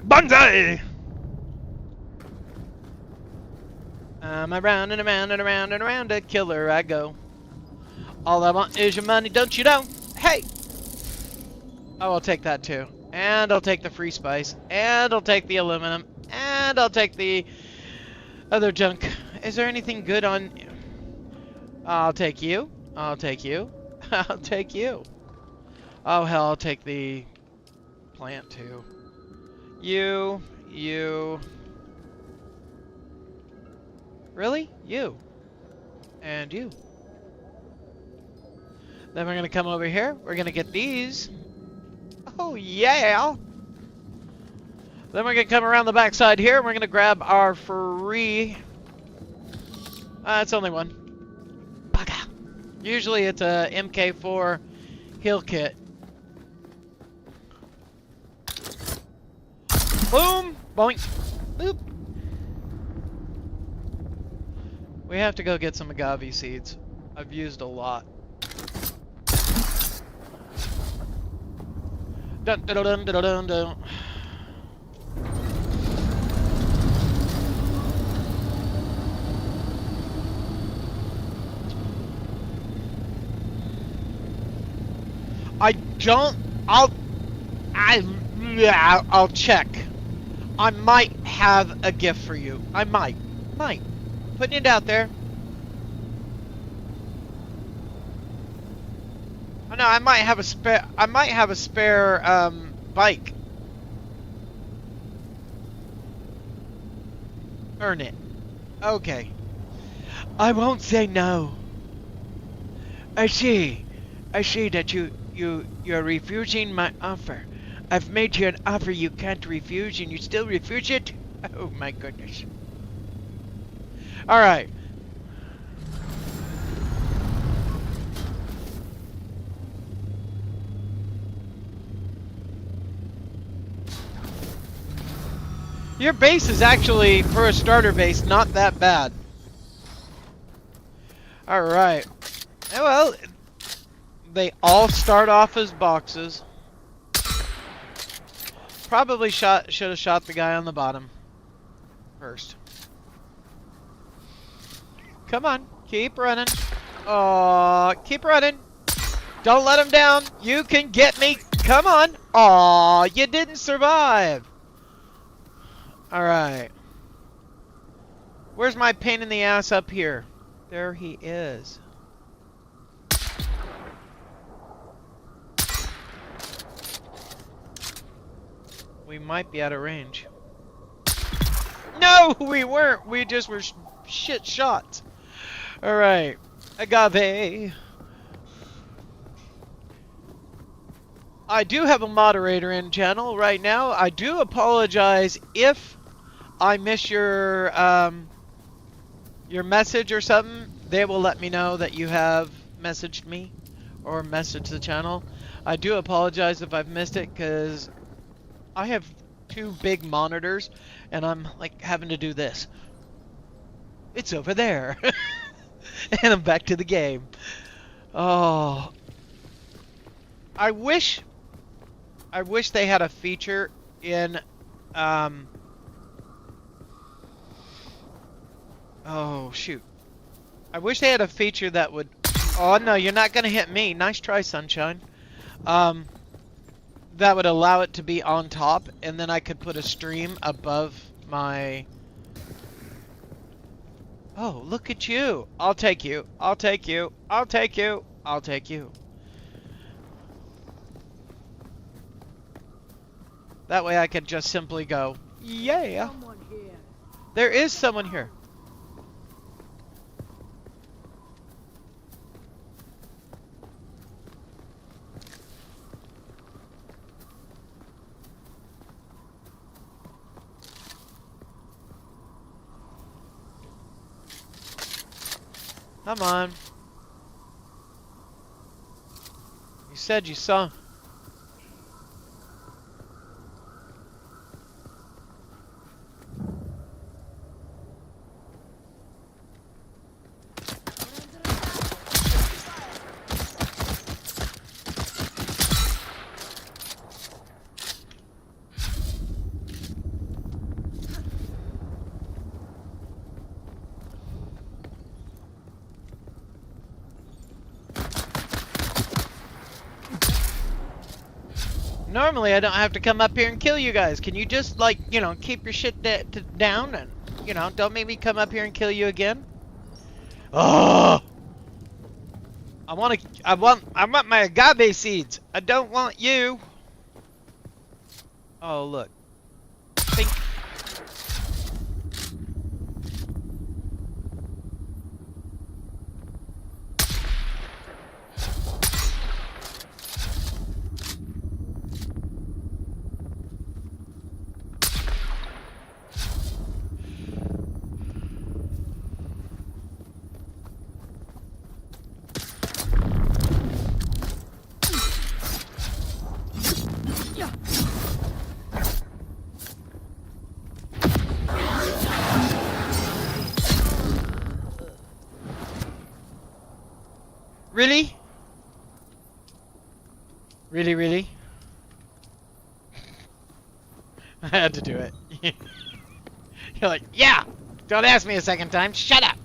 Speaker 1: Banzai! I'm around and around and around and around a killer I go. All I want is your money, don't you know? Hey! Oh, I'll take that too. And I'll take the free spice. And I'll take the aluminum. And I'll take the other junk. Is there anything good on... I'll take you. I'll take you. I'll take you. Oh, hell, I'll take the plant too. You. Really? You. And you. Then we're going to come over here. We're going to get these. Oh, yeah. Then we're going to come around the backside here. And we're going to grab our free... it's only one. Bugger. Usually it's a MK4 heal kit. Boom! Boink! Boop! We have to go get some agave seeds. I've used a lot. Dun dun dun dun dun dun. I'll check. I might have a gift for you. I might. Putting it out there. Oh no, I might have a spare bike. Earn it. Okay. I won't say no. I see that you're refusing my offer. I've made you an offer you can't refuse and you still refuse it? Oh my goodness. Alright. Your base is actually, for a starter base, not that bad. Alright. Well, they all start off as boxes. Probably should have shot the guy on the bottom first. Come on, keep running. Aw, keep running. Don't let him down. You can get me. Come on. Aw, you didn't survive. Alright. Where's my pain in the ass up here? There he is. We might be out of range. No, we weren't. We just were shit shots. Alright. Agave. I do have a moderator in channel right now. I do apologize if I miss your message or something. They will let me know that you have messaged me or messaged the channel. I do apologize if I've missed it because I have two big monitors and I'm like having to do this. It's over there. And I'm back to the game. Oh. I wish they had a feature in oh shoot. I wish they had a feature that would... Oh no, you're not gonna hit me. Nice try, sunshine. That would allow it to be on top, and then I could put a stream above my... Oh, look at you. I'll take you. I'll take you. I'll take you. I'll take you. That way I could just simply go, yeah. There is someone here. Come on. You said you saw. Normally, I don't have to come up here and kill you guys. Can you just, like, you know, keep your shit down and, you know, don't make me come up here and kill you again? Oh! I want my agave seeds. I don't want you. Oh, look. Think. Really? Really, really? I had to do it. You're like, yeah! Don't ask me a second time. Shut up!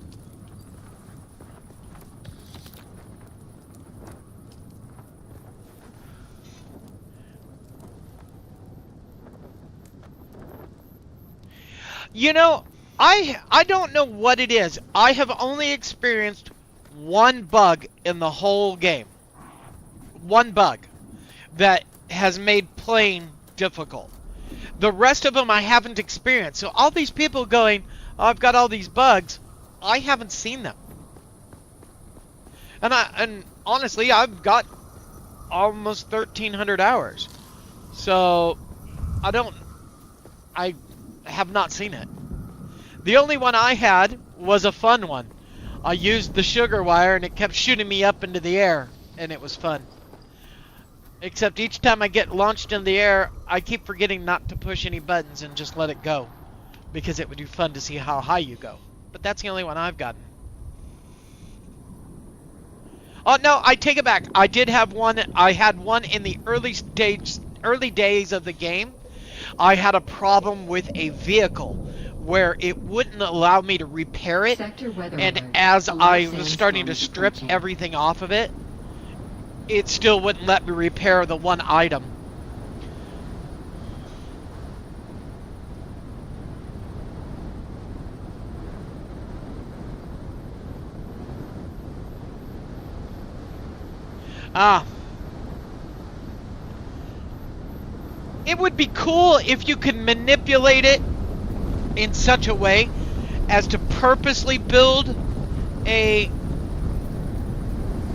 Speaker 1: You know, I don't know what it is. I have only experienced one bug in the whole game. One bug that has made playing difficult. The rest of them I haven't experienced. So all these people going, oh, I've got all these bugs, I haven't seen them. And honestly, I've got almost 1,300 hours. So I have not seen it. The only one I had was a fun one. I used the sugar wire and it kept shooting me up into the air, and it was fun. Except each time I get launched in the air, I keep forgetting not to push any buttons and just let it go, because it would be fun to see how high you go. But that's the only one I've gotten. Oh no, I take it back. I did have one. I had one in the early days of the game. I had a problem with a vehicle where it wouldn't allow me to repair it, and as I was starting to strip everything off of it, it still wouldn't let me repair the one item. It would be cool if you could manipulate it in such a way as to purposely build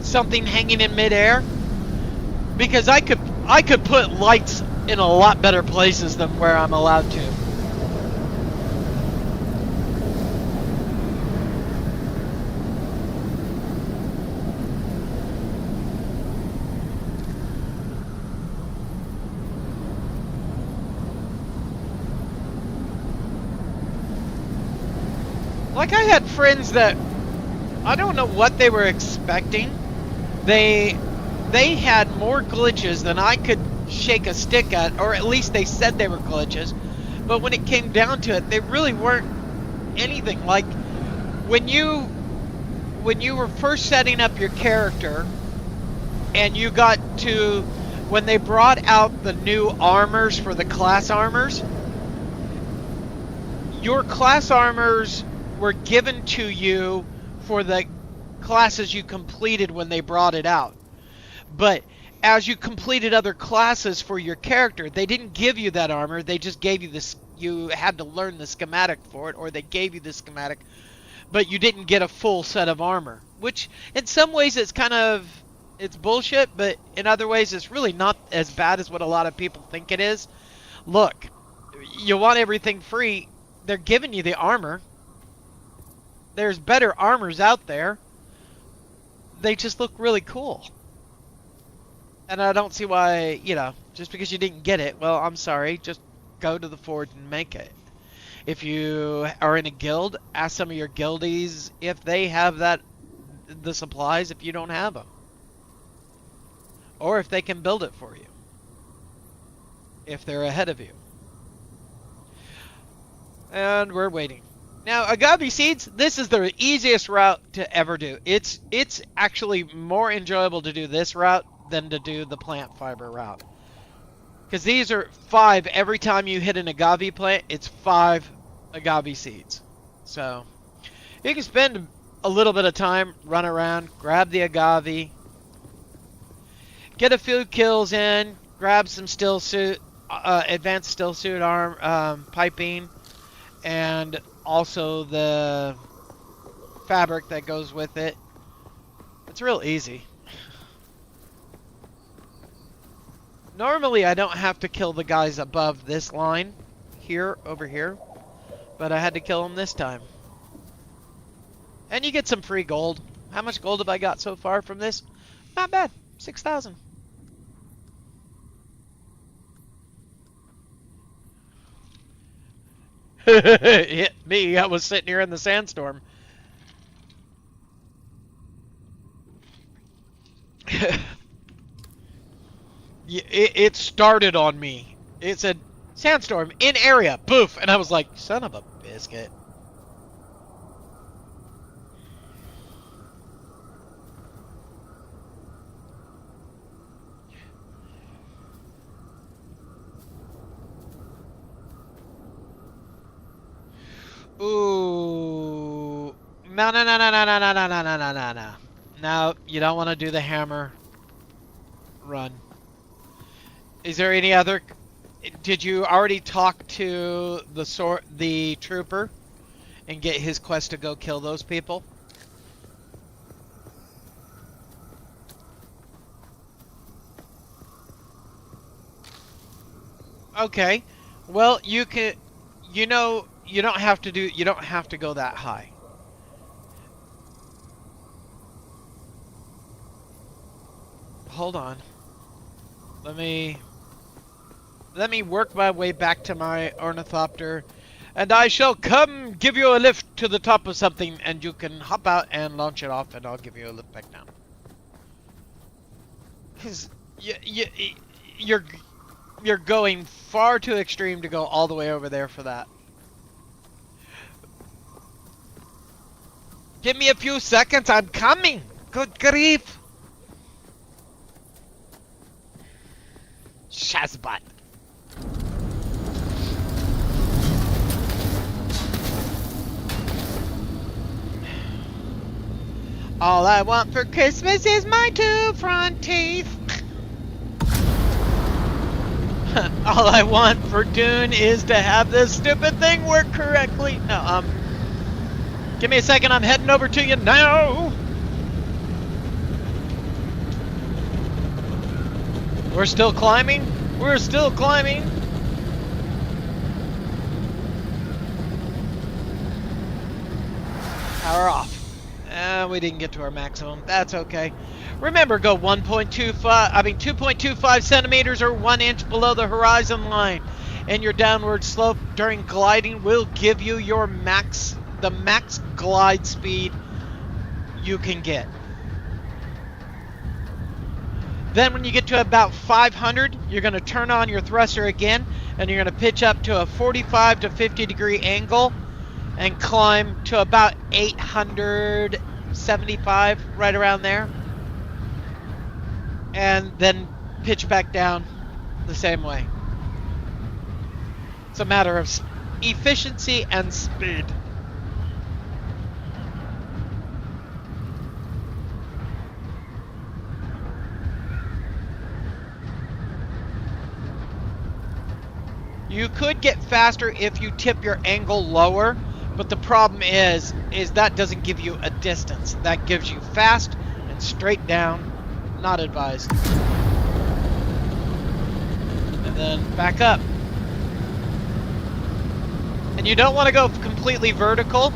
Speaker 1: something hanging in midair, because I could put lights in a lot better places than where I'm allowed to. Like, I had friends that I don't know what they were expecting. They had more glitches than I could shake a stick at, or at least they said they were glitches. But when it came down to it, they really weren't anything. Like, when you were first setting up your character and you got to when they brought out the new armors for the class armors, your class armors were given to you for the classes you completed when they brought it out. But as you completed other classes for your character, they didn't give you that armor. They just gave you this. You had to learn the schematic for it, or they gave you the schematic, but you didn't get a full set of armor. Which, in some ways, it's bullshit, but in other ways, it's really not as bad as what a lot of people think it is. Look, you want everything free. They're giving you the armor. There's better armors out there. They just look really cool. And I don't see why, just because you didn't get it, well, I'm sorry, just go to the forge and make it. If you are in a guild, ask some of your guildies if they have the supplies if you don't have them. Or if they can build it for you. If they're ahead of you. And we're waiting. Now, agave seeds, this is the easiest route to ever do. It's actually more enjoyable to do this route than to do the plant fiber route. Because these are 5 every time you hit an agave plant. It's 5 agave seeds. So you can spend a little bit of time, run around, grab the agave, get a few kills in, grab some still suit, advanced still suit arm piping, and also the fabric that goes with it. It's real easy. Normally I don't have to kill the guys above this line here, over here, but I had to kill them this time. And you get some free gold. How much gold have I got so far from this? Not bad. 6,000. Hit me. I was sitting here in the sandstorm. It started on me. It said, sandstorm in area. Poof. And I was like, son of a biscuit. Ooh. No, no, no, no, no, no, no, no, no, no, no, no, no. No, you don't want to do the hammer run. Is there any other... Did you already talk to the trooper and get his quest to go kill those people? Okay. Well, you can... You know, you don't have to go that high. Hold on. Let me work my way back to my ornithopter, and I shall come give you a lift to the top of something, and you can hop out and launch it off, and I'll give you a lift back down. Because you're going far too extreme to go all the way over there for that. Give me a few seconds, I'm coming! Good grief! Shazbot. All I want for Christmas is my 2 front teeth. All I want for Dune is to have this stupid thing work correctly. No, give me a second, I'm heading over to you now. We're still climbing? We're still climbing. Power off. We didn't get to our maximum. That's okay. Remember, go 2.25 centimeters or 1 inch below the horizon line, and your downward slope during gliding will give you your the max glide speed you can get. Then when you get to about 500, you're going to turn on your thruster again, and you're going to pitch up to a 45 to 50 degree angle and climb to about 875, right around there. And then pitch back down the same way. It's a matter of efficiency and speed. You could get faster if you tip your angle lower, but the problem is that doesn't give you a distance. That gives you fast and straight down. Not advised. And then back up. And you don't want to go completely vertical,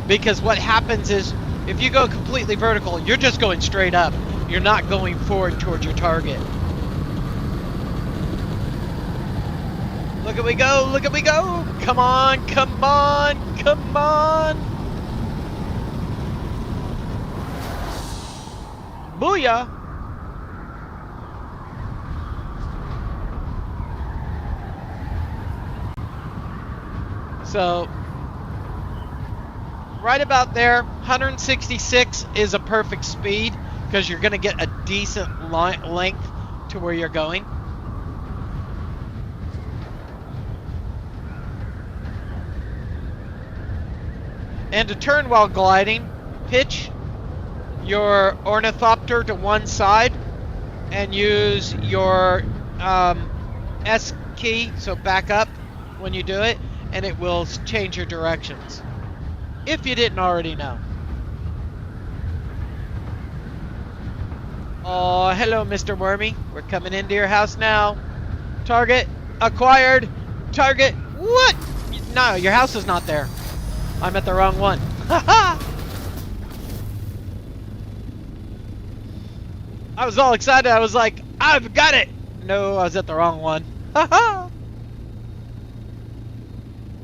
Speaker 1: because what happens is if you go completely vertical, you're just going straight up. You're not going forward towards your target. Look at we go, look at we go. Come on, come on, come on. Booyah. So, right about there, 166 is a perfect speed, because you're going to get a decent length to where you're going. And to turn while gliding, pitch your ornithopter to one side and use your S key, so back up when you do it, and it will change your directions. If you didn't already know. Oh, hello, Mr. Wormy. We're coming into your house now. Target acquired. Target. What? No, your house is not there. I'm at the wrong one. Haha! I was all excited. I was like, I've got it. No, I was at the wrong one. Haha!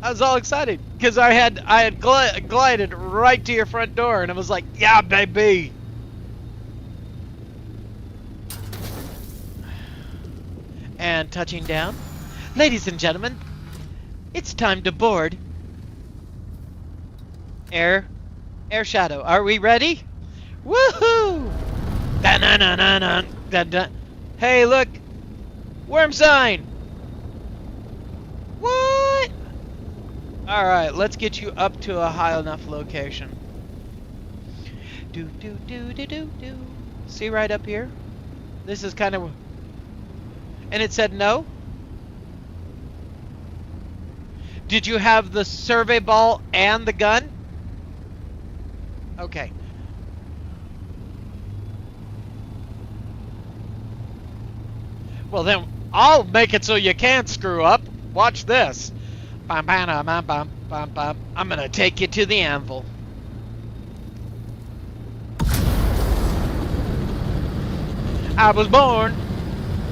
Speaker 1: I was all excited because I had glided right to your front door, and I was like, yeah, baby. And touching down. Ladies and gentlemen, it's time to board Air Shadow. Are we ready? Woohoo! Dun-dun-dun-dun-dun. Hey, look! Worm sign! What? Alright, let's get you up to a high enough location. Do. See right up here? This is kind of... And it said no? Did you have the survey ball and the gun? Okay. Well then, I'll make it so you can't screw up. Watch this. I'm gonna take you to the anvil. I was born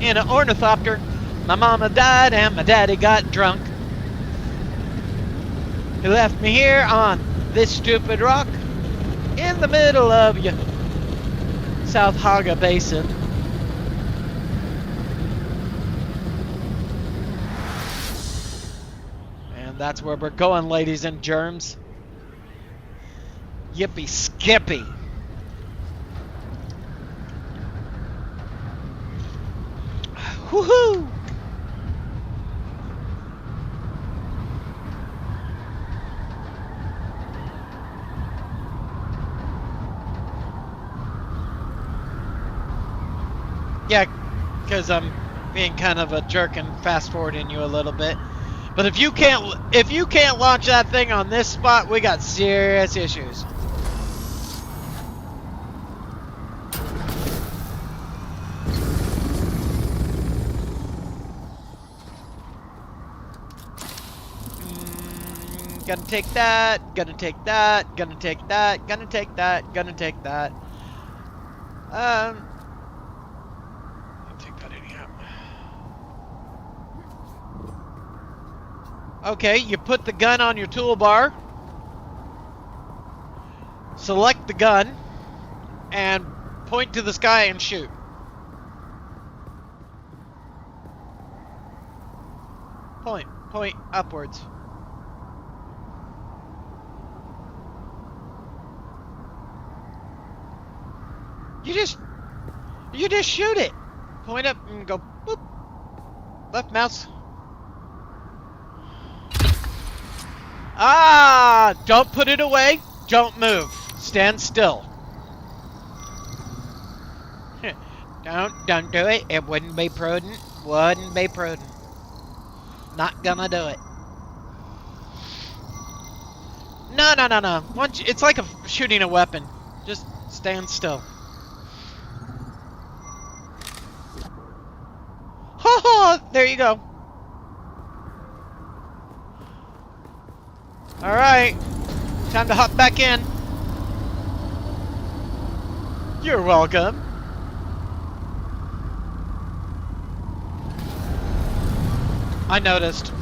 Speaker 1: in an ornithopter. My mama died and my daddy got drunk. He left me here on this stupid rock in the middle of your South Haga Basin. And that's where we're going, ladies and germs. Yippee skippy. Woohoo! Yeah, because I'm being kind of a jerk and fast forwarding you a little bit. But if you can't launch that thing on this spot, we got serious issues. Gonna take that, gonna take that, gonna take that, gonna take that, gonna take that. Take that anyhow. Okay, you put the gun on your toolbar. Select the gun and point to the sky and shoot. Point upwards. You just shoot it. Point up and go boop. Left mouse. Ah! Don't put it away. Don't move. Stand still. Don't do it. It wouldn't be prudent. Wouldn't be prudent. Not gonna do it. No. It's like shooting a weapon. Just stand still. There you go. Alright. Time to hop back in. You're welcome. I noticed.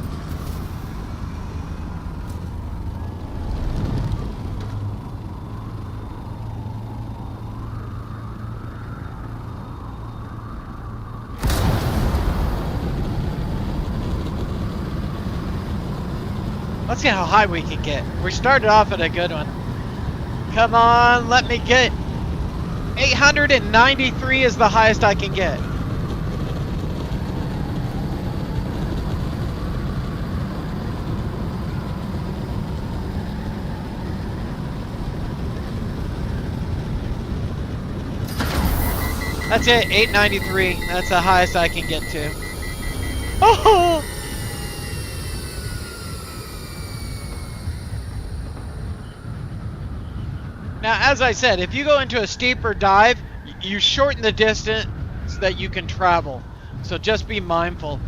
Speaker 1: Let's see how high we can get. We started off at a good one. Come on, let me get 893 is the highest I can get. That's it, 893. That's the highest I can get to. Oh! Now, as I said, if you go into a steeper dive, you shorten the distance that you can travel. So just be mindful.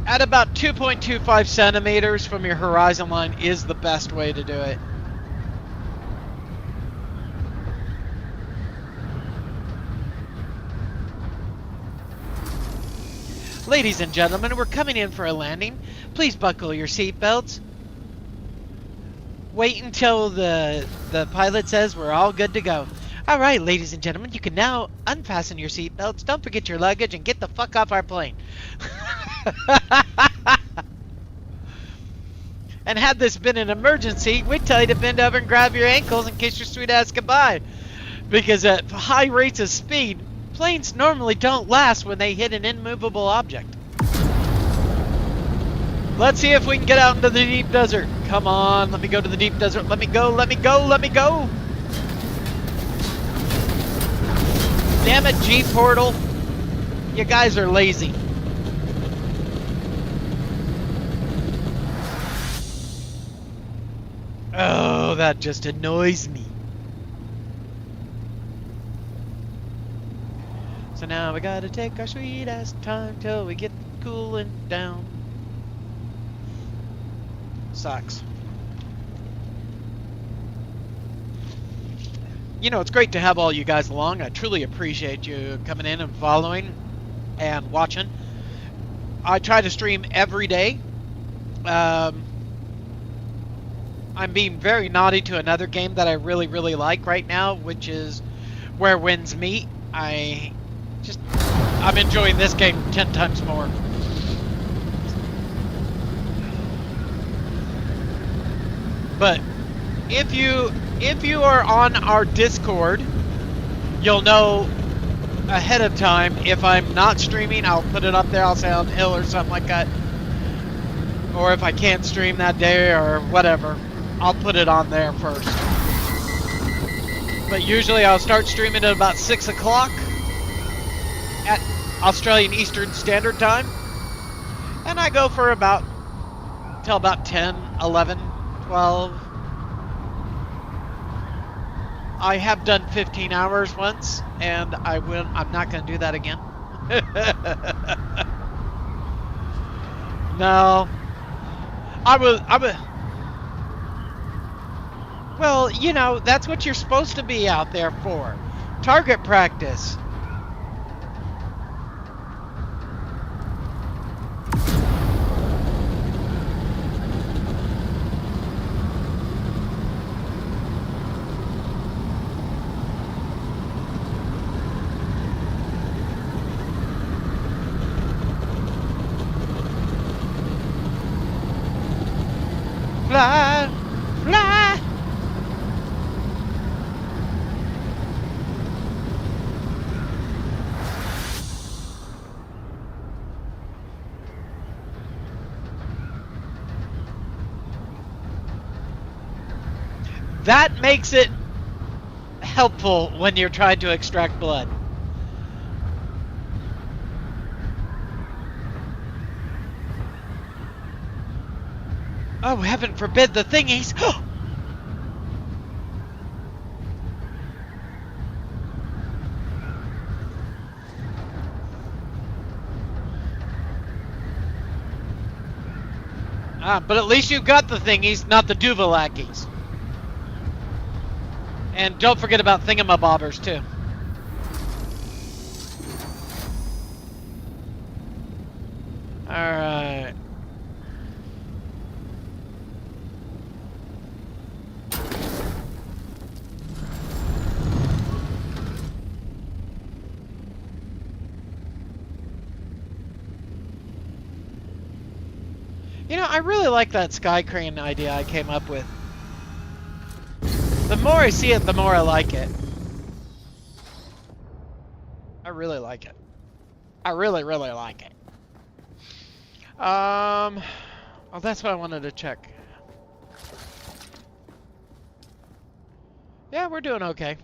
Speaker 1: At about 2.25 centimeters from your horizon line is the best way to do it. Ladies and gentlemen, we're coming in for a landing. Please buckle your seatbelts. Wait until the pilot says we're all good to go. All right, ladies and gentlemen, you can now unfasten your seatbelts. Don't forget your luggage and get the fuck off our plane. And had this been an emergency, we'd tell you to bend over and grab your ankles and kiss your sweet ass goodbye. Because at high rates of speed, planes normally don't last when they hit an immovable object. Let's see if we can get out into the deep desert. Come on, let me go to the deep desert. Let me go, let me go, let me go. Damn it, G-Portal. You guys are lazy. Oh, that just annoys me. So now we gotta take our sweet ass time till we get cooling down. Sucks. You know, it's great to have all you guys along. I truly appreciate you coming in and following and watching. I try to stream every day. I'm being very naughty to another game that I really, really like right now, which is Where Winds Meet. I'm enjoying this game 10 times more. But if you are on our Discord, you'll know ahead of time. If I'm not streaming, I'll put it up there. I'll say I'm ill or something like that. Or if I can't stream that day or whatever, I'll put it on there first. But usually I'll start streaming at about 6 o'clock at Australian Eastern Standard Time. And I go for till about 10, 11, 12. I have done 15 hours once, and I'm not going to do that again. No. Well, you know, that's what you're supposed to be out there for. Target practice. Fly, fly. That makes it helpful when you're trying to extract blood. Oh, heaven forbid the thingies! But at least you got the thingies, not the Duvalakis. And don't forget about thingamabobbers, too. Alright. You know, I really like that sky crane idea I came up with. The more I see it, the more I like it. I really like it. I really, really like it. Oh, that's what I wanted to check. Yeah, we're doing okay.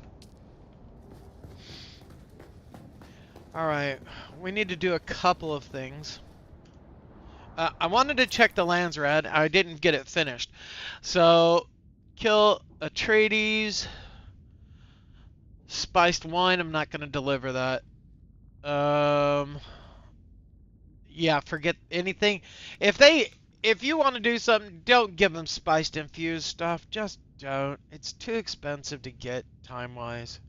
Speaker 1: Alright, we need to do a couple of things. I wanted to check the Landsrad. I didn't get it finished. So, kill Atreides. Spiced wine, I'm not going to deliver that. Yeah, forget anything. If you want to do something, don't give them spiced infused stuff. Just don't. It's too expensive to get time-wise.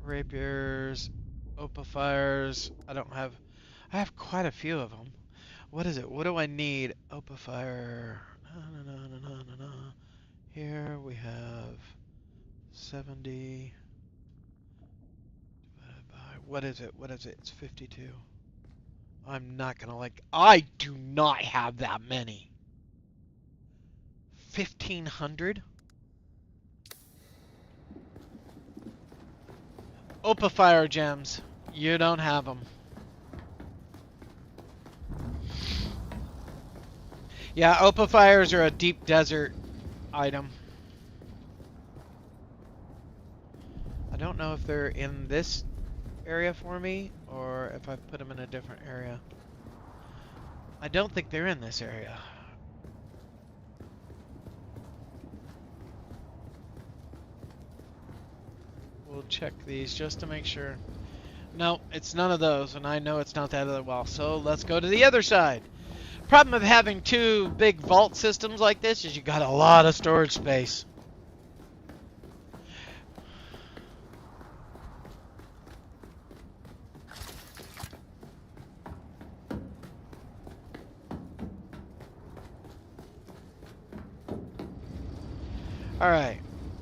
Speaker 1: Rapiers, Opifires. I have quite a few of them. What is it? What do I need? Opifire. Here we have 70 divided by, what is it? What is it? It's 52. I'm not gonna I do not have that many. 1,500? Opifire gems. You don't have them. Yeah, Opifires are a deep desert item. I don't know if they're in this area for me or if I put them in a different area. I don't think they're in this area. We'll check these just to make sure. No, it's none of those, and I know it's not that other well. So let's go to the other side. Problem of having two big vault systems like this is you got a lot of storage space. All right.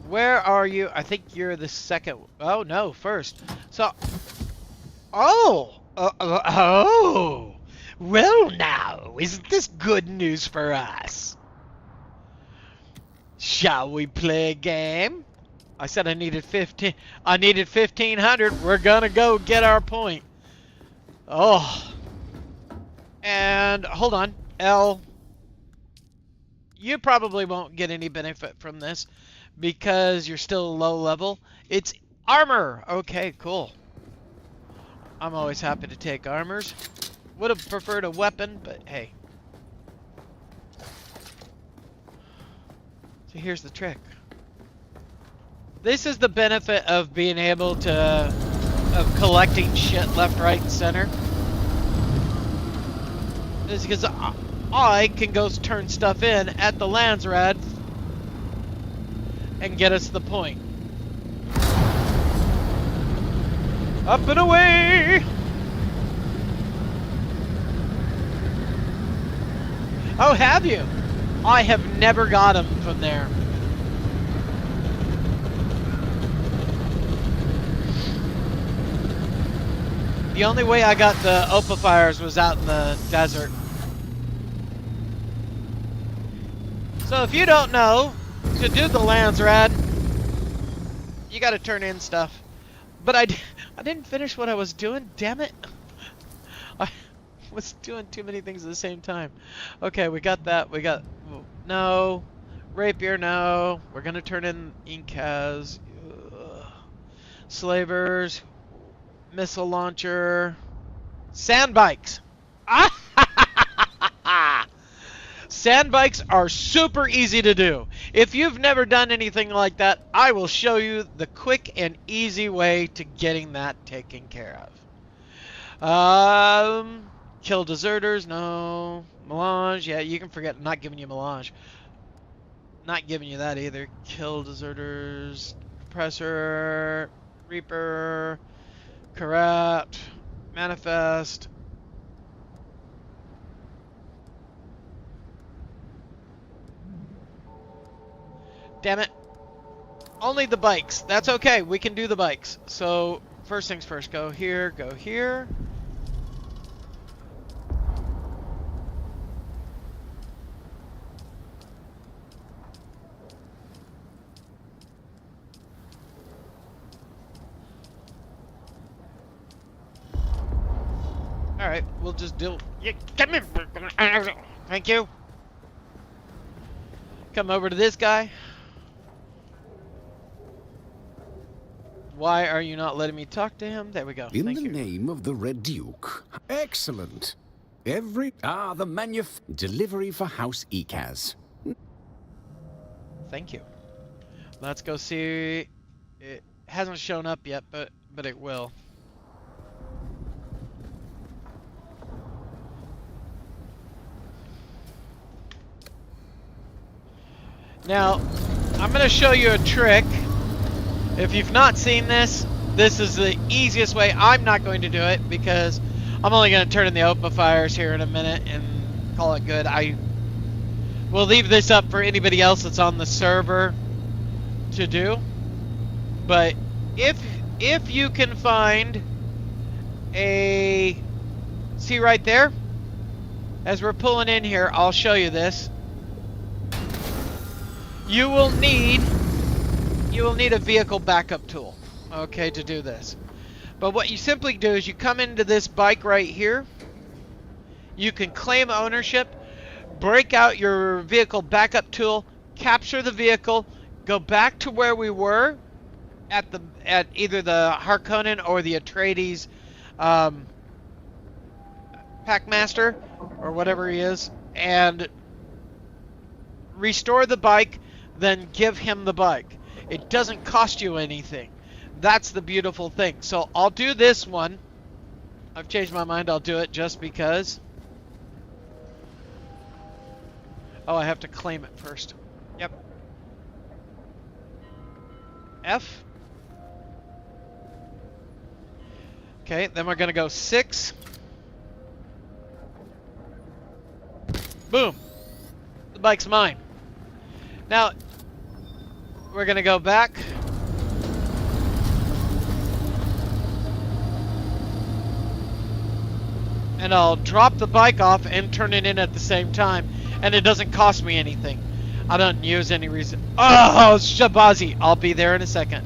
Speaker 1: Where are you? I think you're the second. Oh, no, first. So, oh. Well, now, isn't this good news for us? Shall we play a game? I said I needed 15. I needed 1,500. We're gonna go get our point. Oh. And hold on, L. You probably won't get any benefit from this because you're still low level. It's armor. Okay, cool. I'm always happy to take armors. Would have preferred a weapon, but hey. So here's the trick. This is the benefit of being able to, of collecting shit left, right, and center. Is because I can go turn stuff in at the Landsrad and get us the point. Up and away! Oh, have you? I have never got them from there. The only way I got the Opifires was out in the desert. So if you don't know, to do the Landsrad, you gotta turn in stuff. But I didn't finish what I was doing, damn it. I was doing too many things at the same time. Okay, we got that. We got, no. Rapier, no. We're gonna turn in Incas. Slavers. Missile launcher. Sandbikes. Sandbikes are super easy to do. If you've never done anything like that, I will show you the quick and easy way to getting that taken care of. Kill deserters, no. Melange, yeah, you can forget. I'm not giving you Melange. Not giving you that either. Kill deserters. Compressor. Reaper. Corrupt. Manifest. Damn it. Only the bikes. That's okay. We can do the bikes. So, first things first. Go here. Go here. Alright, we'll just do... Yeah, come here! Thank you. Come over to this guy. Why are you not letting me talk to him? There we go.
Speaker 5: In
Speaker 1: Thank
Speaker 5: the
Speaker 1: you.
Speaker 5: name of the Red Duke. Excellent. Delivery for House Ekaz.
Speaker 1: Thank you. Let's go see. It hasn't shown up yet, but it will. Now, I'm going to show you a trick. If you've not seen this, this is the easiest way. I'm not going to do it because I'm only going to turn in the OPA fires here in a minute and call it good. I will leave this up for anybody else that's on the server to do. But if you can find a... See right there? As we're pulling in here, I'll show you this. You will need a vehicle backup tool, okay, to do this. But what you simply do is you come into this bike right here. You can claim ownership, break out your vehicle backup tool, capture the vehicle, go back to where we were at either the Harkonnen or the Atreides Packmaster or whatever he is, and restore the bike, then give him the bike. It doesn't cost you anything. That's the beautiful thing. So I'll do this one. I've changed my mind. I'll do it just because. Oh, I have to claim it first. Yep. F. Okay, then we're going to go 6. Boom. The bike's mine. Now, we're going to go back. And I'll drop the bike off and turn it in at the same time. And it doesn't cost me anything. I don't use any reason. Oh, Shabazi. I'll be there in a second.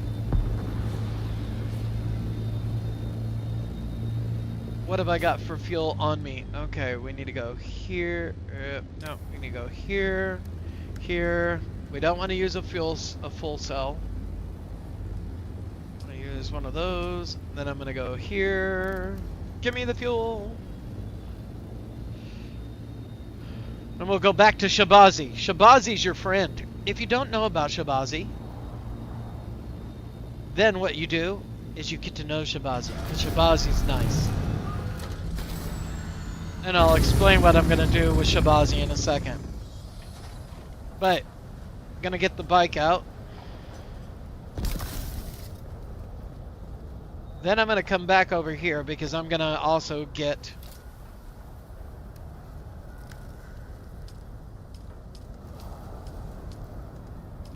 Speaker 1: What have I got for fuel on me? Okay, we need to go here. No, we need to go here. Here. We don't want to use a full cell. I'm going to use one of those. Then I'm going to go here. Give me the fuel. And we'll go back to Shabazi. Shabazi's your friend. If you don't know about Shabazi, then what you do is you get to know Shabazi. Because Shabazi's nice. And I'll explain what I'm going to do with Shabazi in a second. But, I'm going to get the bike out. Then I'm going to come back over here because I'm going to also get...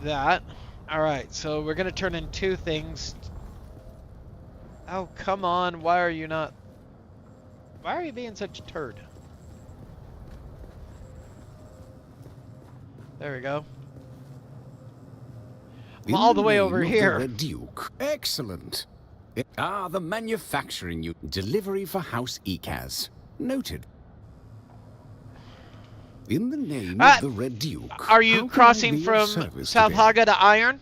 Speaker 1: that. Alright, so we're going to turn in 2 things. Oh, come on. Why are you not... Why are you being such a turd? There we go. I'm all the way over here.
Speaker 5: The Duke. Excellent. The manufacturing you delivery for House Ekaz. Noted. In the name of the Red Duke.
Speaker 1: Are you crossing from South Haga to Iron?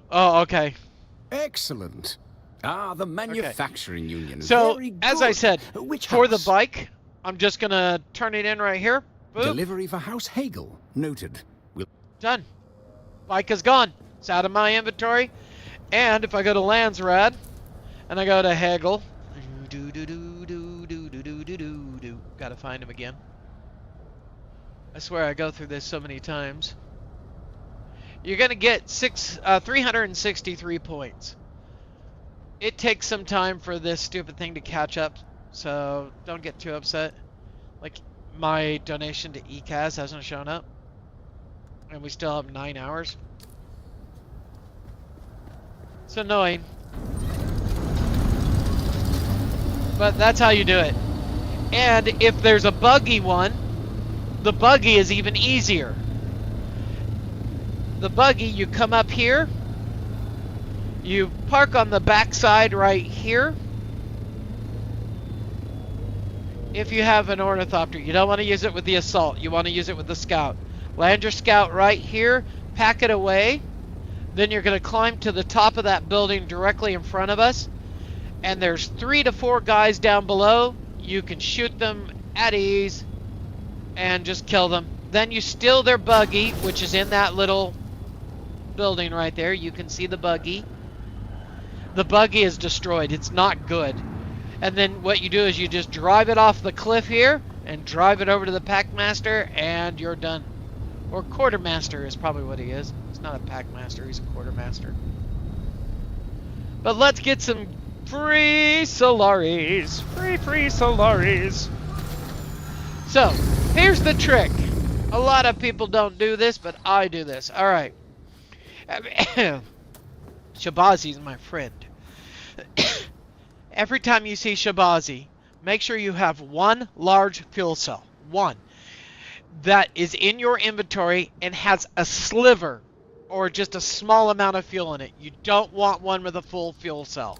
Speaker 1: Oh, okay.
Speaker 5: Excellent. The manufacturing union.
Speaker 1: So,
Speaker 5: Very good.
Speaker 1: as I said,
Speaker 5: Which
Speaker 1: for the
Speaker 5: house?
Speaker 1: bike, I'm just going to turn it in right here. Boom.
Speaker 5: Delivery for House Hagel. Noted.
Speaker 1: Done. Bike is gone. It's out of my inventory. And if I go to Landsrad, and I go to Hagel, gotta find him again. I swear I go through this so many times. You're gonna get 363 points. It takes some time for this stupid thing to catch up, so don't get too upset. Like, my donation to ECAS hasn't shown up, and we still have 9 hours. It's annoying. But that's how you do it. And if there's a buggy one, the buggy is even easier. The buggy, you come up here, you park on the back side right here. If you have an ornithopter, you don't want to use it with the assault, you want to use it with the scout. Land your scout right here, pack it away, Then you're going to climb to the top of that building directly in front of us. And there's 3 to 4 guys down below. You can shoot them at ease and just kill them. Then you steal their buggy, which is in that little building right there. You can see the buggy. The buggy is destroyed. It's not good. And then what you do is you just drive it off the cliff here and drive it over to the Packmaster, and you're done. Or Quartermaster is probably what he is. He's not a Packmaster, he's a Quartermaster. But let's get some free Solaris. Free Solaris. So, here's the trick. A lot of people don't do this, but I do this. Alright. Shabazi's my friend. Every time you see Shabazi, make sure you have one large fuel cell. One. That is in your inventory and has a sliver or just a small amount of fuel in it. You don't want one with a full fuel cell,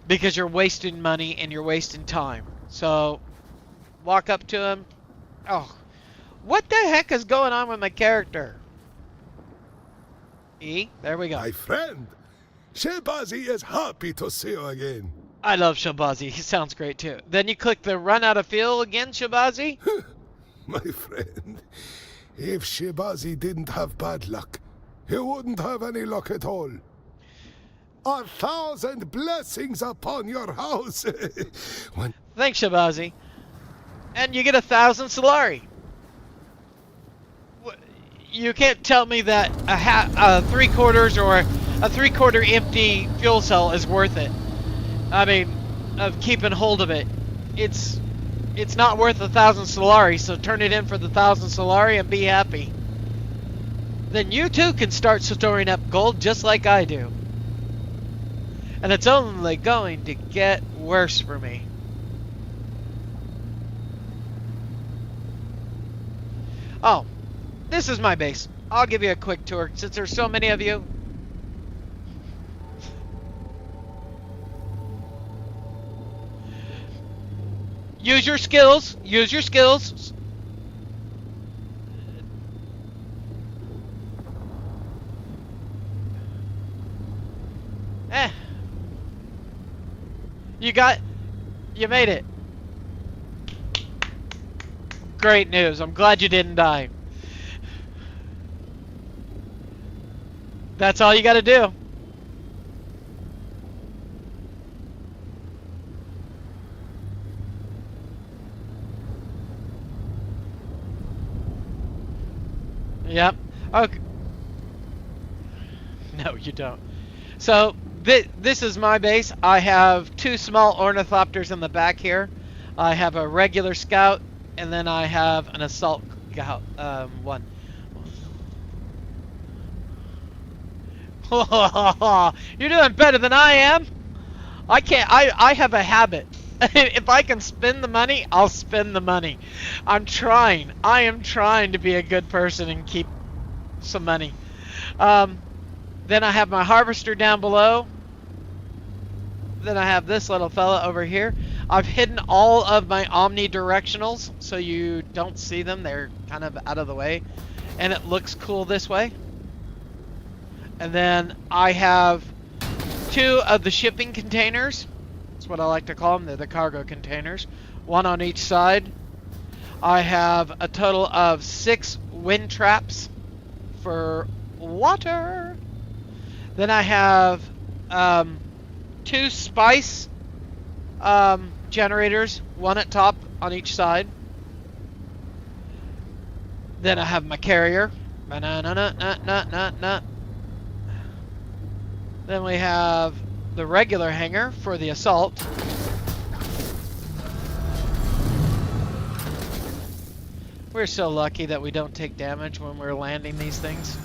Speaker 1: because you're wasting money and you're wasting time. So, walk up to him. Oh, what the heck is going on with my character? E, there we go.
Speaker 6: My friend, Shebazi is happy to see you again.
Speaker 1: I love Shabazi. He sounds great too. Then you click the run out of fuel again, Shabazi.
Speaker 6: My friend, if Shebazi didn't have bad luck, he wouldn't have any luck at all. 1,000 blessings upon your house.
Speaker 1: Thanks, Shabazi. And you get 1,000 Solari. You can't tell me that a 3/4 or a 3/4 empty fuel cell is worth it. I mean, of keeping hold of it. It's not worth 1,000 Solari, so turn it in for the 1,000 Solari and be happy. Then you too can start storing up gold just like I do. And it's only going to get worse for me. Oh, this is my base. I'll give you a quick tour since there's so many of you. Use your skills. Use your skills. You made it. Great news. I'm glad you didn't die. That's all you got to do. Yep. Okay. No, you don't. So, this is my base. I have 2 small ornithopters in the back here. I have a regular scout, and then I have an assault scout, one. You're doing better than I am. I have a habit. If I can spend the money, I'll spend the money. I'm trying. I am trying to be a good person and keep some money. Then I have my harvester down below. Then I have this little fella over here. I've hidden all of my omnidirectionals so you don't see them. They're kind of out of the way. And it looks cool this way. And then I have 2 of the shipping containers. That's what I like to call them. They're the cargo containers. 1 on each side. I have a total of 6 wind traps for water. Then I have 2 spice generators, 1 at top on each side. Then I have my carrier. Then we have the regular hangar for the assault. We're so lucky that we don't take damage when we're landing these things.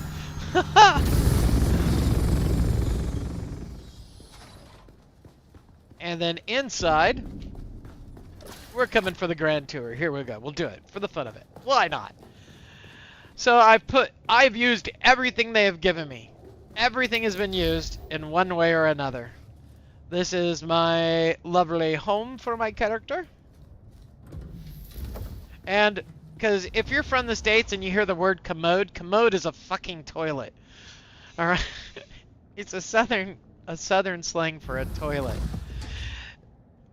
Speaker 1: And then inside, we're coming for the grand tour. Here we go. We'll do it for the fun of it. Why not? So I've used everything they have given me. Everything has been used in one way or another. This is my lovely home for my character. And because if you're from the States and you hear the word commode, commode is a fucking toilet. All right. It's a southern slang for a toilet.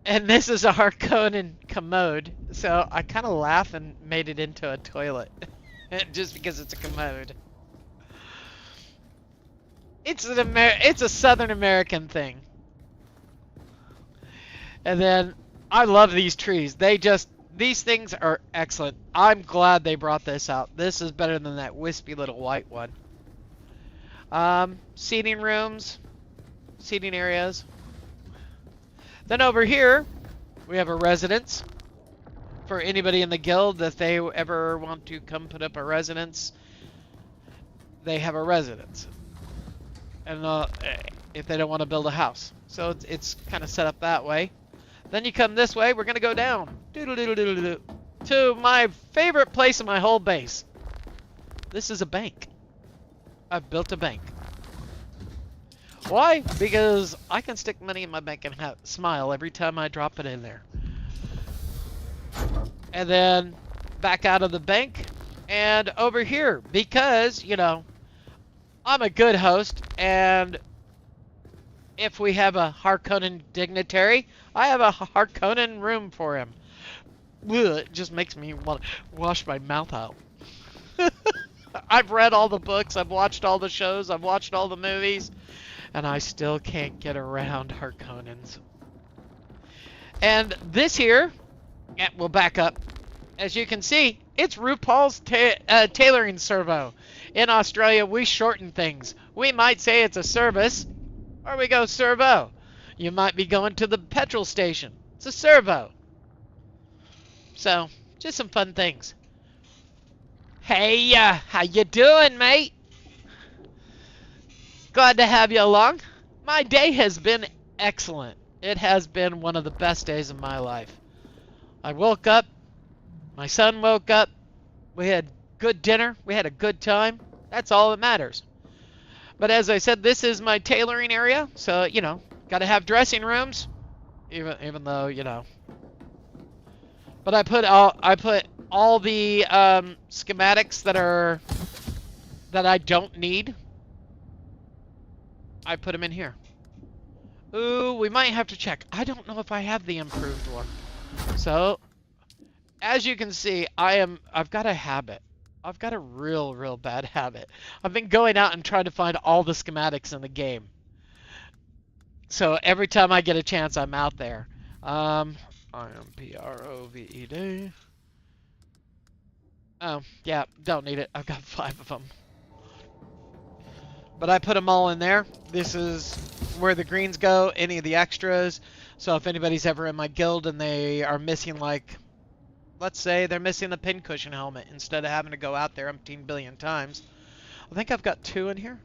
Speaker 1: And this is a Harkonnen commode, so I kind of laugh and made it into a toilet, just because it's a commode. It's a Southern American thing. And then I love these trees. These things are excellent. I'm glad they brought this out. This is better than that wispy little white one. Seating rooms, seating areas. Then over here, we have a residence for anybody in the guild. If they ever want to come put up a residence, they have a residence. And if they don't want to build a house. So it's kind of set up that way. Then you come this way, we're going to go down to my favorite place in my whole base. This is a bank. I've built a bank. Why? Because I can stick money in my bank and smile every time I drop it in there. And then back out of the bank and over here because, you know, I'm a good host, and if we have a Harkonnen dignitary, I have a Harkonnen room for him. Ugh, it just makes me want to wash my mouth out. I've read all the books, I've watched all the shows, I've watched all the movies, and I still can't get around Harkonnens. And this here, yeah, we'll back up. As you can see, it's RuPaul's tailoring servo. In Australia, we shorten things. We might say it's a service, or we go servo. You might be going to the petrol station. It's a servo. So, just some fun things. Hey, how you doing, mate? Glad to have you along. My day has been excellent. It has been one of the best days of my life. I woke up. My son woke up. We had good dinner. We had a good time. That's all that matters. But as I said, this is my tailoring area. So, you know, got to have dressing rooms. Even though, you know. But I put all the schematics that I don't need. I put them in here. Ooh, we might have to check. I don't know if I have the improved one. So, as you can see, I've got a habit. I've got a real bad habit. I've been going out and trying to find all the schematics in the game. So every time I get a chance, I'm out there. IMPROVED. Oh, yeah, don't need it. I've got 5 of them. But I put them all in there. This is where the greens go, any of the extras. So if anybody's ever in my guild and they are missing, like, let's say they're missing the pincushion helmet instead of having to go out there umpteen billion times. I think I've got 2 in here.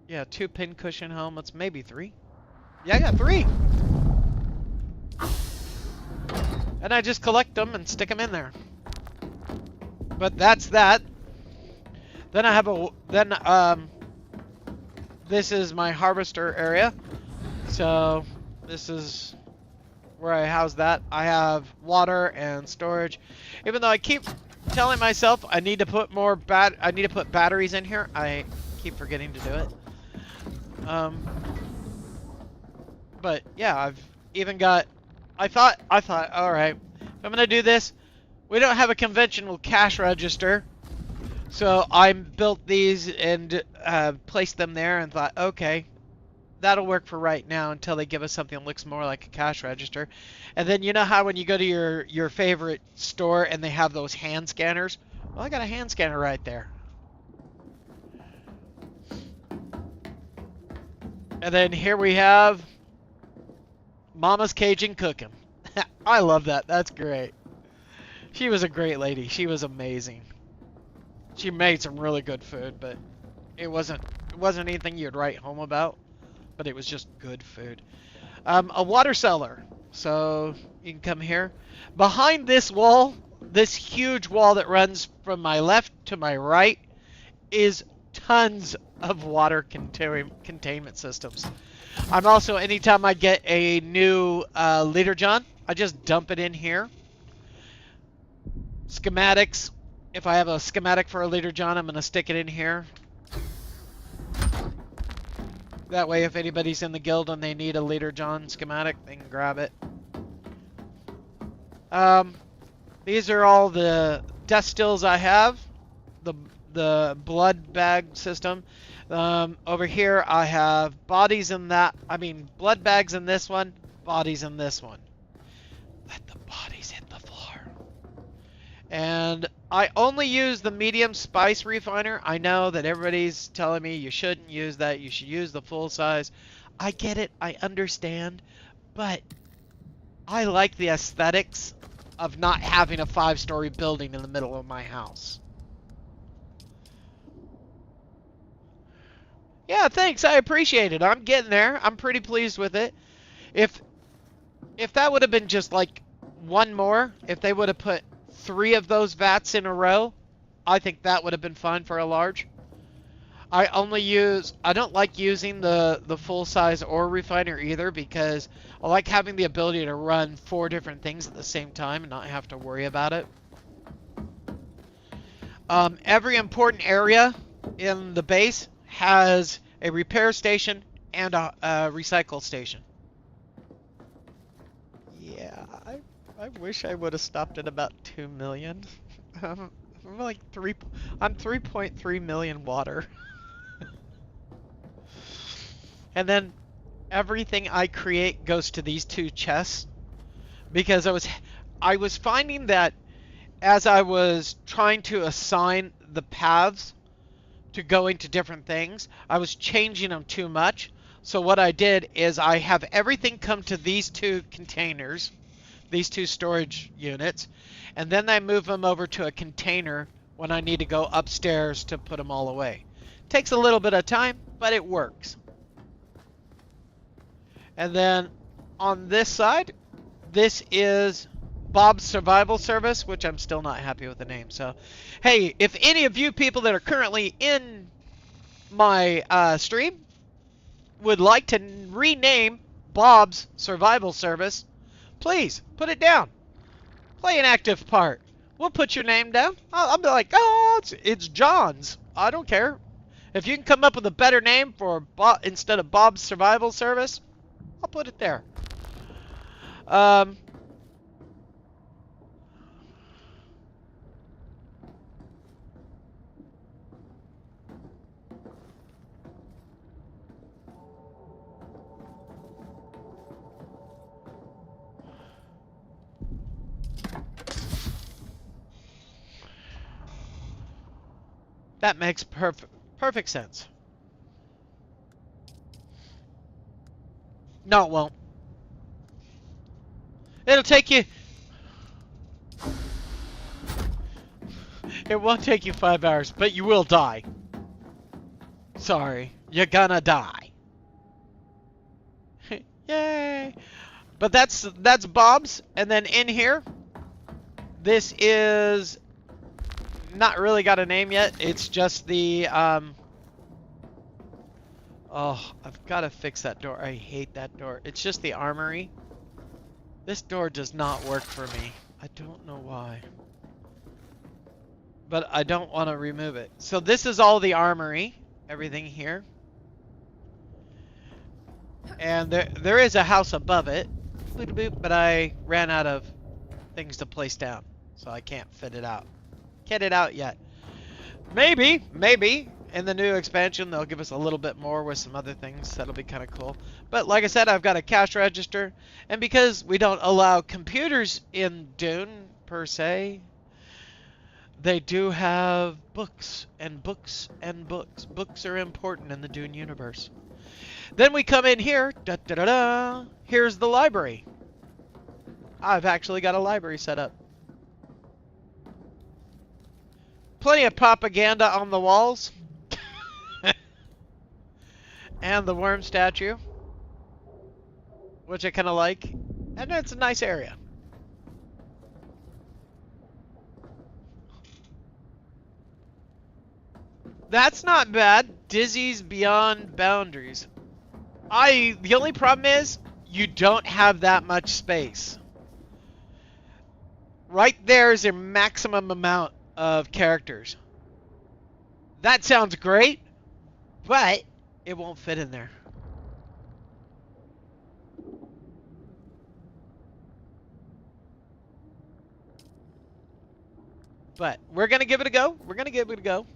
Speaker 1: Yeah, 2 pincushion helmets, maybe 3. Yeah, I got 3. And I just collect them and stick them in there. But that's that. Then I have this is my harvester area. So this is where I house that. I have water and storage. Even though I keep telling myself I need to put batteries in here, I keep forgetting to do it. But yeah, I've even got. I thought, all right, if I'm gonna do this, we don't have a conventional cash register, so I built these and placed them there and thought, okay, that'll work for right now until they give us something that looks more like a cash register. And then you know how when you go to your favorite store and they have those hand scanners? Well, I got a hand scanner right there. And then here we have Mama's Cajun Cooking. I love that. That's great. She was a great lady. She was amazing. She made some really good food, but it wasn't anything you'd write home about. But it was just good food. A water cellar. So you can come here. Behind this wall, this huge wall that runs from my left to my right, is tons of water containment systems. I'm also, anytime I get a new leader John, I just dump it in here. Schematics. If I have a schematic for a leader John, I'm going to stick it in here. That way, if anybody's in the guild and they need a Leader John schematic, they can grab it. These are all the death stills I have. The blood bag system. Over here, I have bodies in that. I mean, blood bags in this one, bodies in this one. Let the bodies hit the floor. And I only use the medium spice refiner. I know that everybody's telling me you shouldn't use that. You should use the full size. I get it. I understand. But I like the aesthetics of not having a 5-story building in the middle of my house. Yeah, thanks. I appreciate it. I'm getting there. I'm pretty pleased with it. If that would have been just like one more, if they would have put 3 of those vats in a row, I think that would have been fine for a large. I don't like using the full-size ore refiner either, because I like having the ability to run 4 different things at the same time and not have to worry about it. Every important area in the base has a repair station and a recycle station. Yeah, I wish I would have stopped at about 2 million. I'm 3.3 million water. And then everything I create goes to these 2 chests, because I was finding that as I was trying to assign the paths to going to different things, I was changing them too much. So what I did is I have everything come to these 2 containers, these 2 storage units, and then I move them over to a container when I need to go upstairs to put them all away. Takes a little bit of time, but it works. And then on this side, this is Bob's Survival Service, which I'm still not happy with the name. So, hey, if any of you people that are currently in my stream would like to rename Bob's Survival Service, please put it down. Play an active part. We'll put your name down. I'll be like, oh, it's John's. I don't care. If you can come up with a better name for instead of Bob's Survival Service, I'll put it there. That makes perfect sense. No, it won't. It'll take you... It won't take you 5 hours, but you will die. Sorry. You're gonna die. Yay! But that's Bob's, and then in here, this is not really got a name yet. It's just the oh, I've got to fix that door. I hate that door. It's just the armory. This door does not work for me. I don't know why. But I don't want to remove it. So this is all the armory. Everything here. And there is a house above it. But I ran out of things to place down. So I can't fit it out. Get it out yet. Maybe in the new expansion they'll give us a little bit more with some other things. That'll be kind of cool. But like I said, I've got a cash register, and because we don't allow computers in Dune per se, they do have books and books and books. Books are important in the Dune universe. Then we come in here. Da, da, da, da. Here's the library. I've actually got a library set up. Plenty of propaganda on the walls. And the worm statue, which I kind of like. And it's a nice area. That's not bad. Dizzy's Beyond Boundaries. The only problem is you don't have that much space. Right there is your maximum amount of characters. That sounds great, but it won't fit in there. But we're going to give it a go. We're going to give it a go.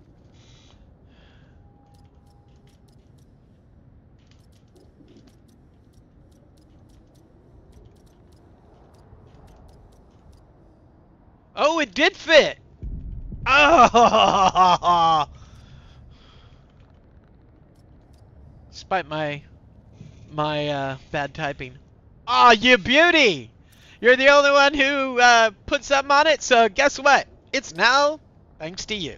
Speaker 1: Oh, it did fit. Oh! Despite my bad typing. Ah, you beauty! You're the only one who put something on it, so guess what? It's now thanks to you.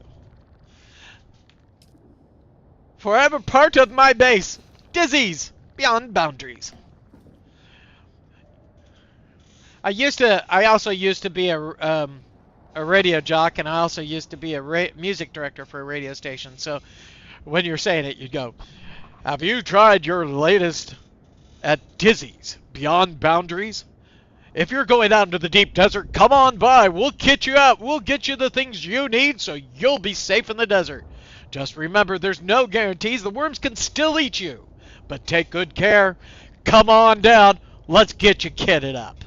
Speaker 1: Forever part of my base. Dizzy's Beyond Boundaries. I also used to be a radio jock, and I also used to be a music director for a radio station. So when you're saying it, you go, have you tried your latest at Dizzy's Beyond Boundaries? If you're going out into the deep desert, come on by. We'll kit you out. We'll get you the things you need so you'll be safe in the desert. Just remember, there's no guarantees. The worms can still eat you. But take good care. Come on down. Let's get you kitted up.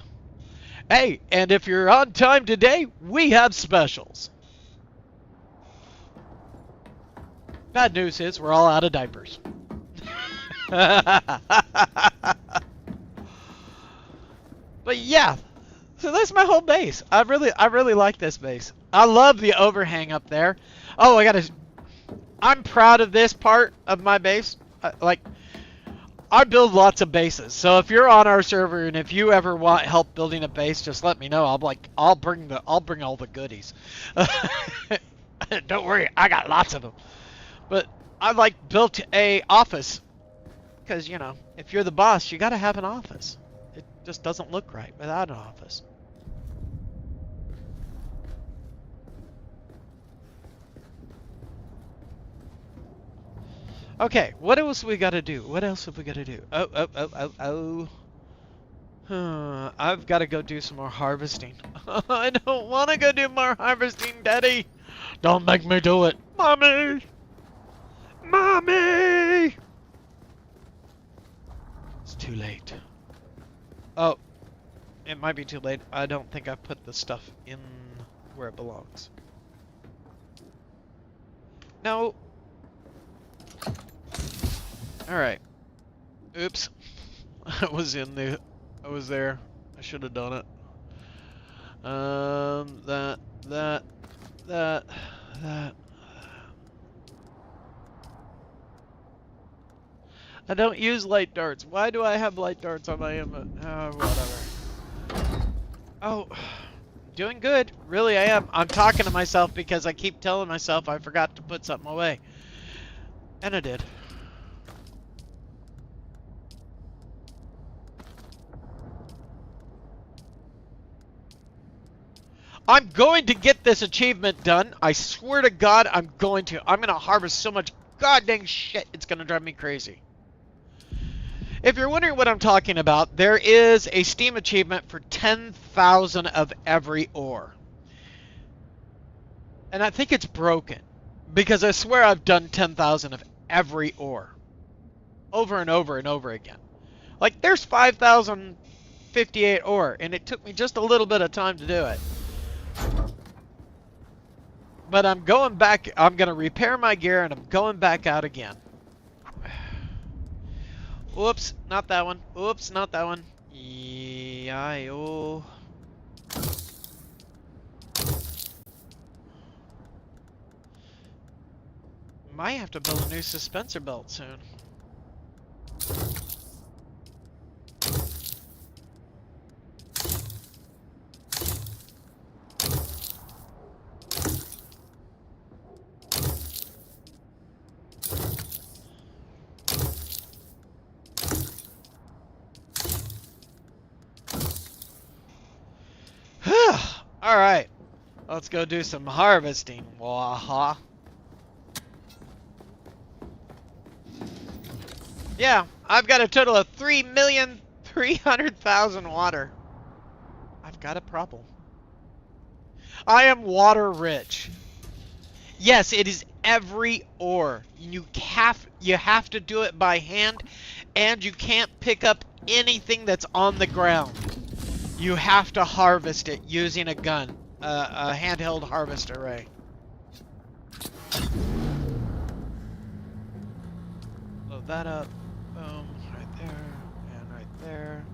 Speaker 1: Hey, and if you're on time today, we have specials. Bad news is we're all out of diapers. But yeah, so that's my whole base. I really like this base. I love the overhang up there. Oh, I'm proud of this part of my base. I build lots of bases. So if you're on our server and if you ever want help building a base, just let me know. I'll bring all the goodies. Don't worry, I got lots of them. But I built a office because, you know, if you're the boss, you got to have an office. It just doesn't look right without an office. Okay, what else we got to do? What else have we got to do? I've got to go do some more harvesting. I don't want to go do more harvesting, Daddy. Don't make me do it. Mommy! Mommy! It's too late. Oh, it might be too late. I don't think I've put the stuff in where it belongs. No. Alright. Oops. I was there. I should have done it. That. I don't use light darts. Why do I have light darts on my whatever. Oh, doing good. Really, I am. I'm talking to myself because I keep telling myself I forgot to put something away. And I did. I'm going to get this achievement done. I swear to God, I'm going to. I'm going to harvest so much goddamn shit, it's going to drive me crazy. If you're wondering what I'm talking about, there is a Steam achievement for 10,000 of every ore. And I think it's broken, because I swear I've done 10,000 of every ore. Over and over and over again. Like, there's 5,058 ore, and it took me just a little bit of time to do it. But I'm going back, I'm going to repair my gear, and I'm going back out again. Oops, not that one. Oops, not that one. E-I-O. Might have to build a new suspensor belt soon. Alright, let's go do some harvesting. Waha. Yeah, I've got a total of 3,300,000 water. I've got a problem. I am water rich. Yes, it is every ore. You have to do it by hand, and you can't pick up anything that's on the ground. You have to harvest it using a gun. a handheld harvest array. Load that up. Boom, right there, and right there.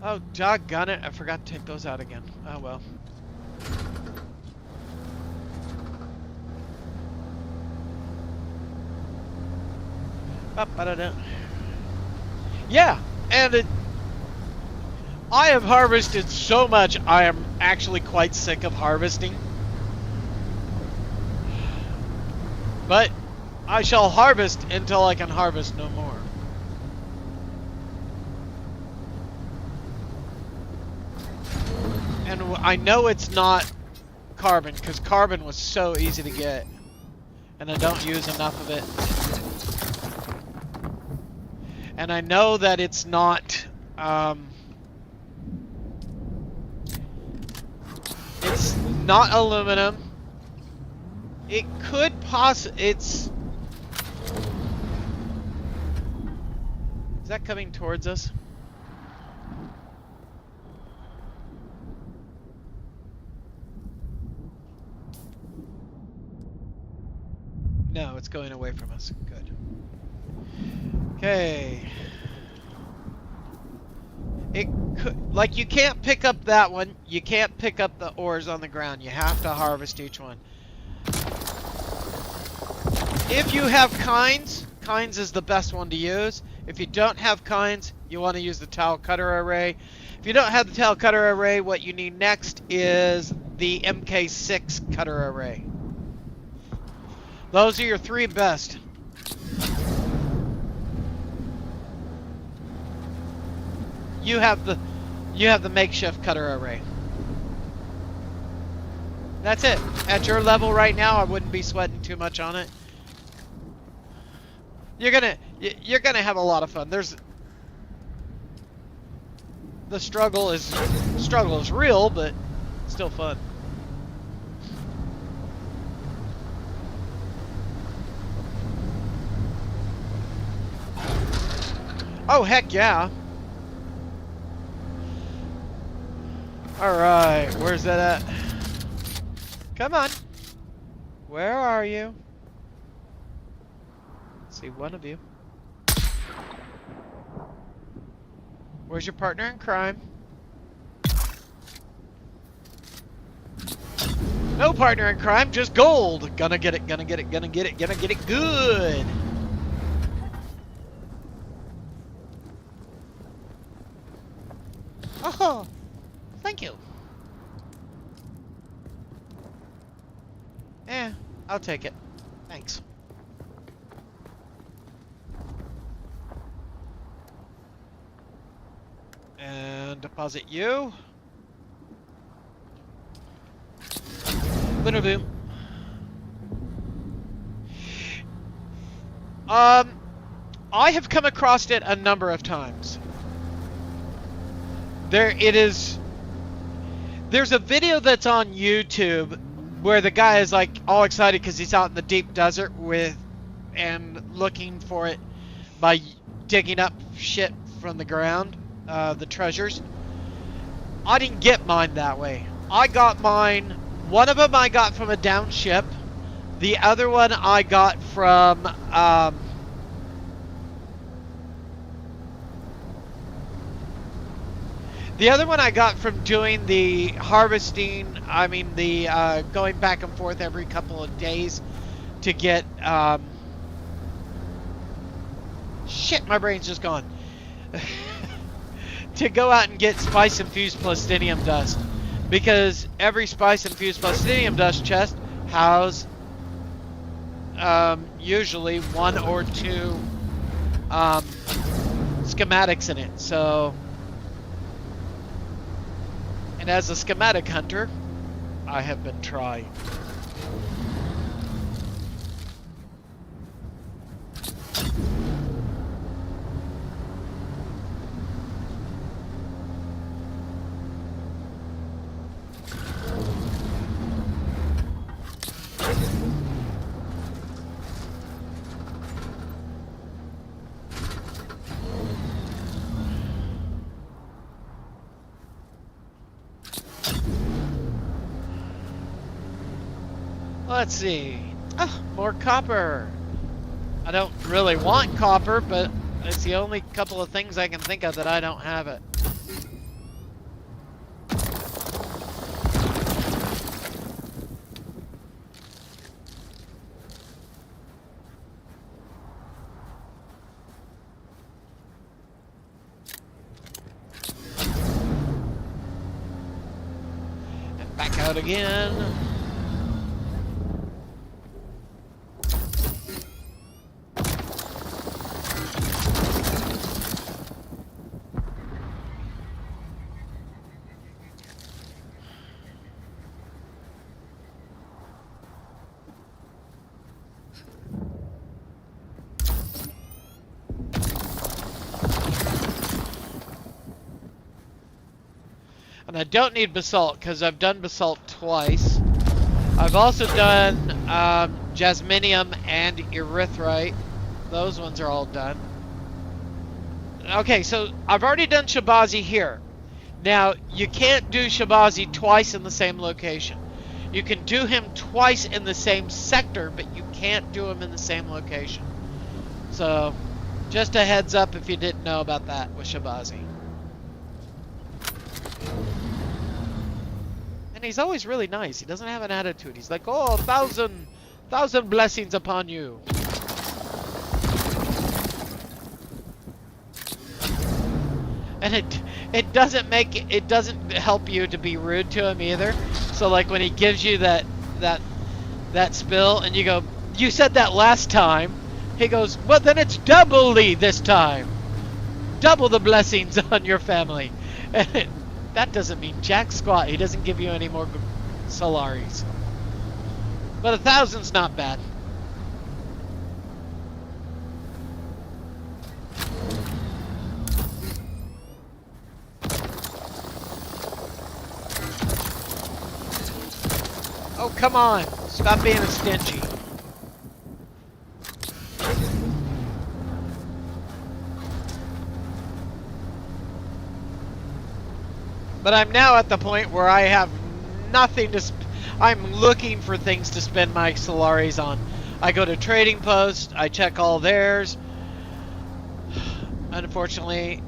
Speaker 1: Oh, doggone it, I forgot to take those out again. Oh well. Ba-ba-da-da. Yeah, and I have harvested so much, I am actually quite sick of harvesting. But I shall harvest until I can harvest no more. And I know it's not carbon, because carbon was so easy to get. And I don't use enough of it. And I know that it's not, it's not aluminum. It could it's... Is that coming towards us? No, it's going away from us. Good. Okay. It could, like, you can't pick up that one. You can't pick up the ores on the ground. You have to harvest each one. If you have Kines is the best one to use. If you don't have Kines, you want to use the tile cutter array. If you don't have the tile cutter array, what you need next is the MK6 cutter array. Those are your three best. You have the makeshift cutter array. That's it. At your level right now, I wouldn't be sweating too much on it. You're gonna have a lot of fun. The struggle is real, but still fun. Oh, heck yeah. Alright, where's that at? Come on. Where are you? See one of you. Where's your partner in crime? No partner in crime, just gold. Gonna get it, gonna get it, gonna get it, gonna get it good. Oh, thank you. Eh, I'll take it. Thanks. And deposit you. Boom. I have come across it a number of times. There's a video that's on YouTube where the guy is like all excited because he's out in the deep desert and looking for it by digging up shit from the ground, the treasures. I didn't get mine that way. I got mine, one of them I got from a down ship. The other one I got from, doing the harvesting, the going back and forth every couple of days to get, shit, my brain's just gone. To go out and get spice-infused plastinium dust. Because every spice-infused plastinium dust chest has, usually one or two, schematics in it, so... And as a schematic hunter, I have been trying. Let's see. Ah, more copper. I don't really want copper, but it's the only couple of things I can think of that I don't have it. And back out again. And I don't need basalt because I've done basalt twice. I've also done jasminium and erythrite. Those ones are all done. Okay, so I've already done Shabazi here. Now, you can't do Shabazi twice in the same location. You can do him twice in the same sector, but you can't do him in the same location. So, just a heads up if you didn't know about that with Shabazi. And he's always really nice. He doesn't have an attitude. He's like, oh, thousand blessings upon you. And it doesn't help you to be rude to him either. So like when he gives you that spill and you go, you said that last time. He goes, well then it's doubly this time. Double the blessings on your family. And that doesn't mean jack squat. He doesn't give you any more Solaris. But 1,000's not bad. Oh, come on. Stop being a stingy. But I'm now at the point where I have nothing to... I'm looking for things to spend my Solaris on. I go to Trading Post. I check all theirs. Unfortunately,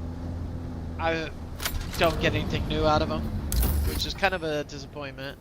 Speaker 1: I don't get anything new out of them, which is kind of a disappointment.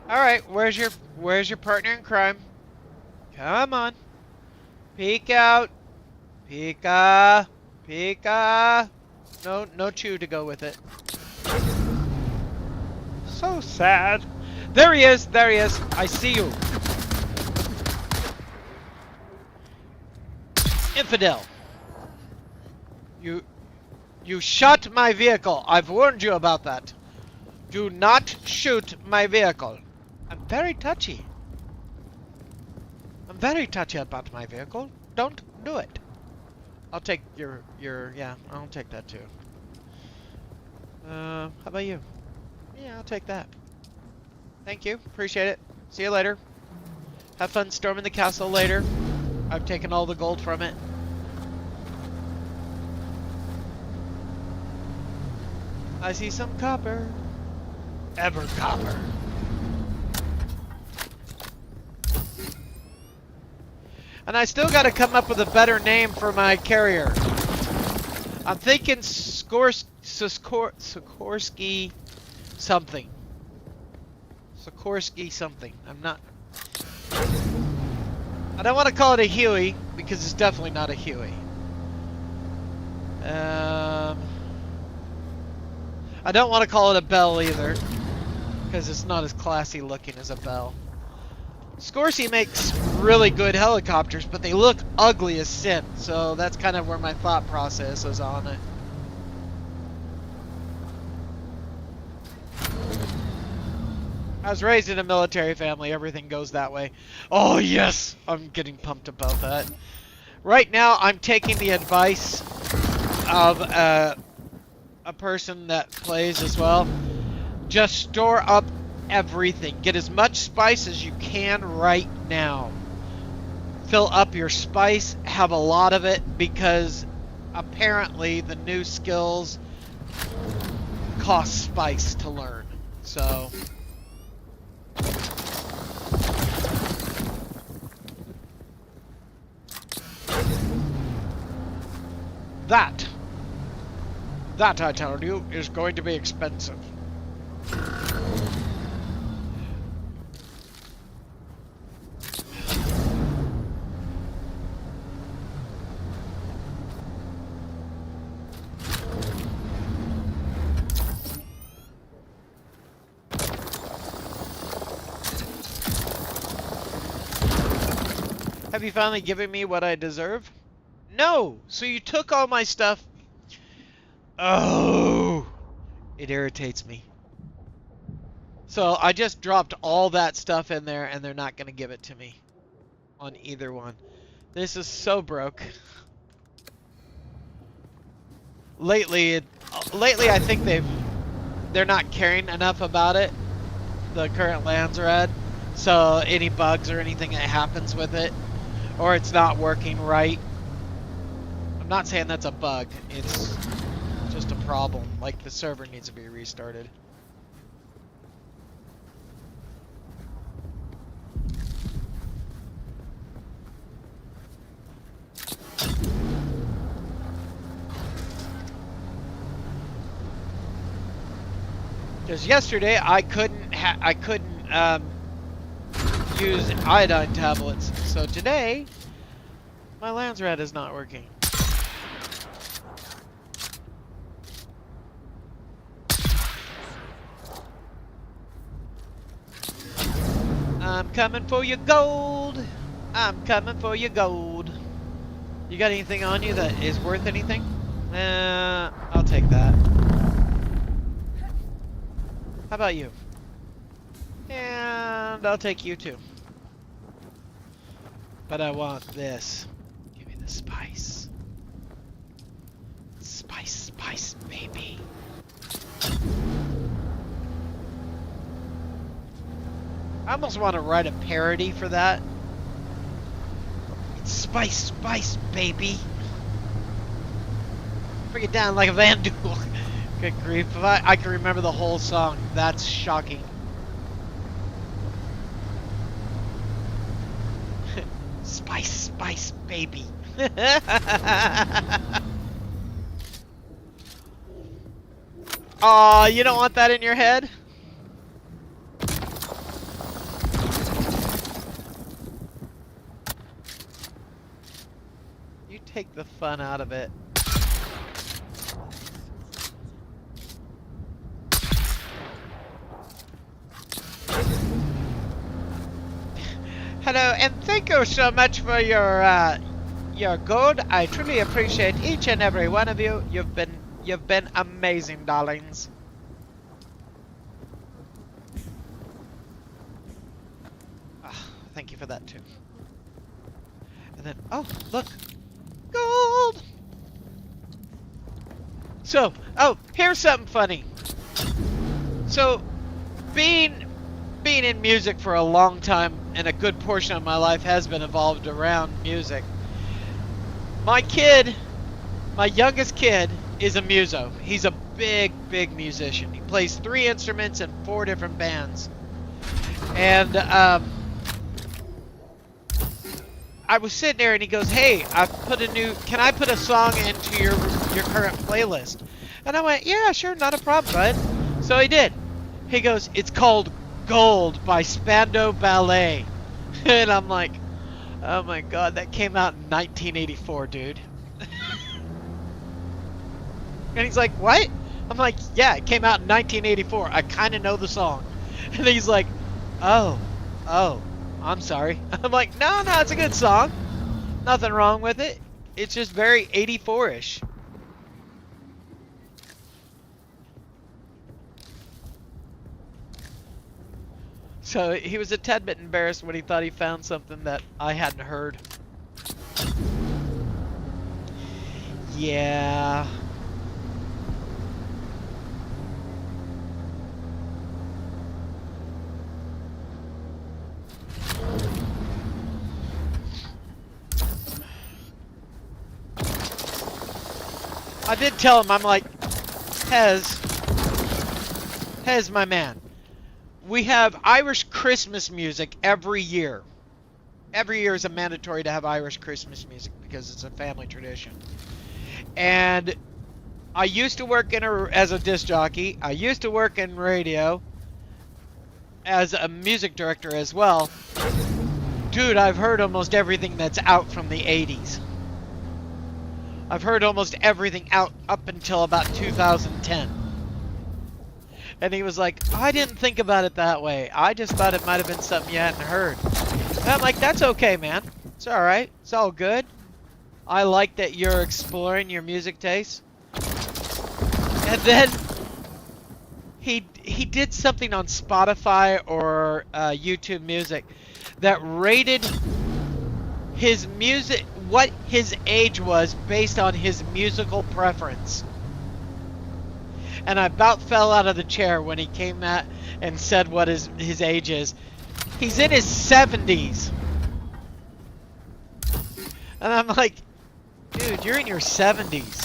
Speaker 1: All right, where's your partner in crime? Come on. Peek out. Pika. Pika. No chew to go with it. So sad. There he is. There he is. I see you. Infidel. You shot my vehicle. I've warned you about that. Do not shoot my vehicle. I'm very touchy. I'm very touchy about my vehicle. Don't do it. I'll take your yeah, I'll take that too. How about you? Yeah, I'll take that. Thank you. Appreciate it. See you later. Have fun storming the castle later. I've taken all the gold from it. I see some copper. Ever copper. And I still got to come up with a better name for my carrier. I'm thinking Sikorsky something. Sikorsky something. I don't want to call it a Huey because it's definitely not a Huey. I don't want to call it a Bell either because it's not as classy looking as a Bell. Sikorsky makes really good helicopters, but they look ugly as sin, so that's kind of where my thought process is on it. I was raised in a military family, everything goes that way. Oh yes! I'm getting pumped about that. Right now, I'm taking the advice of a person that plays as well. Just store up everything. Get as much spice as you can right now. Fill up your spice, have a lot of it, because apparently the new skills cost spice to learn. So that I tell you is going to be expensive. Have you finally given me what I deserve? No! So you took all my stuff. Oh! It irritates me. So I just dropped all that stuff in there and they're not going to give it to me on either one. This is so broke. Lately I think they're not caring enough about it. The current lands are at. So any bugs or anything that happens with it, or it's not working right. I'm not saying that's a bug. It's just a problem. Like the server needs to be restarted. Because yesterday I couldn't use iodine tablets. So today my lands rat is not working. I'm coming for your gold. I'm coming for your gold. You got anything on you that is worth anything? I'll take that. How about you? And I'll take you too. But I want this. Give me the spice. Spice, spice, baby. I almost want to write a parody for that. It's spice, spice, baby. Bring it down like a vandal. Good grief. If I can remember the whole song. That's shocking. Spice, spice, baby. Aw, you don't want that in your head? You take the fun out of it. Hello, and thank you so much for your gold. I truly appreciate each and every one of you. You've been amazing, darlings. Thank you for that too. And then, oh, look, gold. So, oh, here's something funny. So, being in music for a long time, and a good portion of my life has been evolved around music. My youngest kid is a muso. He's a big musician. He plays 3 instruments in 4 different bands. And I was sitting there and he goes, "Hey, can I put a song into your current playlist?" And I went, "Yeah, sure, not a problem, bud." So he did. He goes, "It's called Gold by Spandau Ballet." And I'm like, oh my god, that came out in 1984, dude. And he's like, what? I'm like, yeah, it came out in 1984. I kind of know the song. And he's like, oh, I'm sorry. I'm like, no, it's a good song. Nothing wrong with it. It's just very 84-ish. So he was a tad bit embarrassed when he thought he found something that I hadn't heard. Yeah. I did tell him, I'm like, Hez, my man. We have Irish Christmas music every year. Every year is a mandatory to have Irish Christmas music because it's a family tradition. And I used to work as a disc jockey. I used to work in radio as a music director as well. Dude, I've heard almost everything that's out from the 80s. I've heard almost everything out up until about 2010. And he was like, I didn't think about it that way. I just thought it might have been something you hadn't heard. And I'm like, that's okay, man. It's alright. It's all good. I like that you're exploring your music taste. And then he did something on Spotify or YouTube Music that rated his music, what his age was based on his musical preference. And I about fell out of the chair when he came at and said what his age is. He's in his 70s. And I'm like, dude, you're in your 70s.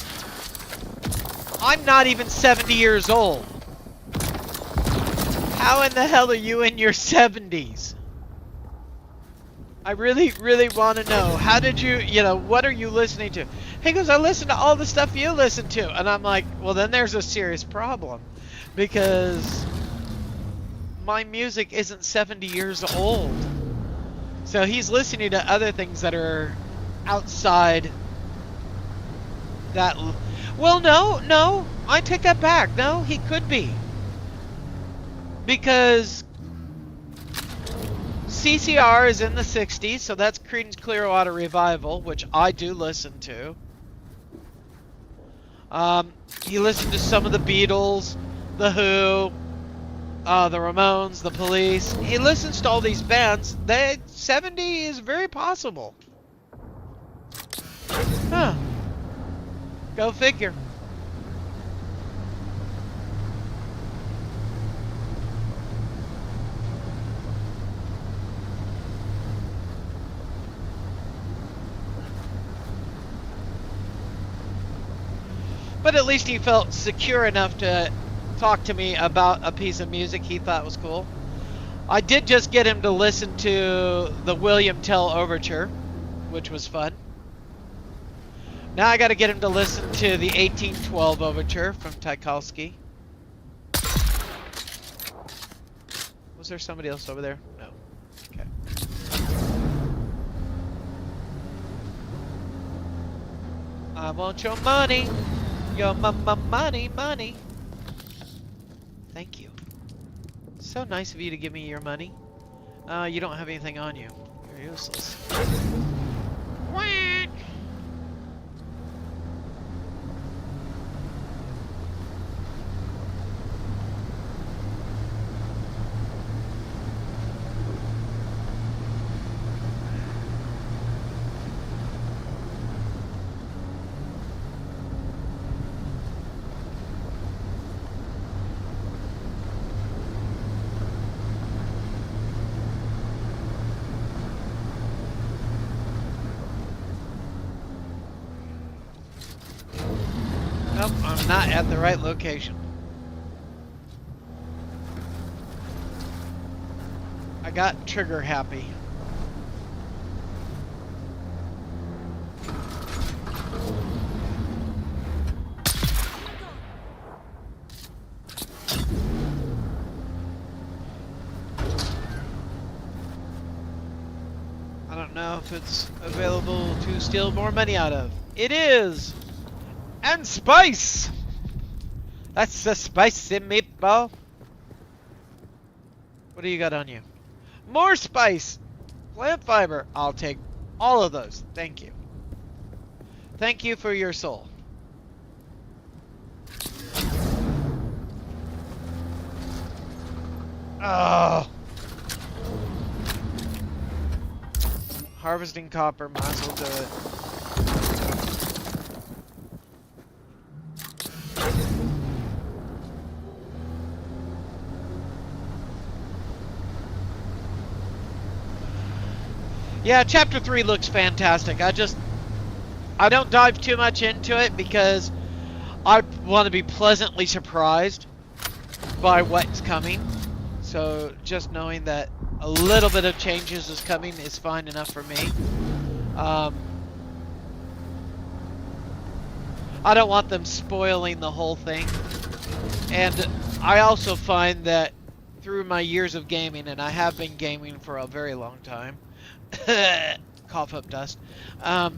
Speaker 1: I'm not even 70 years old. How in the hell are you in your 70s? I really, really want to know. How did you, what are you listening to? He goes, I listen to all the stuff you listen to. And I'm like, well, then there's a serious problem. Because my music isn't 70 years old. So he's listening to other things that are outside that. Well, no. I take that back. No, he could be. Because CCR is in the 60s, so that's Creedence Clearwater Revival, which I do listen to. He listened to some of the Beatles, the Who, the Ramones, the Police. He listens to all these bands. 70 is very possible. Huh. Go figure. But at least he felt secure enough to talk to me about a piece of music he thought was cool. I did just get him to listen to the William Tell Overture, which was fun. Now I gotta get him to listen to the 1812 Overture from Tchaikovsky. Was there somebody else over there? No. Okay. I want your money. Your money. Thank you. So nice of you to give me your money. You don't have anything on you. You're useless. Quack. Nope, I'm not at the right location. I got trigger happy. I don't know if it's available to steal more money out of. It is! And spice! That's the spicy meatball. What do you got on you? More spice! Plant fiber. I'll take all of those. Thank you. Thank you for your soul. Oh. Harvesting copper, might as well do it. Yeah, chapter 3 looks fantastic. I don't dive too much into it because I want to be pleasantly surprised by what's coming. So just knowing that a little bit of changes is coming is fine enough for me. I don't want them spoiling the whole thing. And I also find that through my years of gaming, and I have been gaming for a very long time, cough up dust, that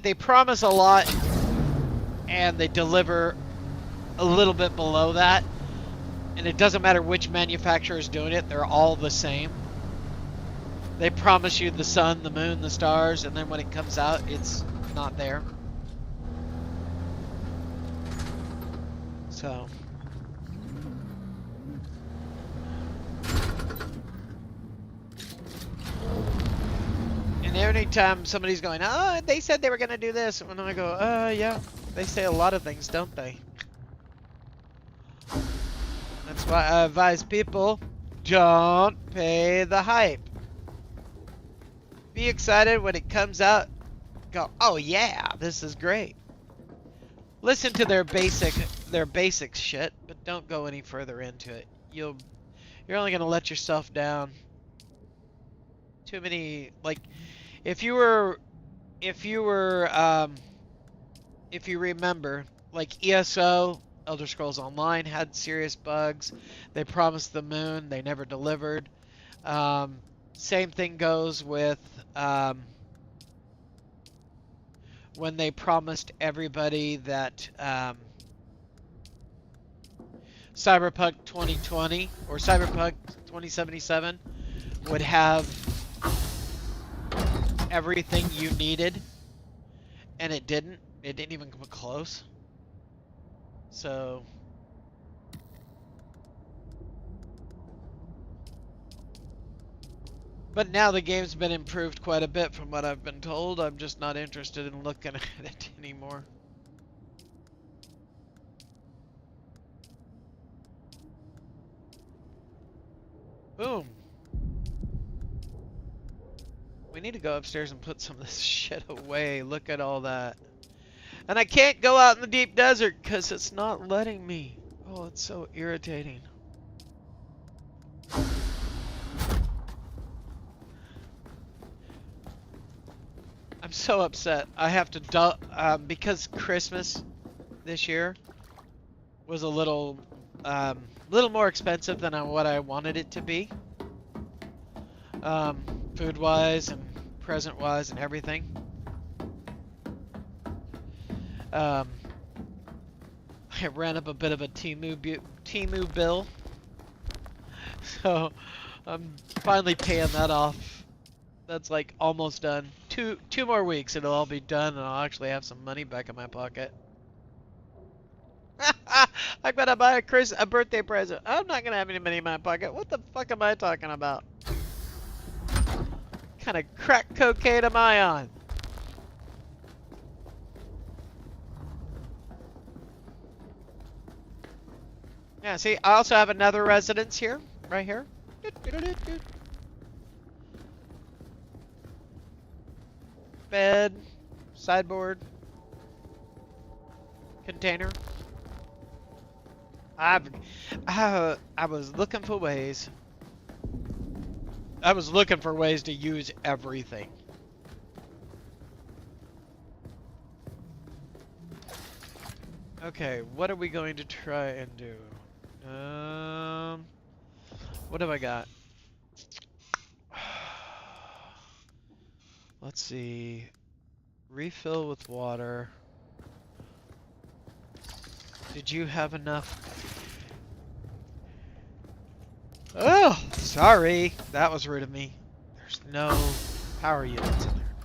Speaker 1: they promise a lot and they deliver a little bit below that. And it doesn't matter which manufacturer is doing it, they're all the same. They promise you the sun, the moon, the stars, and then when it comes out, it's not there. So. And every time somebody's going, oh, they said they were going to do this. And I go, yeah, they say a lot of things, don't they? That's why I advise people, don't pay the hype. Be excited when it comes out. Go, oh yeah, this is great. Listen to their basic shit, but don't go any further into it. You're only gonna let yourself down. Too many, like, if you remember, like ESO, Elder Scrolls Online had serious bugs. They promised the moon, they never delivered. Same thing goes with when they promised everybody that Cyberpunk 2020 or Cyberpunk 2077 would have everything you needed, and it didn't. It didn't even come close. So but now the game's been improved quite a bit from what I've been told. I'm just not interested in looking at it anymore. Boom. We need to go upstairs and put some of this shit away. Look at all that. And I can't go out in the deep desert because it's not letting me. Oh, it's so irritating. I'm so upset. I have to because Christmas this year was a little more expensive than what I wanted it to be. Food-wise and present-wise and everything. I ran up a bit of a Temu bill. So I'm finally paying that off. That's like almost done. Two more weeks, it'll all be done, and I'll actually have some money back in my pocket. I'm gonna buy a birthday present. I'm not gonna have any money in my pocket. What the fuck am I talking about? What kind of crack cocaine am I on? Yeah, see, I also have another residence here, right here. Bed, sideboard, container. I was looking for ways. I was looking for ways to use everything. Okay, what are we going to try and do? What have I got? Let's see. Refill with water. Did you have enough? Oh, sorry. That was rude of me. There's no power units in there.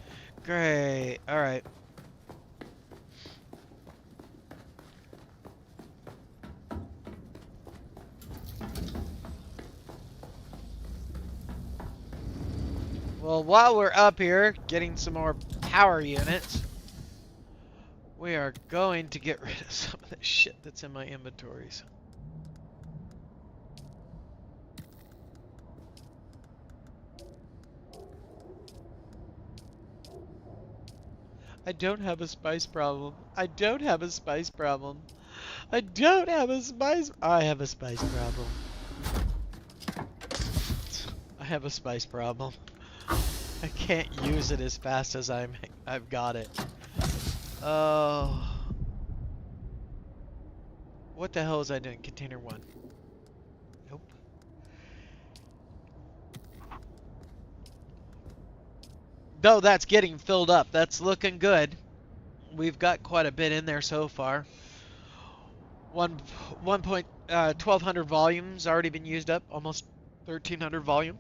Speaker 1: Great. All right. Well, while we're up here getting some more power units, we are going to get rid of some of the shit that's in my inventories. I don't have a spice problem. I don't have a spice problem. I don't have a spice. I have a spice problem. I have a spice problem. I can't use it as fast as I've got it. Oh. What the hell is I doing? Container 1. Nope. Though that's getting filled up. That's looking good. We've got quite a bit in there so far. 1200 volumes already been used up. Almost 1300 volume.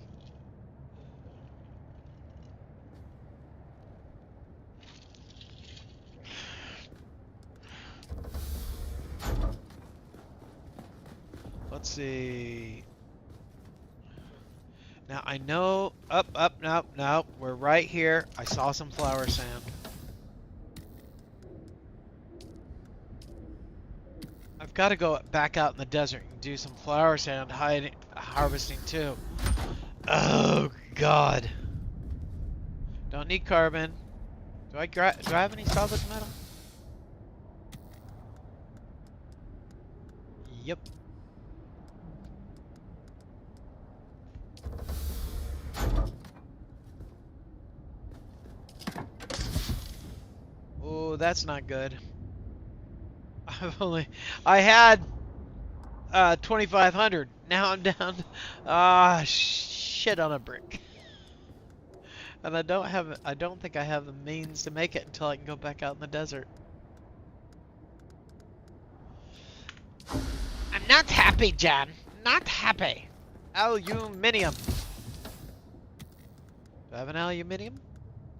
Speaker 1: Let's see. Now I know no, we're right here. I saw some flower sand. I've got to go back out in the desert and do some flower sand harvesting too. Oh God. Don't need carbon. Do I have any solid metal? Yep. Oh, that's not good. I had 2,500. Now I'm down. Shit on a brick. And I don't think I have the means to make it until I can go back out in the desert. I'm not happy, John. Not happy. Aluminium. Do I have an aluminium?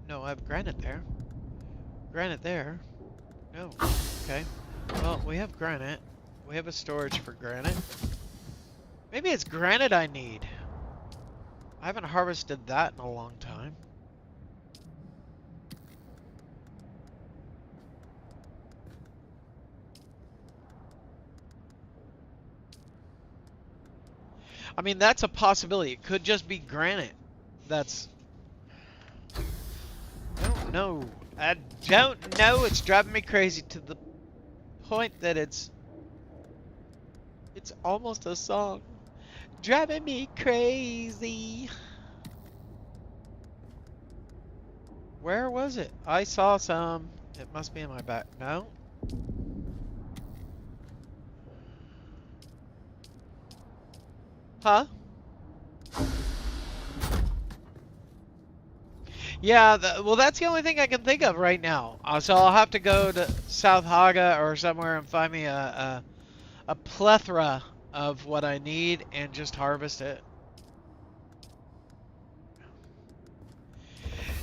Speaker 1: No, I have granite there. Granite there. No. Okay. Well, we have granite. We have a storage for granite. Maybe it's granite I need. I haven't harvested that in a long time. I mean, that's a possibility. It could just be granite. That's... I don't know. I don't know. It's driving me crazy to the point that it's almost a song. Driving me crazy. Where was it? I saw some. It must be in my back. No. Huh? Yeah, well, that's the only thing I can think of right now. So I'll have to go to South Haga or somewhere and find me a plethora of what I need and just harvest it.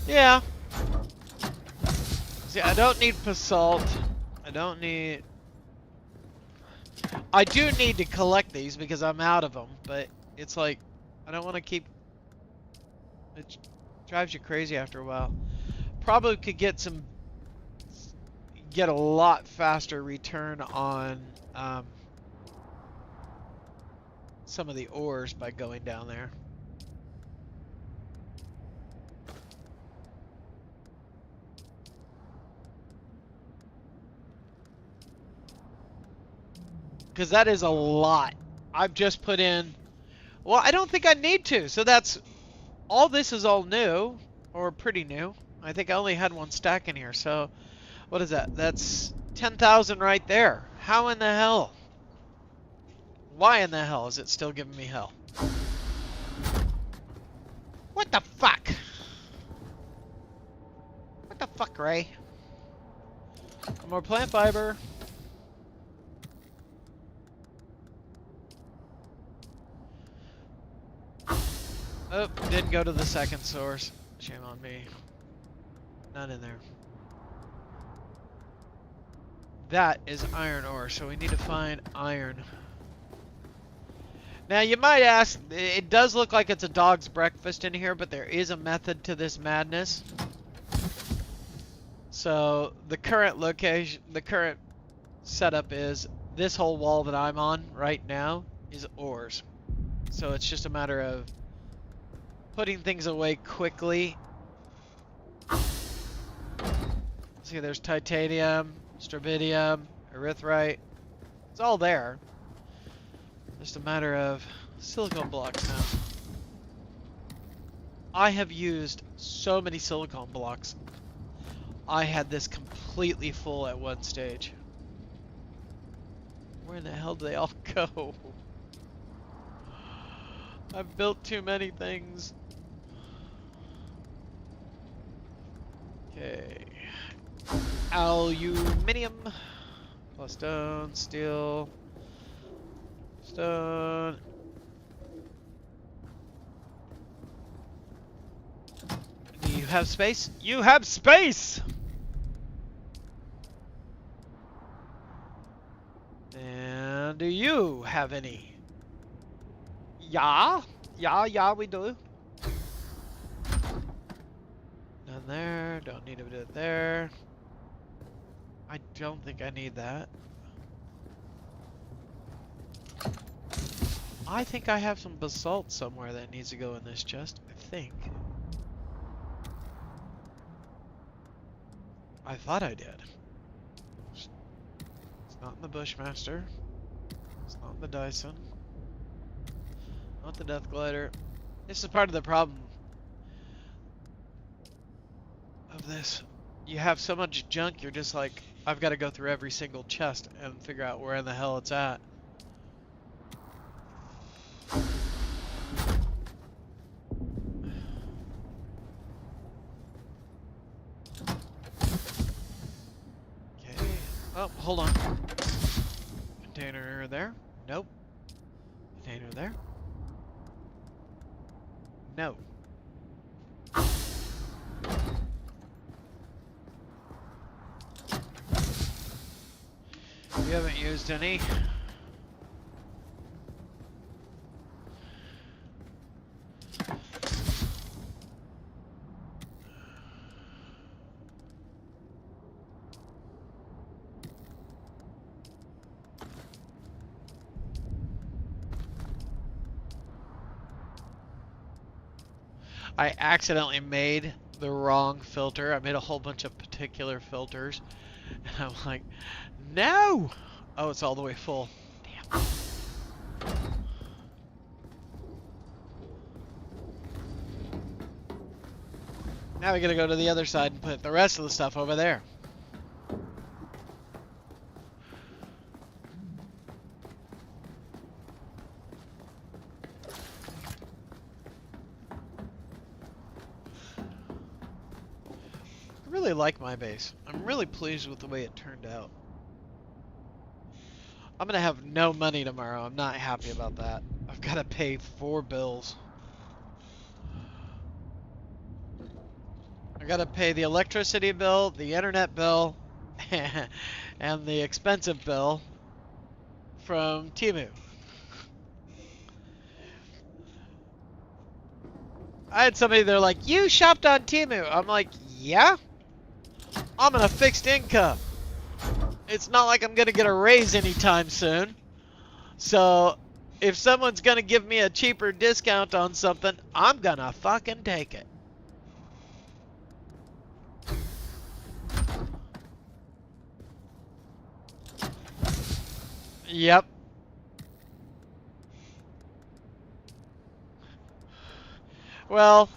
Speaker 1: Yeah. See, I don't need basalt. I don't need... I do need to collect these because I'm out of them, but it's like, I don't want to keep... It drives you crazy after a while. Probably could get a lot faster return on some of the ores by going down there. Because that is a lot. I've just put in... Well, I don't think I need to. So that's... All this is all new. Or pretty new. I think I only had one stack in here. So, what is that? That's 10,000 right there. How in the hell? Why in the hell is it still giving me hell? What the fuck? What the fuck, Ray? More plant fiber. Oh, didn't go to the second source. Shame on me. None in there. That is iron ore, so we need to find iron. Now you might ask, it does look like it's a dog's breakfast in here, but there is a method to this madness. So the current location, the current setup is this whole wall that I'm on right now is ores. So it's just a matter of putting things away quickly. See, there's titanium, strontium, erythrite. It's all there. Just a matter of silicone blocks now. I have used so many silicone blocks. I had this completely full at one stage. Where in the hell do they all go? I've built too many things. Okay. Aluminium. Plus stone, steel. Stone. Do you have space? You have space! And do you have any? Yeah? Yeah, we do. None there. Don't need to do it there. I don't think I need that. I think I have some basalt somewhere that needs to go in this chest. I think. I thought I did. It's not in the Bushmaster. It's not in the Dyson. Not the Death Glider. This is part of the problem of this. You have so much junk, you're just like, I've got to go through every single chest and figure out where in the hell it's at. Okay. Oh, hold on. Container there. Nope. Container there. No. We haven't used any. I accidentally made the wrong filter. I made a whole bunch of particular filters. And I'm like, no! Oh, it's all the way full. Damn. Now we gotta go to the other side and put the rest of the stuff over there. I really like my base. I'm really pleased with the way it turned out. I'm gonna have no money tomorrow. I'm not happy about that. I've gotta pay 4 bills. I gotta pay the electricity bill, the internet bill, and the expensive bill from Temu. I had somebody, they're like, you shopped on Temu. I'm like, yeah? I'm on a fixed income. It's not like I'm gonna get a raise anytime soon. So, if someone's gonna give me a cheaper discount on something, I'm gonna fucking take it. Yep. Well,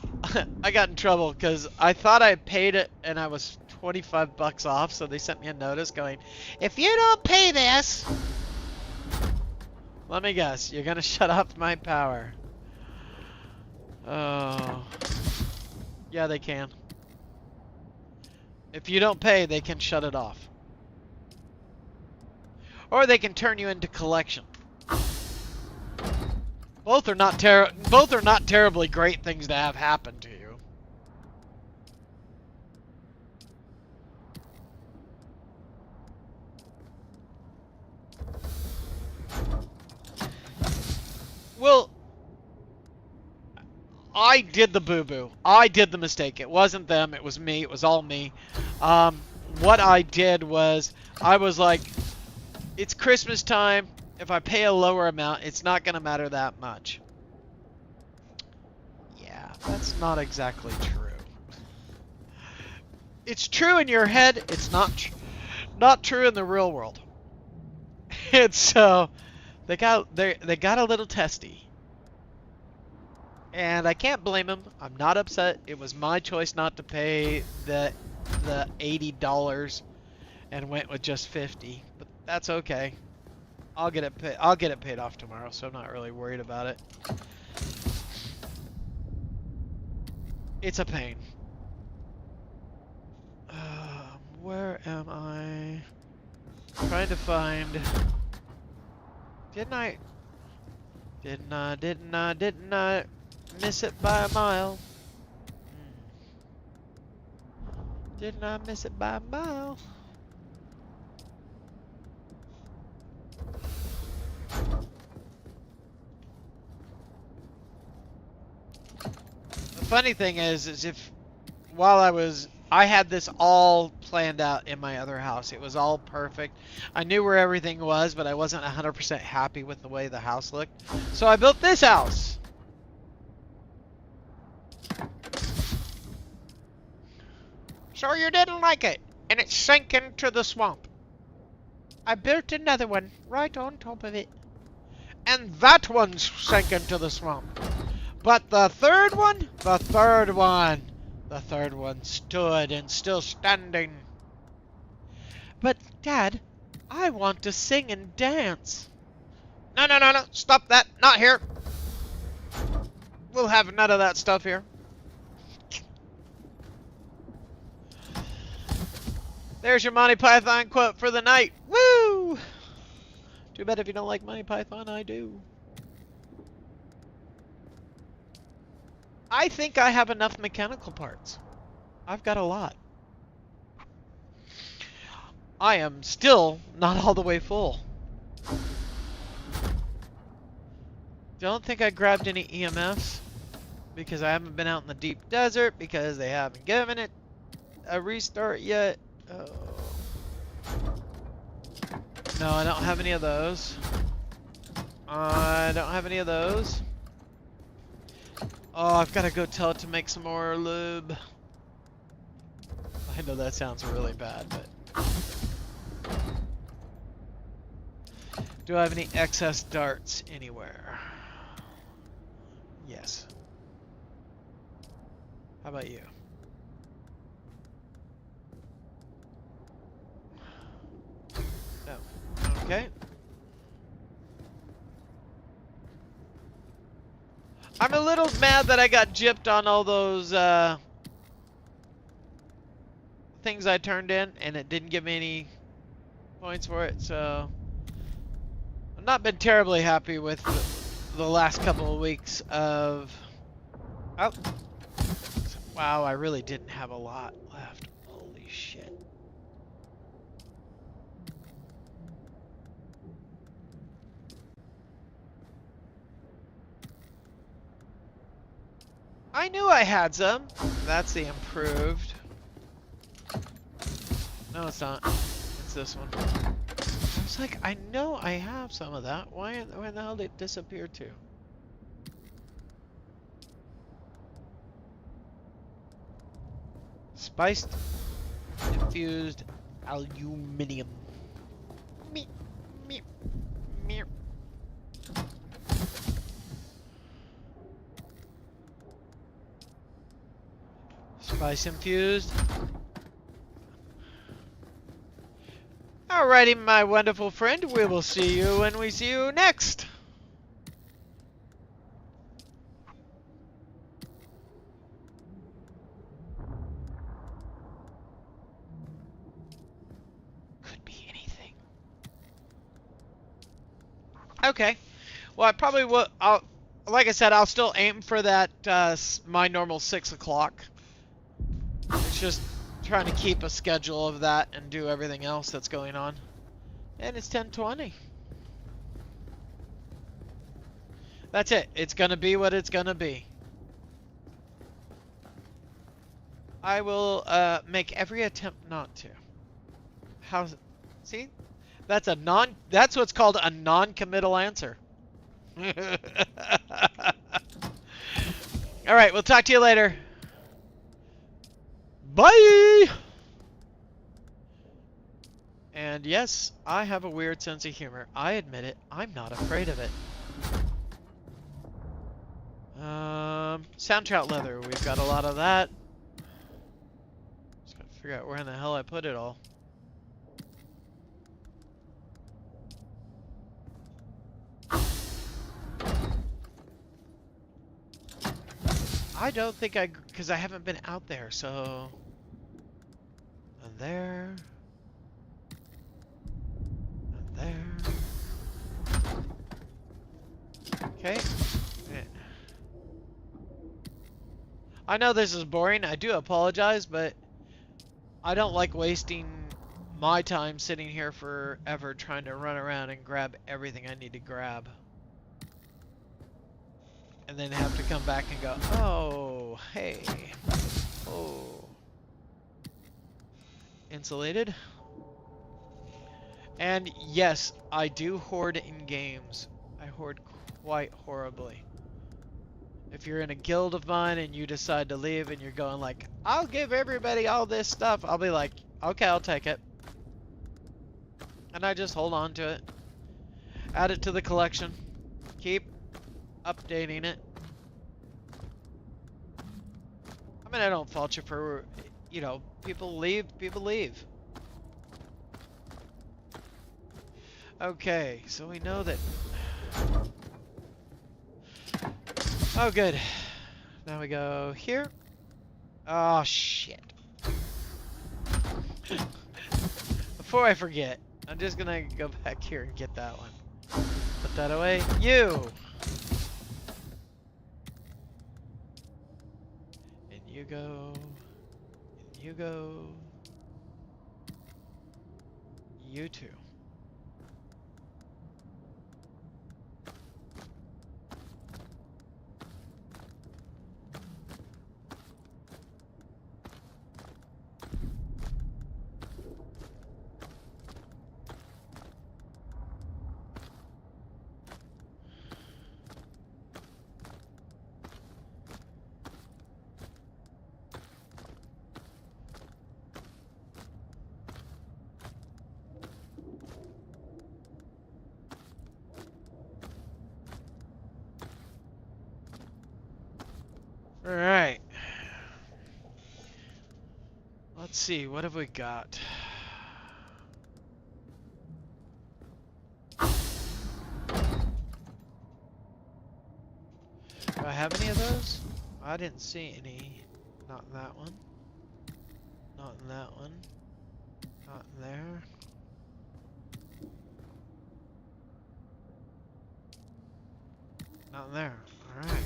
Speaker 1: I got in trouble because I thought I paid it and I was 25 bucks off, so they sent me a notice going, if you don't pay this, let me guess, you're gonna shut off my power. Oh. Yeah, they can. If you don't pay, they can shut it off. Or they can turn you into collection. Both are not terribly great things to have happen to you. Well, I did the boo-boo. I did the mistake. It wasn't them. It was me. It was all me. What I did was, I was like, it's Christmas time. If I pay a lower amount, it's not going to matter that much. Yeah, that's not exactly true. It's true in your head. It's not true in the real world. And so they got a little testy. And I can't blame them. I'm not upset. It was my choice not to pay the $80 and went with just 50. But that's okay. I'll get it paid off tomorrow, so I'm not really worried about it. It's a pain. Where am I? Trying to find. Didn't I miss it by a mile? Didn't I miss it by a mile? The funny thing is if while I had this all planned out in my other house. It was all perfect. I knew where everything was, but I wasn't 100% happy with the way the house looked. So I built this house. So you didn't like it, and it sank into the swamp. I built another one right on top of it. And that one sank into the swamp. But the third one stood and still standing. But, Dad, I want to sing and dance. No, stop that. Not here. We'll have none of that stuff here. There's your Monty Python quote for the night. Woo! Too bad if you don't like Monty Python, I do. I think I have enough mechanical parts. I've got a lot. I am still not all the way full. Don't think I grabbed any EMFs because I haven't been out in the deep desert because they haven't given it a restart yet. Oh. No, I don't have any of those. I don't have any of those. Oh, I've got to go tell it to make some more lube. I know that sounds really bad, but... Do I have any excess darts anywhere? Yes. How about you? No. Okay. I'm a little mad that I got gypped on all those things I turned in, and it didn't give me any points for it, so I've not been terribly happy with the last couple of weeks of... Oh. Wow, I really didn't have a lot left. Holy shit. I knew I had some. That's the improved. No, it's not. It's this one. I was like, I know I have some of that. Where the hell did it disappear to? Spiced infused aluminum. Meep, meep, meep. Spice infused. Alrighty, my wonderful friend. We will see you when we see you next. Could be anything. Okay. Well, I probably will. Like I said, I'll still aim for that my normal 6 o'clock. It's just trying to keep a schedule of that and do everything else that's going on. And it's 10:20. That's it. It's gonna be what it's gonna be. I will make every attempt not to. How's... See? That's what's called a non-committal answer. Alright, we'll talk to you later. Bye! And yes, I have a weird sense of humor. I admit it. I'm not afraid of it. Soundtrout leather. We've got a lot of that. Just gotta figure out where in the hell I put it all. I don't think because I haven't been out there, so... And there... And there... Okay. Yeah. I know this is boring, I do apologize, but I don't like wasting my time sitting here forever trying to run around and grab everything I need to grab. And then have to come back and go, oh, hey, oh. Insulated. And yes, I do hoard in games. I hoard quite horribly. If you're in a guild of mine and you decide to leave and you're going like, I'll give everybody all this stuff, I'll be like, okay, I'll take it. And I just hold on to it. Add it to the collection. Keep updating it. I mean, I don't fault you for, you know, people leave, people leave. Okay, so we know that... Oh, good. Now we go here. Oh, shit. Before I forget, I'm just gonna go back here and get that one. Put that away. You! And you go. And you go. You too. Alright. Let's see, what have we got? Do I have any of those? I didn't see any. Not in that one. Not in that one. Not in there. Not in there. Alright.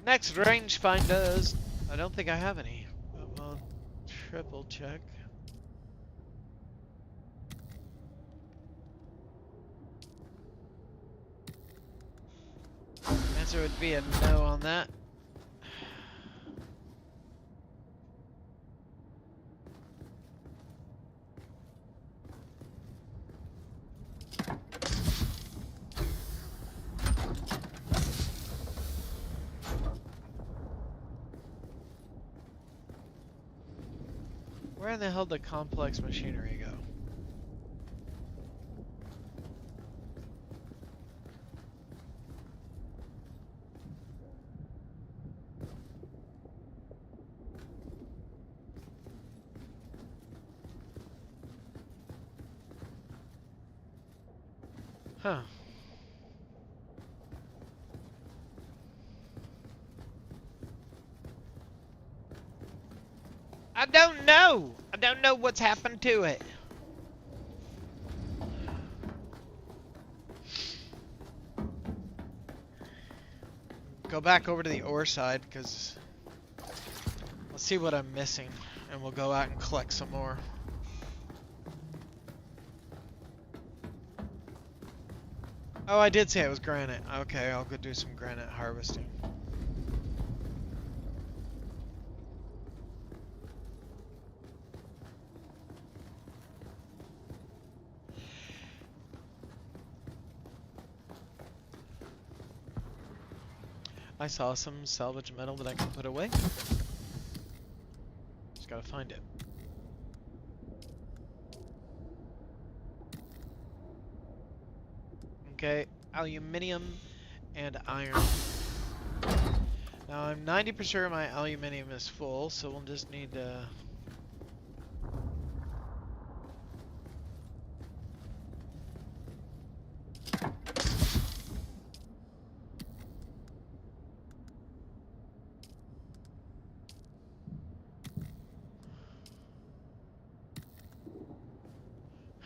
Speaker 1: Next rangefinders. I don't think I have any. But we'll triple check. Answer would be a no on that. Where in the hell did the complex machinery go? Huh. I don't know. I don't know what's happened to it. Go back over to the ore side because let's see what I'm missing and we'll go out and collect some more. Oh, I did say it was granite. Okay, I'll go do some granite harvesting. I saw some salvage metal that I can put away. Just gotta find it. Okay, aluminium and iron. Now I'm 90% sure my aluminium is full, so we'll just need to...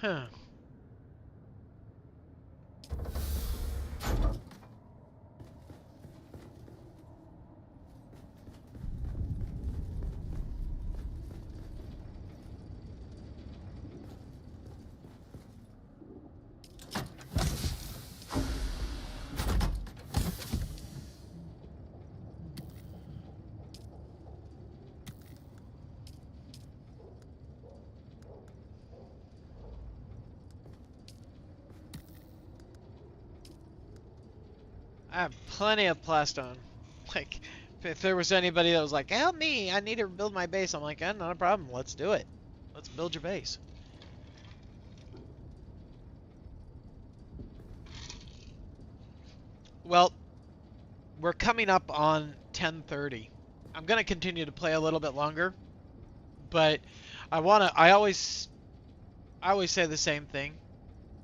Speaker 1: Huh. I have plenty of plastone. Like, if there was anybody that was like, help me, I need to build my base, I'm like, not a problem, let's do it. Let's build your base. Well, we're coming up on 10:30. I'm gonna continue to play a little bit longer, but I always say the same thing,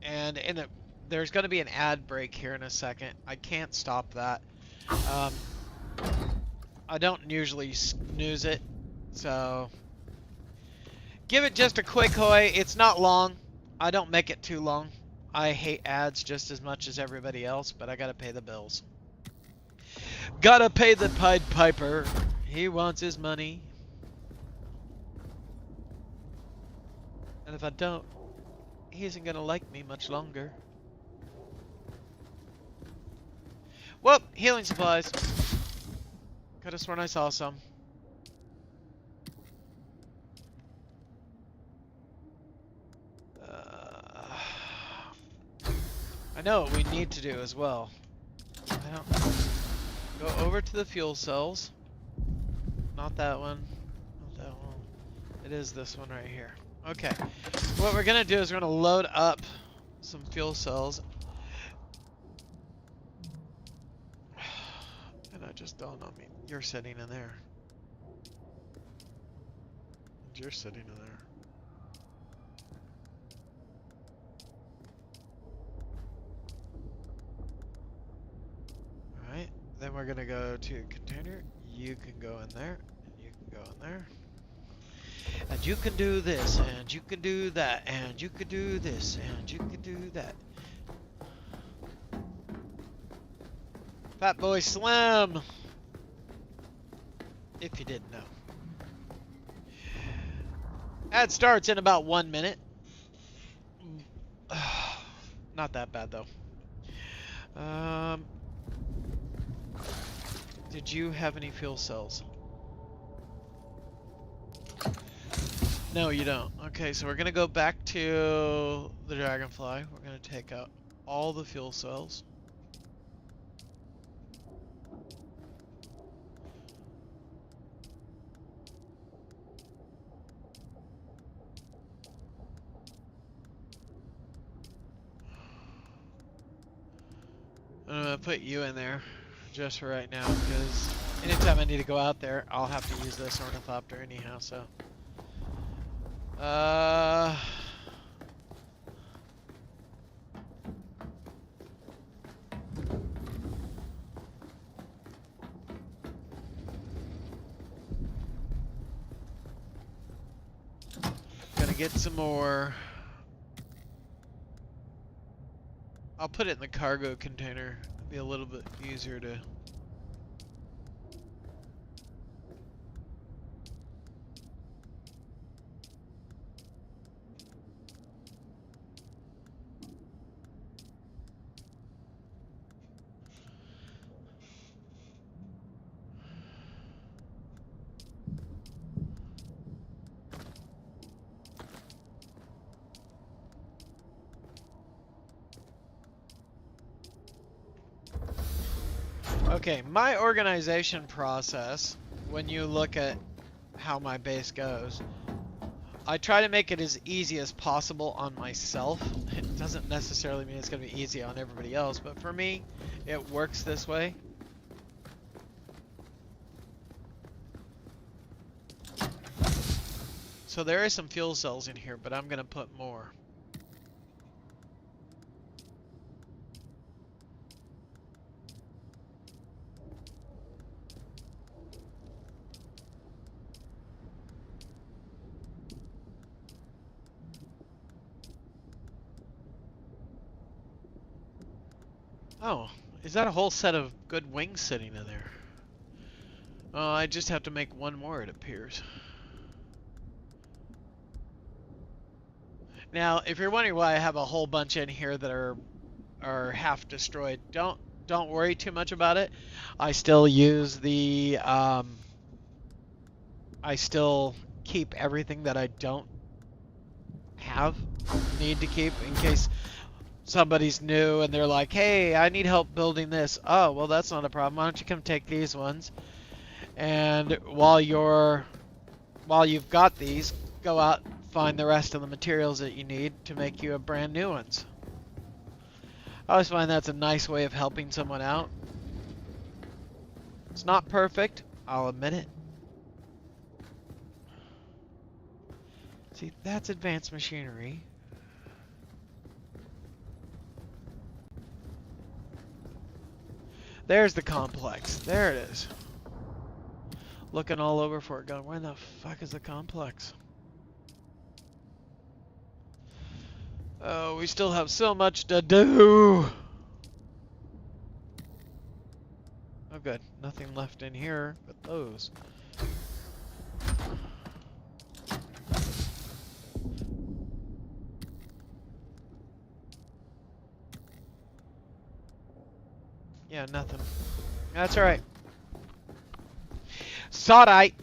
Speaker 1: and there's gonna be an ad break here in a second. I can't stop that. Um, I don't usually snooze it, so give it just a quick hoy. It's not long. I don't make it too long. I hate ads just as much as everybody else, but I gotta pay the bills. Gotta pay the Pied Piper. He wants his money. And if I don't, he isn't gonna like me much longer. Well, healing supplies. Could have sworn I saw some. I know what we need to do as well. I don't go over to the fuel cells. Not that one. Not that one. It is this one right here. Okay. What we're gonna do is we're gonna load up some fuel cells. And that just dawned on me. You're sitting in there. And you're sitting in there. Alright. Then we're gonna go to container. You can go in there. And you can go in there. And you can do this, and you can do that, and you can do this, and you can do that. Fat Boy Slim! If you didn't know. Ad starts in about 1 minute. Not that bad though. Did you have any fuel cells? No, you don't. Okay, so we're gonna go back to the Dragonfly. We're gonna take out all the fuel cells. I'm gonna put you in there just for right now, because anytime I need to go out there, I'll have to use this ornithopter anyhow, so. Gonna get some more. I'll put it in the cargo container. It'll be a little bit easier to... Okay, my organization process, when you look at how my base goes, I try to make it as easy as possible on myself. It doesn't necessarily mean it's going to be easy on everybody else, but for me, it works this way. So there is some fuel cells in here, but I'm going to put more. Oh, is that a whole set of good wings sitting in there? I just have to make one more, it appears. Now, if you're wondering why I have a whole bunch in here that are half destroyed, don't worry too much about it. I still use the I still keep everything that I don't need to keep in case somebody's new and they're like, hey, I need help building this. Oh, well, that's not a problem. Why don't you come take these ones? And while you've got these, go out, find the rest of the materials that you need to make you a brand new ones. I always find that's a nice way of helping someone out. It's not perfect, I'll admit it. See, that's advanced machinery. There's the complex. There it is. Looking all over for it, going, where the fuck is the complex? Oh, we still have so much to do. Oh, good. Nothing left in here but those. Yeah, nothing. That's alright. Sodite.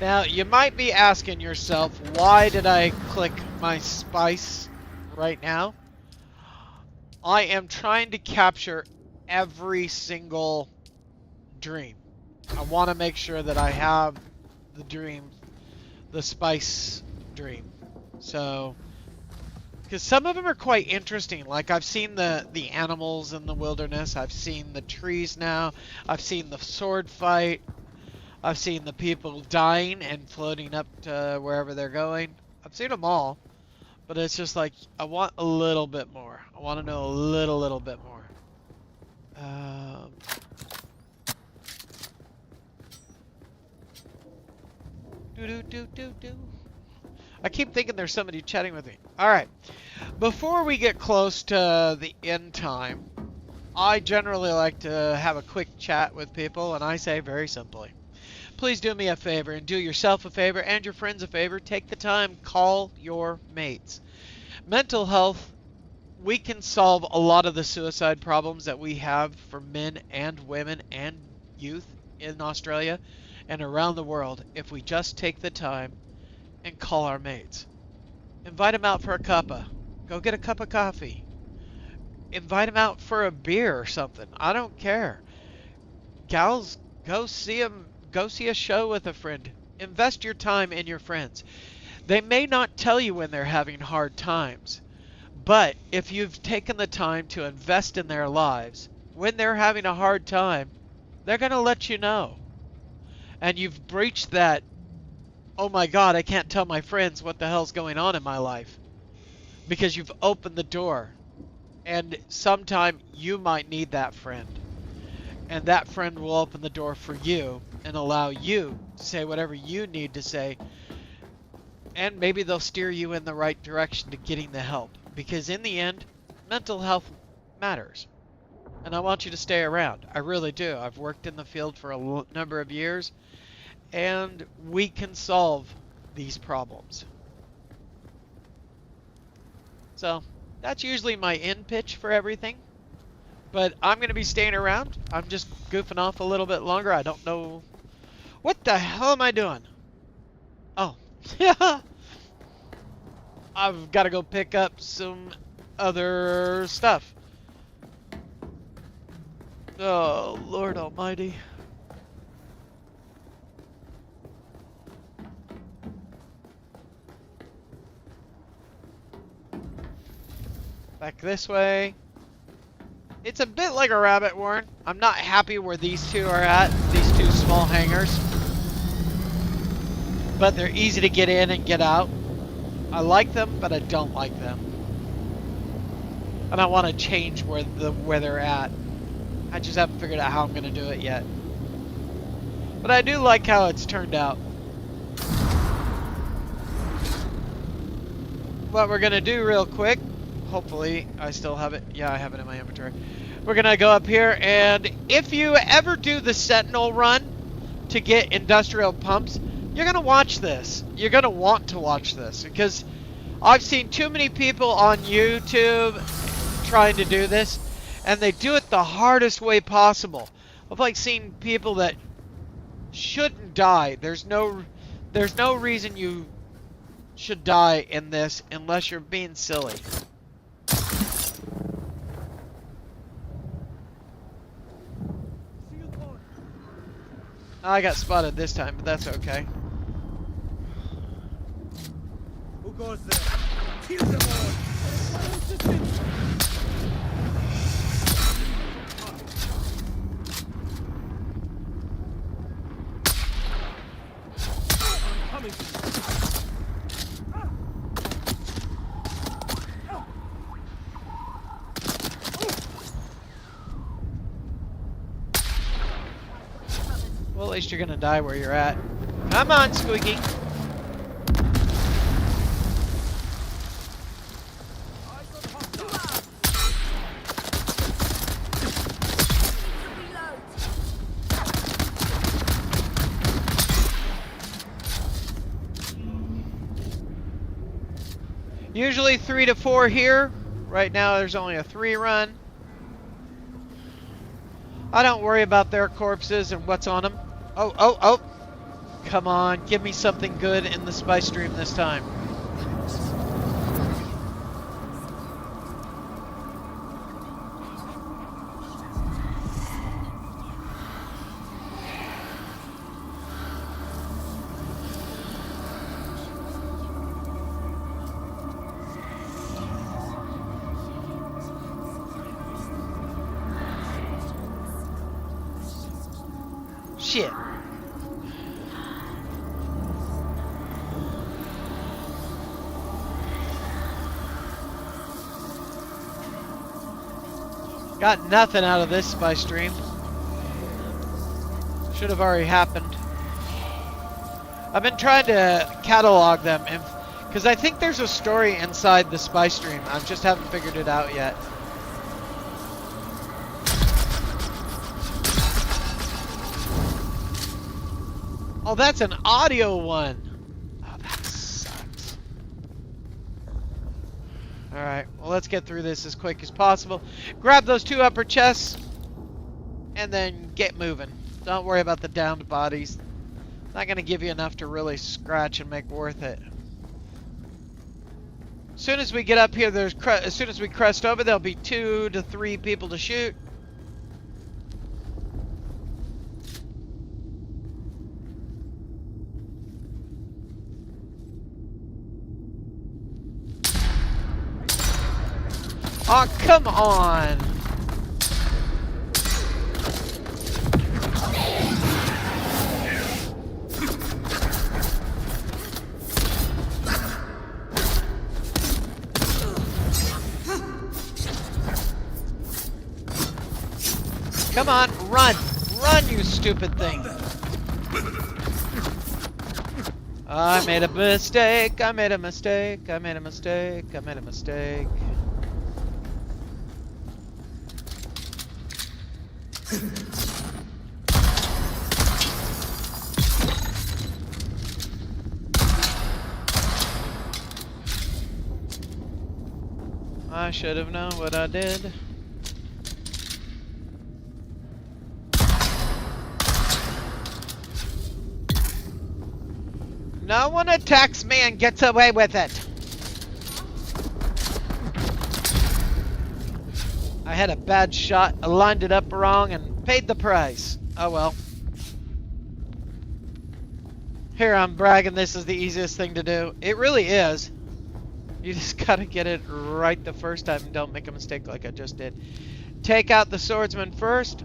Speaker 1: Now, you might be asking yourself, why did I click my spice right now? I am trying to capture every single dream. I want to make sure that I have the dream, the spice dream. So, because some of them are quite interesting. Like, I've seen the animals in the wilderness. I've seen the trees now. I've seen the sword fight. I've seen the people dying and floating up to wherever they're going. I've seen them all. But it's just like, I want a little bit more. I want to know a little bit more. I keep thinking there's somebody chatting with me. Alright. Before we get close to the end time, I generally like to have a quick chat with people, and I say very simply, please do me a favor and do yourself a favor and your friends a favor. Take the time, call your mates. Mental health, we can solve a lot of the suicide problems that we have for men and women and youth in Australia and around the world if we just take the time and call our mates. Invite them out for a cuppa. Go get a cup of coffee. Invite them out for a beer or something. I don't care. Gals, go see them. Go see a show with a friend. Invest your time in your friends. They may not tell you when they're having hard times, but if you've taken the time to invest in their lives, when they're having a hard time, they're going to let you know. And you've breached that, oh my God, I can't tell my friends what the hell's going on in my life. Because you've opened the door. And sometime you might need that friend. And that friend will open the door for you and allow you to say whatever you need to say. And maybe they'll steer you in the right direction to getting the help. Because in the end, mental health matters. And I want you to stay around. I really do. I've worked in the field for a number of years. And we can solve these problems. So, that's usually my end pitch for everything. But I'm going to be staying around. I'm just goofing off a little bit longer. I don't know. What the hell am I doing? Oh. Yeah. I've got to go pick up some other stuff. Oh, Lord Almighty. Back this way. It's a bit like a rabbit warren. I'm not happy where these two are at, these two small hangars. But they're easy to get in and get out. I like them, but I don't like them. And I want to change where they're at. I just haven't figured out how I'm going to do it yet. But I do like how it's turned out. What we're going to do real quick, hopefully I still have it. Yeah, I have it in my inventory. We're going to go up here, and if you ever do the Sentinel run to get industrial pumps, you're going to watch this. You're going to want to watch this, because I've seen too many people on YouTube trying to do this, and they do it the hardest way possible. I've like seen people that shouldn't die. There's no reason you should die in this unless you're being silly. I got spotted this time, but that's okay.
Speaker 7: Who goes there? Kill them all! I'm coming to you.
Speaker 1: Well, at least you're gonna die where you're at. Come on, Squeaky. Usually 3 to 4 here. Right now there's only a 3 run. I don't worry about their corpses and what's on them. Oh. Come on, give me something good in the spy stream this time. Shit. Got nothing out of this spy stream. Should have already happened. I've been trying to catalog them, because I think there's a story inside the spy stream. I just haven't figured it out yet. Oh, that's an audio one. Oh, that sucks. Alright, well, let's get through this as quick as possible. Grab those 2 upper chests, and then get moving. Don't worry about the downed bodies. Not going to give you enough to really scratch and make worth it. As soon as we get up here, as soon as we crest over, there'll be 2 to 3 people to shoot. Oh, come on! Come on, run! Run, you stupid thing! I made a mistake, I made a mistake, I made a mistake, I made a mistake. I should have known what I did. No one attacks me and gets away with it. I had a bad shot, I lined it up wrong, and paid the price. Oh well. Here I'm bragging this is the easiest thing to do. It really is. You just gotta get it right the first time and don't make a mistake like I just did. Take out the swordsman first.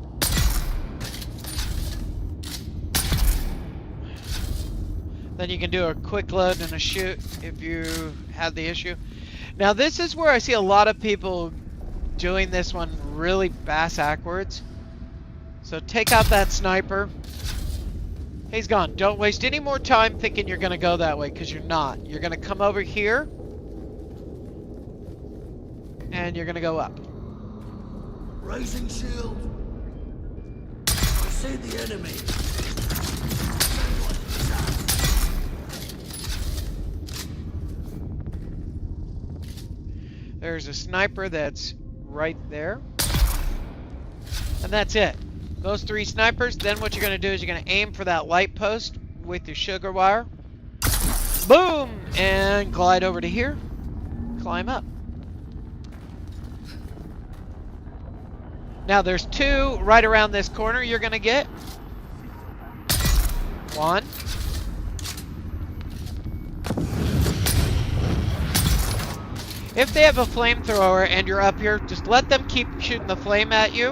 Speaker 1: Then you can do a quick load and a shoot if you have the issue. Now this is where I see a lot of people doing this one really bass-ackwards. So take out that sniper. He's gone. Don't waste any more time thinking you're going to go that way, because you're not. You're going to come over here. And you're going to go up.
Speaker 7: Raising shield. I see the enemy.
Speaker 1: There's a sniper that's right there. And that's it. Those 3 snipers. Then what you're going to do is you're going to aim for that light post with your sugar wire. Boom! And glide over to here. Climb up. Now there's 2 right around this corner you're going to get. 1. If they have a flamethrower and you're up here, just let them keep shooting the flame at you.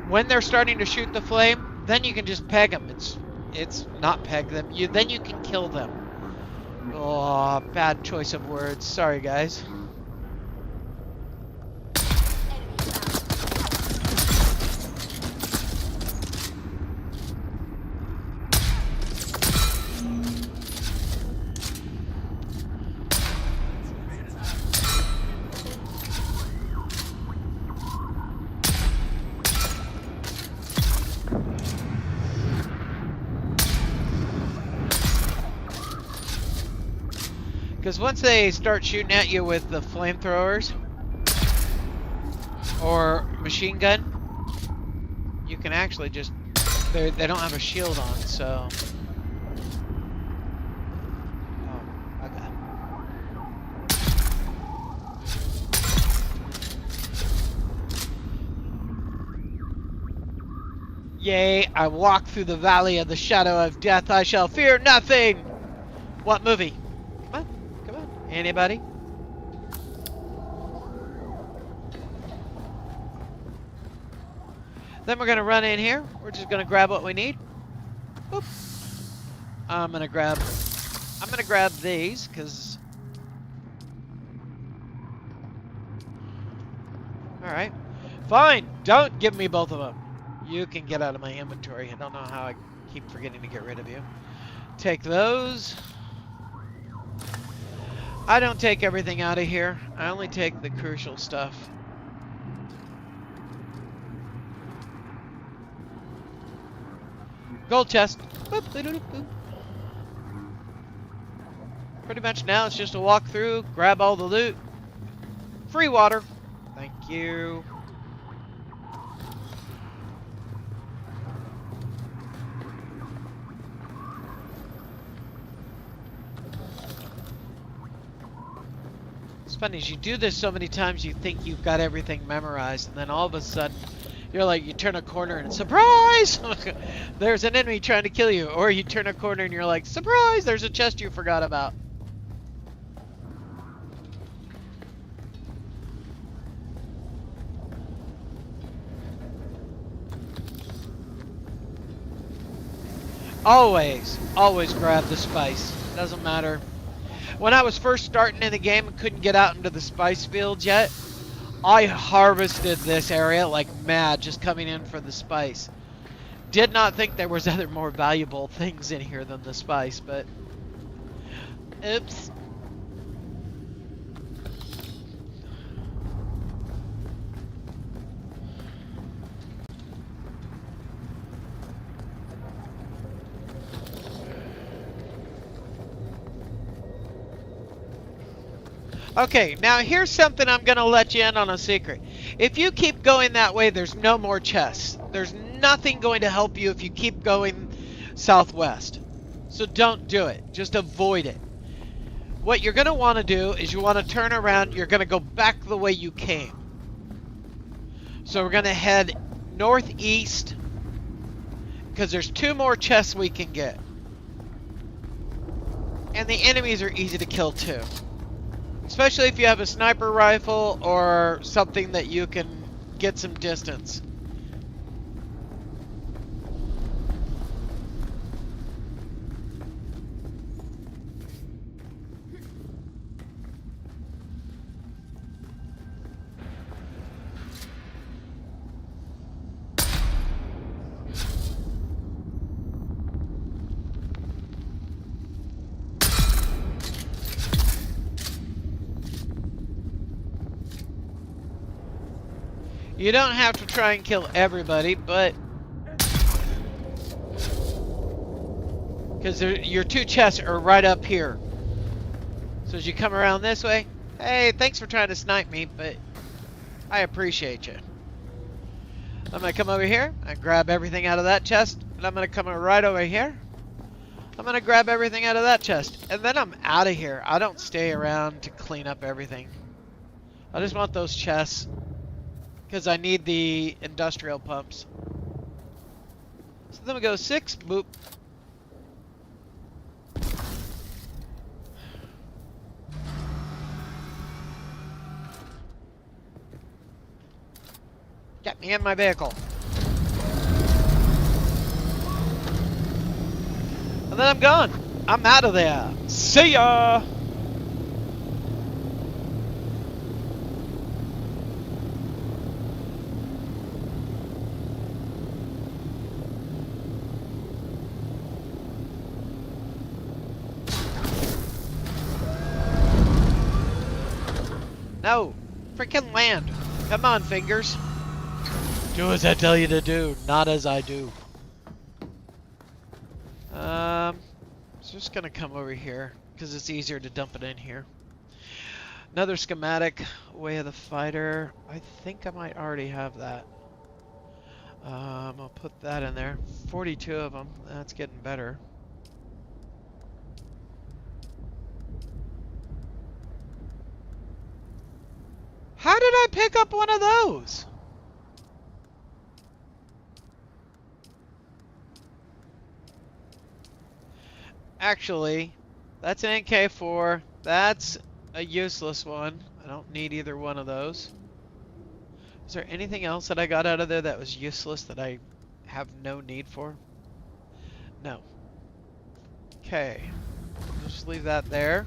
Speaker 1: When they're starting to shoot the flame, then you can just peg them. It's not peg them. Then you can kill them. Oh, bad choice of words. Sorry, guys. Because once they start shooting at you with the flamethrowers or machine gun, you can actually just, they don't have a shield on, so. Oh, okay. Yea, I walk through the valley of the shadow of death, I shall fear nothing! What movie? Anybody? Then we're gonna run in here. We're just gonna grab what we need. Boop. I'm gonna grab these because. All right, fine. Don't give me both of them. You can get out of my inventory. I don't know how I keep forgetting to get rid of you. Take those. I don't take everything out of here. I only take the crucial stuff. Gold chest. Boop, boop, boop, boop. Pretty much now it's just a walk through, grab all the loot. Free water. Thank you. Funny is you do this so many times you think you've got everything memorized, and then all of a sudden you're like, you turn a corner and surprise, there's an enemy trying to kill you, or you turn a corner and you're like, surprise, there's a chest you forgot about. Always grab the spice. Doesn't matter. When I was first starting in the game and couldn't get out into the spice fields yet, I harvested this area like mad, just coming in for the spice. Did not think there was other more valuable things in here than the spice, but oops. Okay, now here's something I'm going to let you in on a secret. If you keep going that way, there's no more chests. There's nothing going to help you if you keep going southwest. So don't do it. Just avoid it. What you're going to want to do is you want to turn around. You're going to go back the way you came. So we're going to head northeast because there's 2 more chests we can get. And the enemies are easy to kill too. Especially if you have a sniper rifle or something that you can get some distance. You don't have to try and kill everybody, but because your 2 chests are right up here. So as you come around this way, hey, thanks for trying to snipe me, but I appreciate you. I'm going to come over here and grab everything out of that chest, and I'm going to come right over here. I'm going to grab everything out of that chest, and then I'm out of here. I don't stay around to clean up everything. I just want those chests because I need the industrial pumps. So then we go 6, boop. Get me in my vehicle. And then I'm gone. I'm out of there. See ya! No! Freaking land! Come on, fingers! Do as I tell you to do, not as I do. Just gonna come over here because it's easier to dump it in here. Another schematic, Way of the Fighter. I think I might already have that. I'll put that in there. 42 of them. That's getting better. How did I pick up one of those? Actually, that's an NK4. That's a useless one. I don't need either one of those. Is there anything else that I got out of there that was useless that I have no need for? No. Okay. Just leave that there.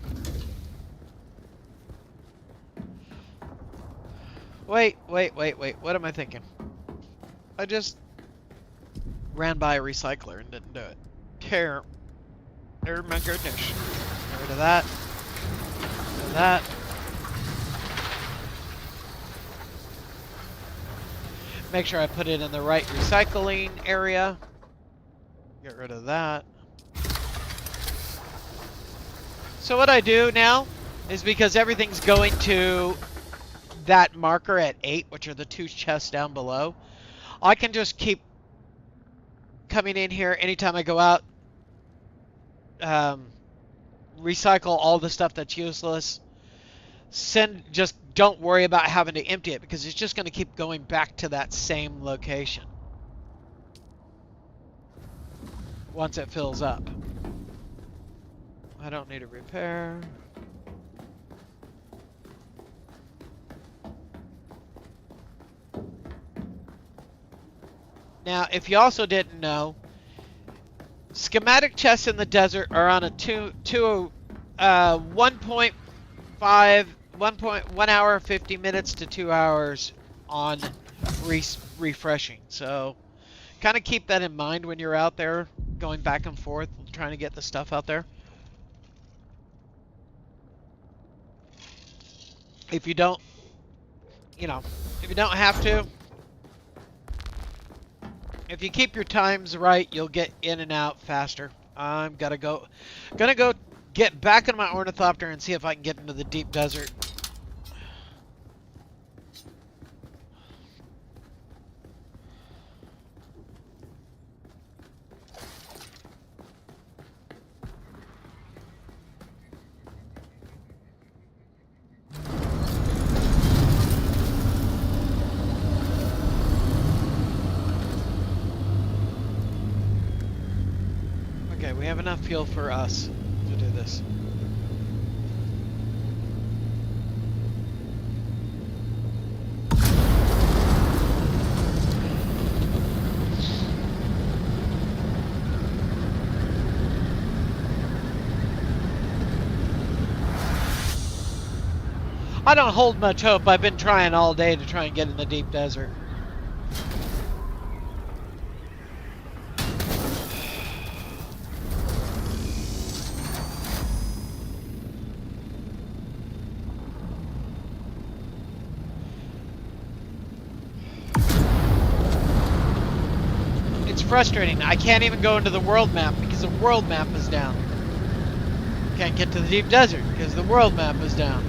Speaker 1: Wait. What am I thinking? I just ran by a recycler and didn't do it. Care. Oh my goodness. Get rid of that. Get rid of that. Make sure I put it in the right recycling area. Get rid of that. So what I do now is because everything's going to that marker at 8, which are the 2 chests down below, I can just keep coming in here anytime I go out, recycle all the stuff that's useless, just don't worry about having to empty it because it's just going to keep going back to that same location once it fills up. I don't need a repair. Now, if you also didn't know, schematic chests in the desert are on a 1 hour 50 minutes to 2 hours on refreshing. So kind of keep that in mind when you're out there going back and forth trying to get the stuff out there. If you don't, if you don't have to, if you keep your times right, you'll get in and out faster. I'm gonna go get back in my ornithopter and see if I can get into the deep desert. We have enough fuel for us to do this. I don't hold much hope. I've been trying all day to try and get in the deep desert. It's frustrating. I can't even go into the world map because the world map is down. Can't get to the deep desert because the world map is down.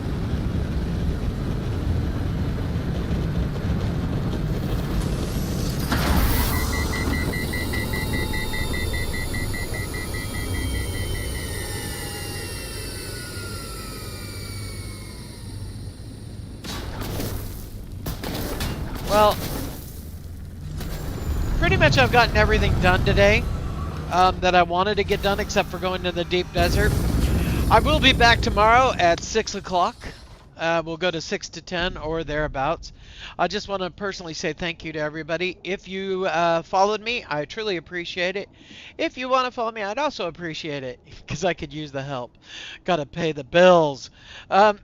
Speaker 1: Well, pretty much I've gotten everything done today that I wanted to get done except for going to the deep desert. I will be back tomorrow at 6 o'clock. We'll go to 6 to 10 or thereabouts. I just want to personally say thank you to everybody. If you followed me, I truly appreciate it. If you want to follow me, I'd also appreciate it because I could use the help. Got to pay the bills. I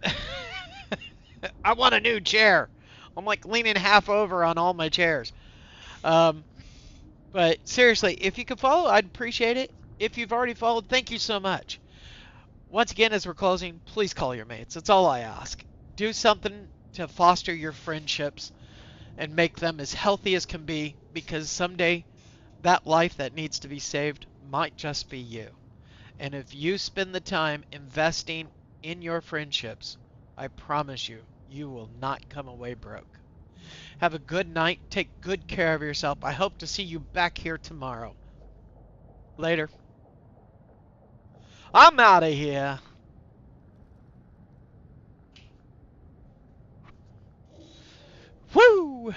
Speaker 1: want a new chair. I'm like leaning half over on all my chairs. But seriously, if you could follow, I'd appreciate it. If you've already followed, thank you so much. Once again, as we're closing, please call your mates. That's all I ask. Do something to foster your friendships and make them as healthy as can be, because someday that life that needs to be saved might just be you. And if you spend the time investing in your friendships, I promise you, you will not come away broke. Have a good night. Take good care of yourself. I hope to see you back here tomorrow. Later. I'm out of here. Woo!